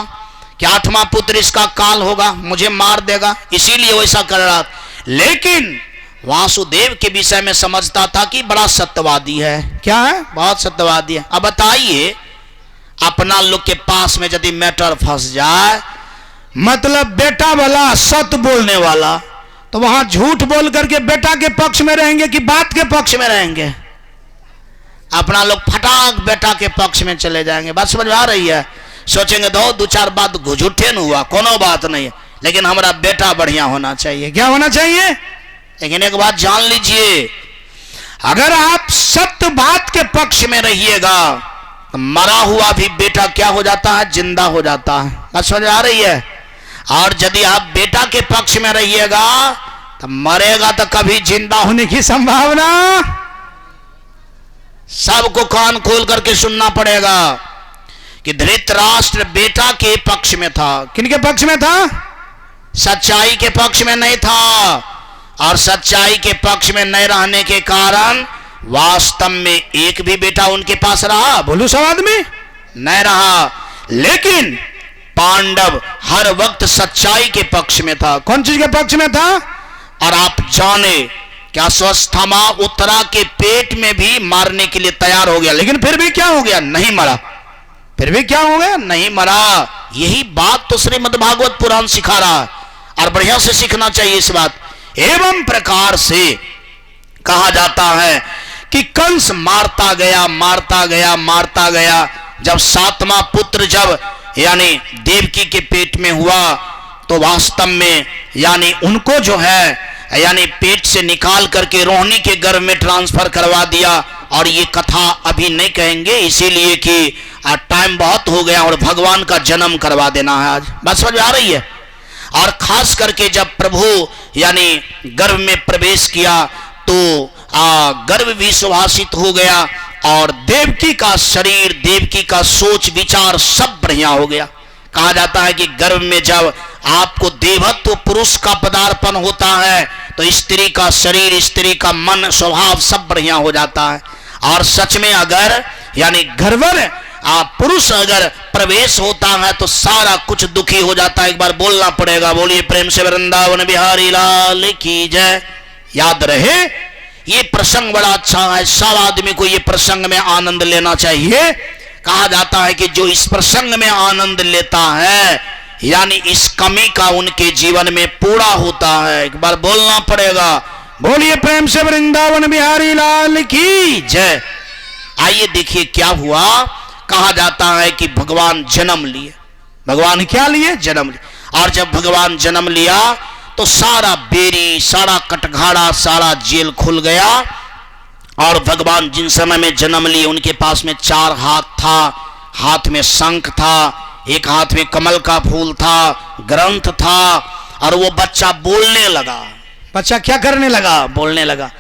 कि 8वां पुत्र इसका काल होगा, मुझे मार देगा, इसीलिए वैसा कर रहा था। लेकिन वासुदेव के विषय में समझता था कि बड़ा सत्यवादी है। क्या है? बहुत सत्यवादी है। अब बताइए, अपना लोग के पास में यदि मैटर फंस जाए, मतलब बेटा वाला सत्य बोलने वाला, तो वहां झूठ बोल करके बेटा के पक्ष में रहेंगे कि बात के पक्ष में रहेंगे? अपना लोग फटाक बेटा के पक्ष में चले जाएंगे। बात समझ आ रही है? सोचेंगे दो चार बात झूठे न हुआ, कोनो बात नहीं है, लेकिन हमारा बेटा बढ़िया होना चाहिए। क्या होना चाहिए? लेकिन एक बात जान लीजिए, अगर आप सत्य बात के पक्ष में रहिएगा, तो मरा हुआ भी बेटा क्या हो जाता है, जिंदा हो जाता है। बात समझ आ रही है? और यदि आप बेटा के पक्ष में रहिएगा, तो मरेगा तो कभी जिंदा होने की संभावना। सबको कान खोल करके सुनना पड़ेगा कि धृतराष्ट्र बेटा के पक्ष में था। किनके पक्ष में था? सच्चाई के पक्ष में नहीं था। और सच्चाई के पक्ष में नहीं रहने के कारण वास्तव में एक भी बेटा उनके पास रहा, बोलू सब आदमी, नहीं रहा। लेकिन पांडव हर वक्त सच्चाई के पक्ष में था। कौन चीज के पक्ष में था? और आप जाने क्या अश्वत्थामा उत्तरा के पेट में भी मारने के लिए तैयार हो गया, लेकिन फिर भी क्या हो गया, नहीं मरा। फिर भी क्या हो गया, नहीं मरा। यही बात तो श्रीमद् भागवत पुराण सिखा रहा है, और बढ़िया से सीखना चाहिए इस बात। एवं प्रकार से कहा जाता है कि कंस मारता गया मारता गया मारता गया। जब 7वां पुत्र जब यानी देवकी के पेट में हुआ, तो वास्तव में यानी उनको जो है यानी पेट से निकाल करके रोहिणी के गर्भ में ट्रांसफर करवा दिया। और ये कथा अभी नहीं कहेंगे, इसीलिए कि टाइम बहुत हो गया और भगवान का जन्म करवा देना है आज। बात समझ आ रही है? और खास करके जब प्रभु यानी गर्भ में प्रवेश किया, तो गर्भ भी सुभाषित हो गया, और देवकी का शरीर, देवकी का सोच विचार सब बढ़िया हो गया। कहा जाता है कि गर्भ में जब आपको देवत्व पुरुष का पदार्पण होता है तो स्त्री का शरीर, स्त्री का मन, स्वभाव सब बढ़िया हो जाता है। और सच में अगर यानी गर्भ पुरुष अगर प्रवेश होता है तो सारा कुछ दुखी हो जाता है। एक बार बोलना पड़ेगा, बोलिए प्रेम से वृंदावन बिहारी लाल की जय। याद रहे ये प्रसंग बड़ा अच्छा है, सब आदमी को ये प्रसंग में आनंद लेना चाहिए। कहा जाता है कि जो इस प्रसंग में आनंद लेता है यानी इस कमी का उनके जीवन में पूरा होता है। एक बार बोलना पड़ेगा, बोलिए प्रेम से वृंदावन बिहारी लाल की जय। आइए देखिए क्या हुआ। कहा जाता है कि भगवान जन्म लिए। भगवान क्या लिए? जन्म लिए। और जब भगवान जन्म लिया तो सारा बेरी, सारा कटघाड़ा, सारा जेल खुल गया। और भगवान जिन समय में जन्म लिए उनके पास में 4 हाथ था, हाथ में शंख था, एक हाथ में कमल का फूल था, ग्रंथ था। और वो बच्चा बोलने लगा। बच्चा क्या करने लगा? बोलने लगा।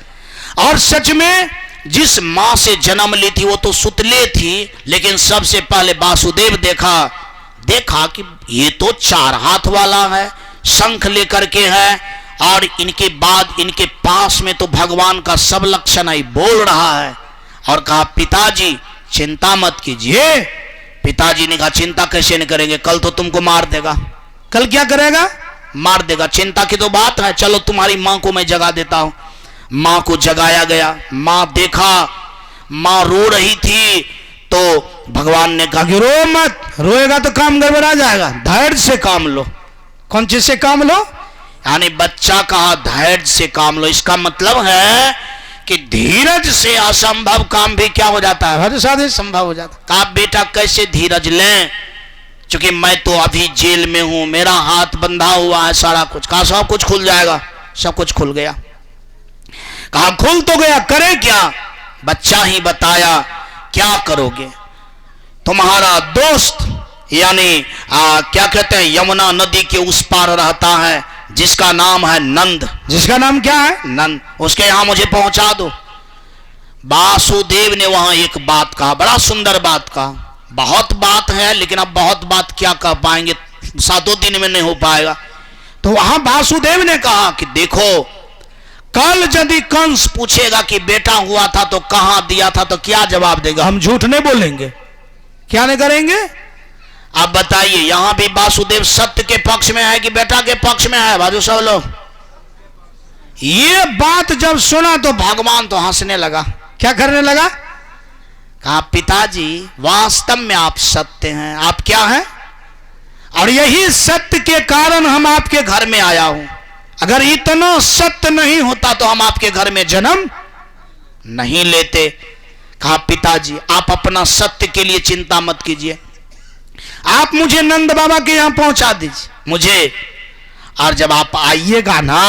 और सच में जिस मां से जन्म ली थी वो तो सुतले थी, लेकिन सबसे पहले वासुदेव देखा कि ये तो 4 हाथ वाला है, शंख लेकर के है, और इनके बाद इनके पास में तो भगवान का सब लक्षण है, बोल रहा है। और कहा पिताजी चिंता मत कीजिए। पिताजी ने कहा चिंता कैसे नहीं करेंगे, कल तो तुमको मार देगा। कल क्या करेगा? मार देगा। चिंता की तो बात है, चलो तुम्हारी मां को मैं जगा देता हूं। मां को जगाया गया। मां देखा, मां रो रही थी तो भगवान ने कहा कि रो मत, रोएगा तो काम गड़बड़ा जाएगा, धैर्य से काम लो। कौन चीज से काम लो? यानी बच्चा कहा धैर्य से काम लो। इसका मतलब है कि धीरज से असंभव काम भी क्या हो जाता है? हर साधे संभव हो जाता है। कहा बेटा कैसे धीरज लें, क्योंकि मैं तो अभी जेल में हूं, मेरा हाथ बंधा हुआ है, सारा कुछ। कहा सब कुछ खुल जाएगा। सब कुछ खुल गया। कहा खुल तो गया, करे क्या? बच्चा ही बताया क्या करोगे। तुम्हारा दोस्त यानी क्या कहते हैं, यमुना नदी के उस पार रहता है, जिसका नाम है नंद। जिसका नाम क्या है? नंद। उसके यहां मुझे पहुंचा दो। वासुदेव ने वहां एक बात कहा, बड़ा सुंदर बात कहा। बहुत बात है लेकिन अब बहुत बात क्या कह पाएंगे, 7 दिन में नहीं हो पाएगा। तो वहां वासुदेव ने कहा कि देखो कल यदि कंस पूछेगा कि बेटा हुआ था तो कहां दिया था, तो क्या जवाब देगा? हम झूठ नहीं बोलेंगे। क्या नहीं करेंगे? आप बताइए, यहां भी वासुदेव सत्य के पक्ष में है कि बेटा के पक्ष में है? बाजू सब लोग। ये बात जब सुना तो भगवान तो हंसने लगा। क्या करने लगा? कहा पिताजी वास्तव में आप सत्य हैं। आप क्या हैं? और यही सत्य के कारण हम आपके घर में आया हूं। अगर इतना सत्य नहीं होता तो हम आपके घर में जन्म नहीं लेते। कहा पिताजी आप अपना सत्य के लिए चिंता मत कीजिए, आप मुझे नंद बाबा के यहां पहुंचा दीजिए मुझे। और जब आप आइएगा ना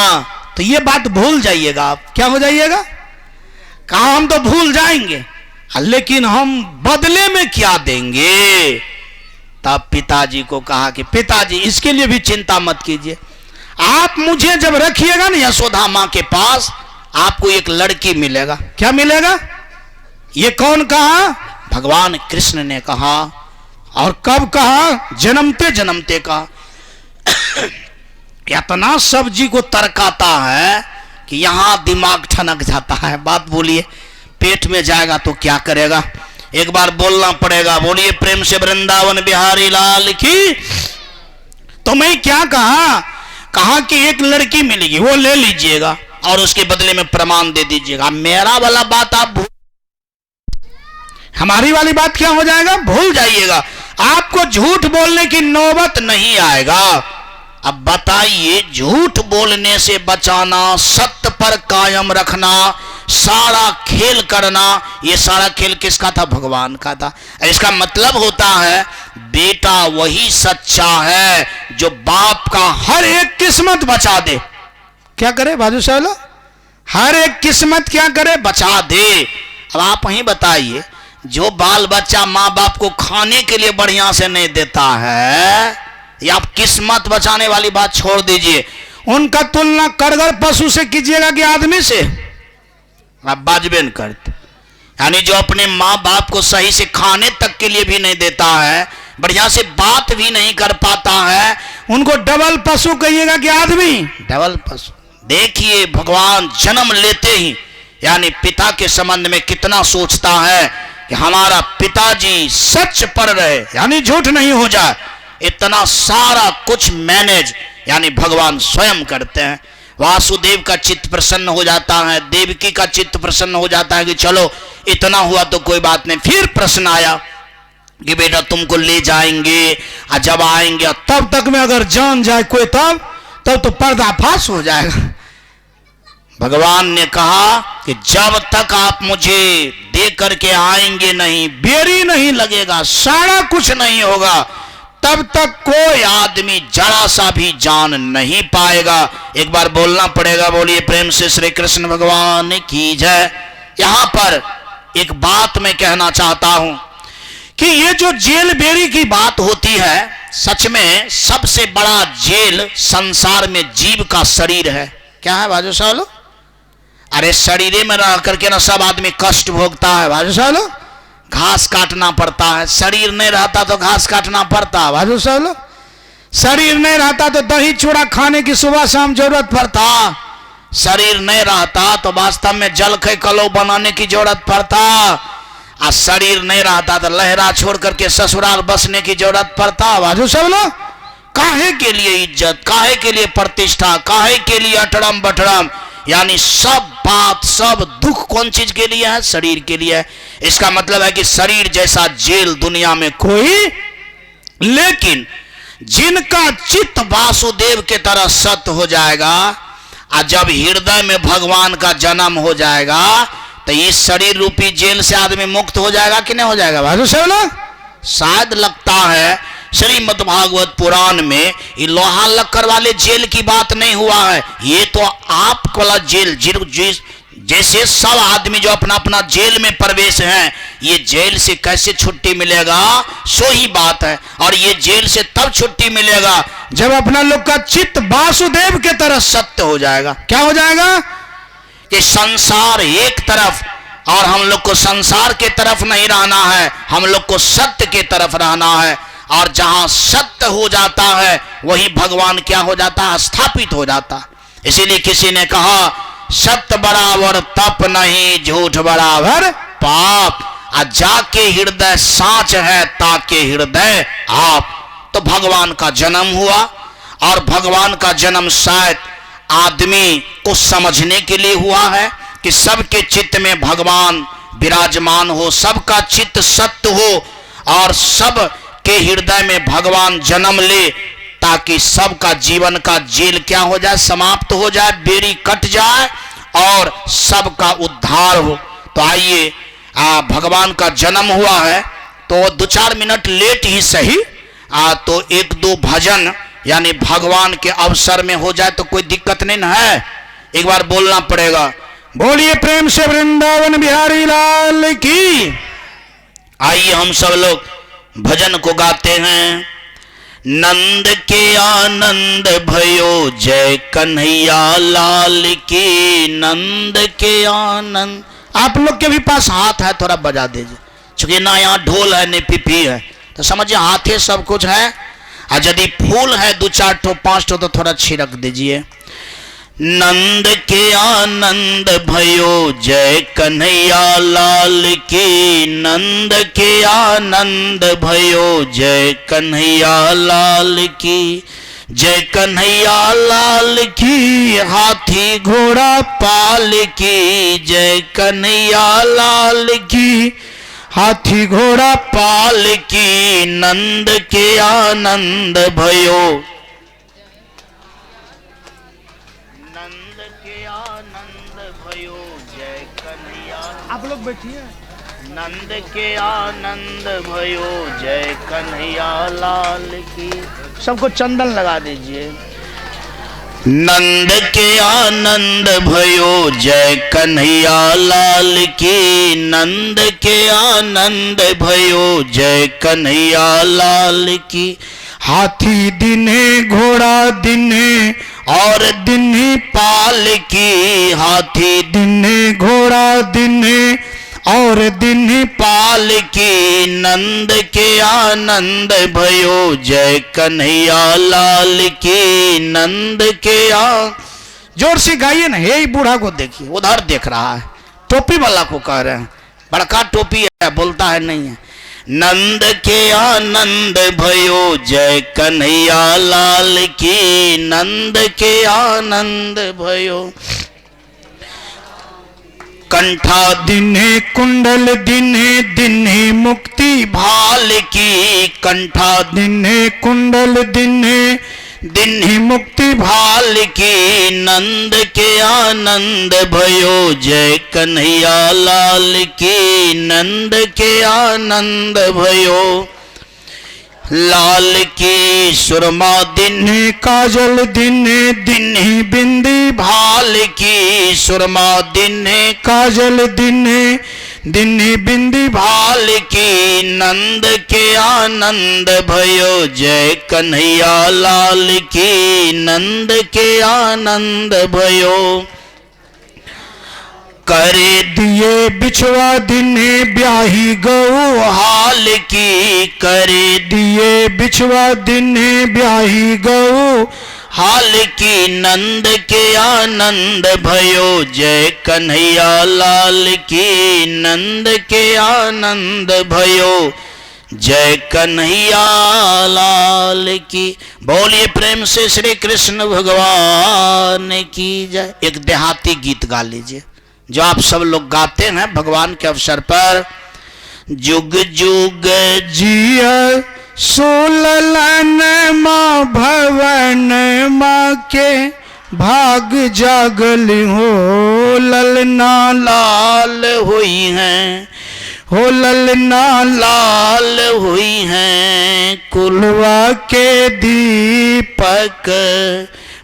तो ये बात भूल जाइएगा। आप क्या हो जाइएगा? कहा हम तो भूल जाएंगे, लेकिन हम बदले में क्या देंगे? तब पिताजी को कहा कि पिताजी इसके लिए भी चिंता मत कीजिए, आप मुझे जब रखिएगा ना यशोदा मां के पास, आपको एक लड़की मिलेगा। क्या मिलेगा? ये कौन कहा? भगवान कृष्ण ने कहा। और कब कहा? जन्मते जन्मते कहा। इतना सब्जी को तरकाता है कि यहां दिमाग ठनक जाता है। बात बोलिए, पेट में जाएगा तो क्या करेगा? एक बार बोलना पड़ेगा, बोलिए प्रेम से वृंदावन बिहारी लाल की। तो मैं क्या कहा? कहा कि एक लड़की मिलेगी, वो ले लीजिएगा और उसके बदले में प्रमाण दे दीजिएगा। मेरा वाला बात आप हमारी वाली बात क्या हो जाएगा? भूल जाइएगा। आपको झूठ बोलने की नौबत नहीं आएगा। अब बताइए, झूठ बोलने से बचाना, सत्य पर कायम रखना, सारा खेल करना, ये सारा खेल किसका था? भगवान का था। इसका मतलब होता है बेटा वही सच्चा है जो बाप का हर एक किस्मत बचा दे। क्या करे बाजू साहब? हर एक किस्मत क्या करे? बचा दे। अब आप वहीं बताइए, जो बाल बच्चा माँ बाप को खाने के लिए बढ़िया से नहीं देता है, या आप किस्मत बचाने वाली बात छोड़ दीजिए, उनका तुलना कड़गर पशु से कीजिएगा कि आदमी से? आप बाजबे न करते। यानी जो अपने माँ बाप को सही से खाने तक के लिए भी नहीं देता है, बढ़िया से बात भी नहीं कर पाता है, उनको डबल पशु कहिएगा कि आदमी? डबल पशु। देखिए भगवान जन्म लेते ही यानी पिता के संबंध में कितना सोचता है कि हमारा पिताजी सच पर रहे, यानी झूठ नहीं हो जाए। इतना सारा कुछ मैनेज यानी भगवान स्वयं करते हैं। वासुदेव का चित्त प्रसन्न हो जाता है, देवकी का चित्त प्रसन्न हो जाता है कि चलो इतना हुआ तो कोई बात नहीं। फिर प्रश्न आया कि बेटा तुमको ले जाएंगे, और जब आएंगे तब तक में अगर जान जाए कोई तब तो पर्दाफाश हो जाएगा। भगवान ने कहा कि जब तक आप मुझे दे करके आएंगे नहीं, बेरी नहीं लगेगा, सारा कुछ नहीं होगा, तब तक कोई आदमी जरा सा भी जान नहीं पाएगा। एक बार बोलना पड़ेगा, बोलिए प्रेम से श्री कृष्ण भगवान की जय। यहां पर एक बात मैं कहना चाहता हूं कि ये जो जेल बेरी की बात होती है, सच में सबसे बड़ा जेल संसार में जीव का शरीर है। क्या है बाजू साहब? अरे शरीर में रह करके ना सब आदमी कष्ट भोगता है बाजू साहब, घास काटना पड़ता है। शरीर नहीं रहता तो घास काटना पड़ता है बाजू साहब, शरीर नहीं रहता तो दही चूड़ा खाने की सुबह शाम जरूरत पड़ता, शरीर नहीं रहता तो वास्तव में जलखै कलो बनाने की जरूरत पड़ता, और शरीर नहीं रहता तो लहरा छोड़ करके ससुराल बसने की जरूरत पड़ता बाजू सब लोग। काहे के लिए इज्जत, काहे के लिए प्रतिष्ठा, काहे के लिए अटड़म बटड़म, यानी सब बात सब दुख कौन चीज के लिए है? शरीर के लिए है। इसका मतलब है कि शरीर जैसा जेल दुनिया में कोई, लेकिन जिनका चित्त वासुदेव के तरह सत्य हो जाएगा, और जब हृदय में भगवान का जन्म हो जाएगा तो इस शरीर रूपी जेल से आदमी मुक्त हो जाएगा कि नहीं हो जाएगा भाई साहब? शायद लगता है श्रीमद् भागवत पुराण में ये लोहा लक्कर वाले जेल की बात नहीं हुआ है, ये तो आप वाला जेल जैसे सब आदमी जो अपना अपना जेल में प्रवेश हैं, ये जेल से कैसे छुट्टी मिलेगा सो ही बात है। और ये जेल से तब छुट्टी मिलेगा जब अपना लोग का चित्त वासुदेव के तरह सत्य हो जाएगा। क्या हो जाएगा? कि संसार एक तरफ, और हम लोग को संसार के तरफ नहीं रहना है, हम लोग को सत्य के तरफ रहना है। और जहां सत्य हो जाता है वही भगवान क्या हो जाता है? स्थापित हो जाता है। इसीलिए किसी ने कहा सत्य बराबर तप नहीं, झूठ बराबर पाप, और जाके हृदय साच है ताके हृदय आप। तो भगवान का जन्म हुआ, और भगवान का जन्म शायद आदमी को समझने के लिए हुआ है कि सबके चित्त में भगवान विराजमान हो, सबका चित्त सत्य हो, और सब के हृदय में भगवान जन्म ले, ताकि सबका जीवन का जेल क्या हो जाए? समाप्त हो जाए, बेड़ी कट जाए और सबका उद्धार हो। तो आइए, भगवान का जन्म हुआ है तो 2-4 मिनट लेट ही सही, तो 1-2 भजन यानी भगवान के अवसर में हो जाए तो कोई दिक्कत नहीं ना है। एक बार बोलना पड़ेगा, बोलिए प्रेम से वृंदावन बिहारी लाल की। आइए हम सब लोग भजन को गाते हैं। नंद के आनंद भयो जय कन्हैया लाल की, नंद के आनंद। आप लोग के भी पास हाथ है, थोड़ा बजा दीजिए, चूंकि ना यहाँ ढोल है न पिपी है, तो समझिए हाथे सब कुछ है। और यदि फूल है 2-4 ठो 5 ठो तो थोड़ा छिड़क दीजिए। नंद के आनंद भयो जय कन्हैया लाल की, नंद के आनंद भयो जय कन्हैया लाल की, जय कन्हैया लाल की, हाथी घोड़ा पाल की, जय कन्हैया लाल की, हाथी घोड़ा पाल की, नंद के आनंद भयो, नंद के आनंद भयो जय कन्हैया। आप लोग बैठिए। नंद के आनंद भयो जय कन्हैया लाल की। सबको चंदन लगा दीजिए। नंद के आनंद भयो जय कन्हैया लाल की, नंद के आनंद भयो जय कन्हैया लाल की। हाथी दिने घोड़ा दिने और दिन्ही पाल की, हाथी दिने घोड़ा दिने और दिन पाल की नंद के आनंद भयो, जय कन्हैया लाल की नंद के जोर से गाइए ना। हे बूढ़ा को देखिए, उधर देख रहा है, टोपी वाला को कह रहे हैं, बड़का टोपी है, बोलता है नहीं है। नंद के आनंद भयो, जय कन्हैया लाल की नंद के आनंद भयो। कंठा दिने कुंडल दिने दिने मुक्ति भाल की, कंठा दिने कुंडल दिने दिने मुक्ति भाल की, नंद के आनंद भयो, जय कन्हैया लाल की नंद के आनंद भयो। लाल की सुरमा दिने काजल दिने दिने बिंदी भाल की, सुरमा दिने काजल दिने दिने बिंदी भाल की, नंद के आनंद भयो, जय कन्हैया लाल की नंद के आनंद भयो। करे दिए बिछवा दिने ब्याही गऊ हाल की, करे दिए बिछवा दिने ब्याही गऊ हाल की, नंद के आनंद भयो, जय कन्हैया लाल की नंद के आनंद भयो, जय कन्हैया लाल की। बोलिए प्रेम से श्री कृष्ण भगवान की जय। एक देहाती गीत गा लीजिए जो आप सब लोग गाते हैं भगवान के अवसर पर। जुग जुग जिया सोललन माँ भवन माँ के भाग जागल हो, ललना लाल हुई हैं, हो ललना लाल हुई हैं, कुलवा के दीपक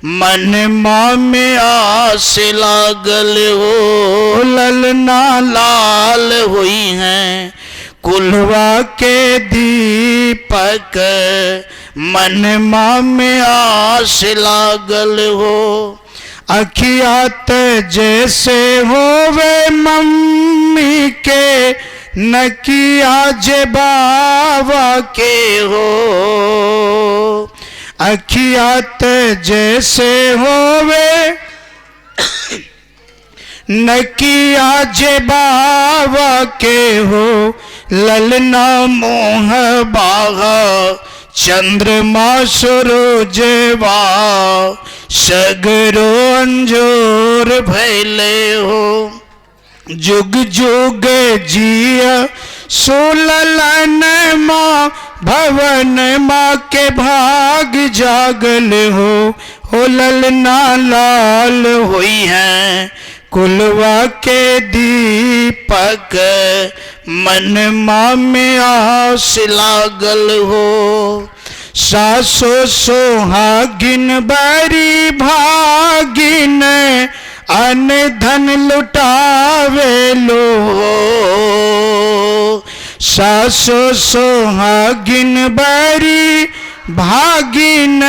मन माँ में आस लागल हो, ललना लाल हुई हैं, कुलवा के दीपक मन माँ में आस लागल हो। अखियात जैसे होवे मम्मी के, नकिया जे बाबा के हो, अखियात जैसे होवे नकिया जे बाबा के हो, ललना मोह बागा चंद्रमा सूरजवा, सगरो अंजोर भैले हो। जुग जुग जिया सोललन माँ भवन माँ के भाग जागल हो, ललना लाल हुई हैं, कुलवा के दीपक मन माँ में आस लागल हो। सासो सोहागिन बरी भागिन अन धन लुटावे लो, सासो सोहागिन बरी भागिन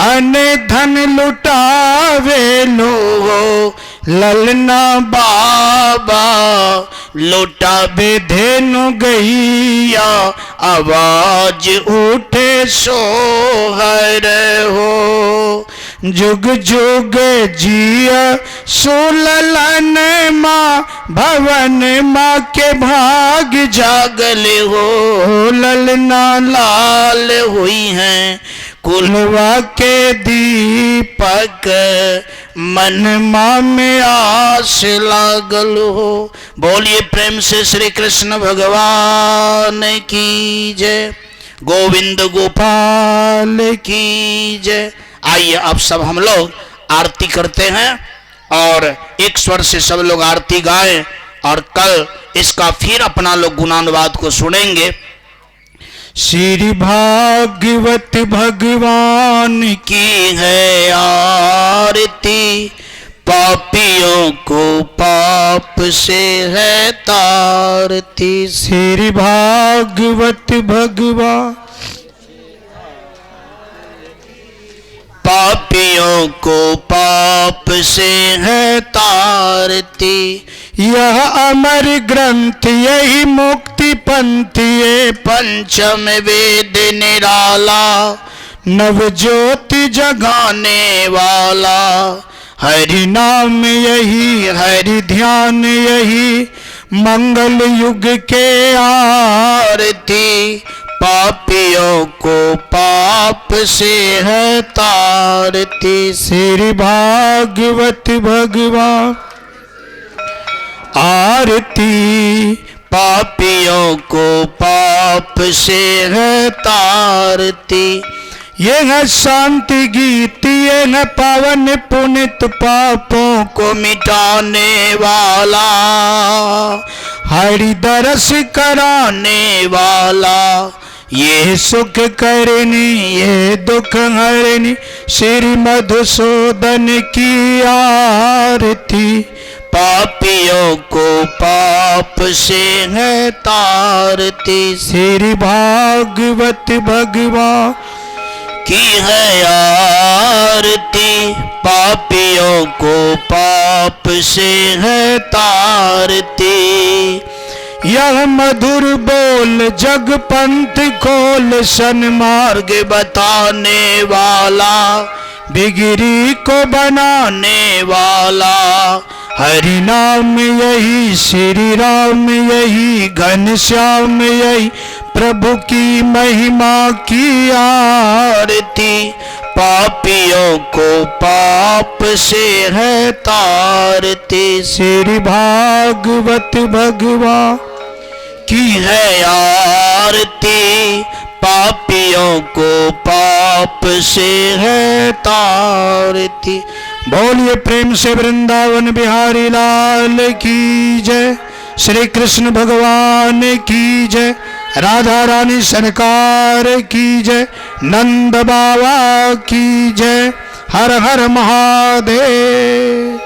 अन धन लुटावे लो, ललना बाबा लुटावे धेनु गैया, आवाज उठे सोहर हो। जुग जुग जिया सोललन माँ भवन माँ के भाग जागल हो, ललना लाल हुई हैं, कुलवा के दीपक मन माँ में आस लागल हो। बोलिए प्रेम से श्री कृष्ण भगवान की जय, गोविंद गोपाल की जय। आइए अब सब हम लोग आरती करते हैं और एक स्वर से सब लोग आरती गाएं और कल इसका फिर अपना लोग गुणानुवाद को सुनेंगे। श्री भागवत भगवान की है आरती, पापियों को पाप से है तारती। श्री भागवत भगवान पापियों को पाप से है तारती, यह अमर ग्रंथ यही मुक्ति पंथ ये पंचम वेद निराला, नव ज्योति जगाने वाला। हरि नाम यही हरि ध्यान यही मंगल युग के आरती, पापियों को पाप से है तारती। श्री भागवत भगवान आरती, पापियों को पाप से है तारती। ये है शांति गीत ये है पावन पुनित पापों को मिटाने वाला, हरि दरस कराने वाला। ये सुख करनी ये दुख हरनी श्री मधुसूदन की आरती। पापियों को पाप से है तारती। श्री भागवत भगवान की है आरती, पापियों को पाप से है तारती। यह मधुर बोल जग पंथ खोल सन्मार्ग बताने वाला, बिगड़ी को बनाने वाला। हरि नाम यही श्री राम यही घनश्याम यही प्रभु की महिमा की आरती। पापियों को पाप से है तारती। श्री भागवत भगवान की है आरती, पापियों को पाप से है तारती। बोलिए प्रेम से वृंदावन बिहारी लाल की जय, श्री कृष्ण भगवान की जय, राधा रानी सरकार की जय, नंद बाबा की जय। हर हर महादेव।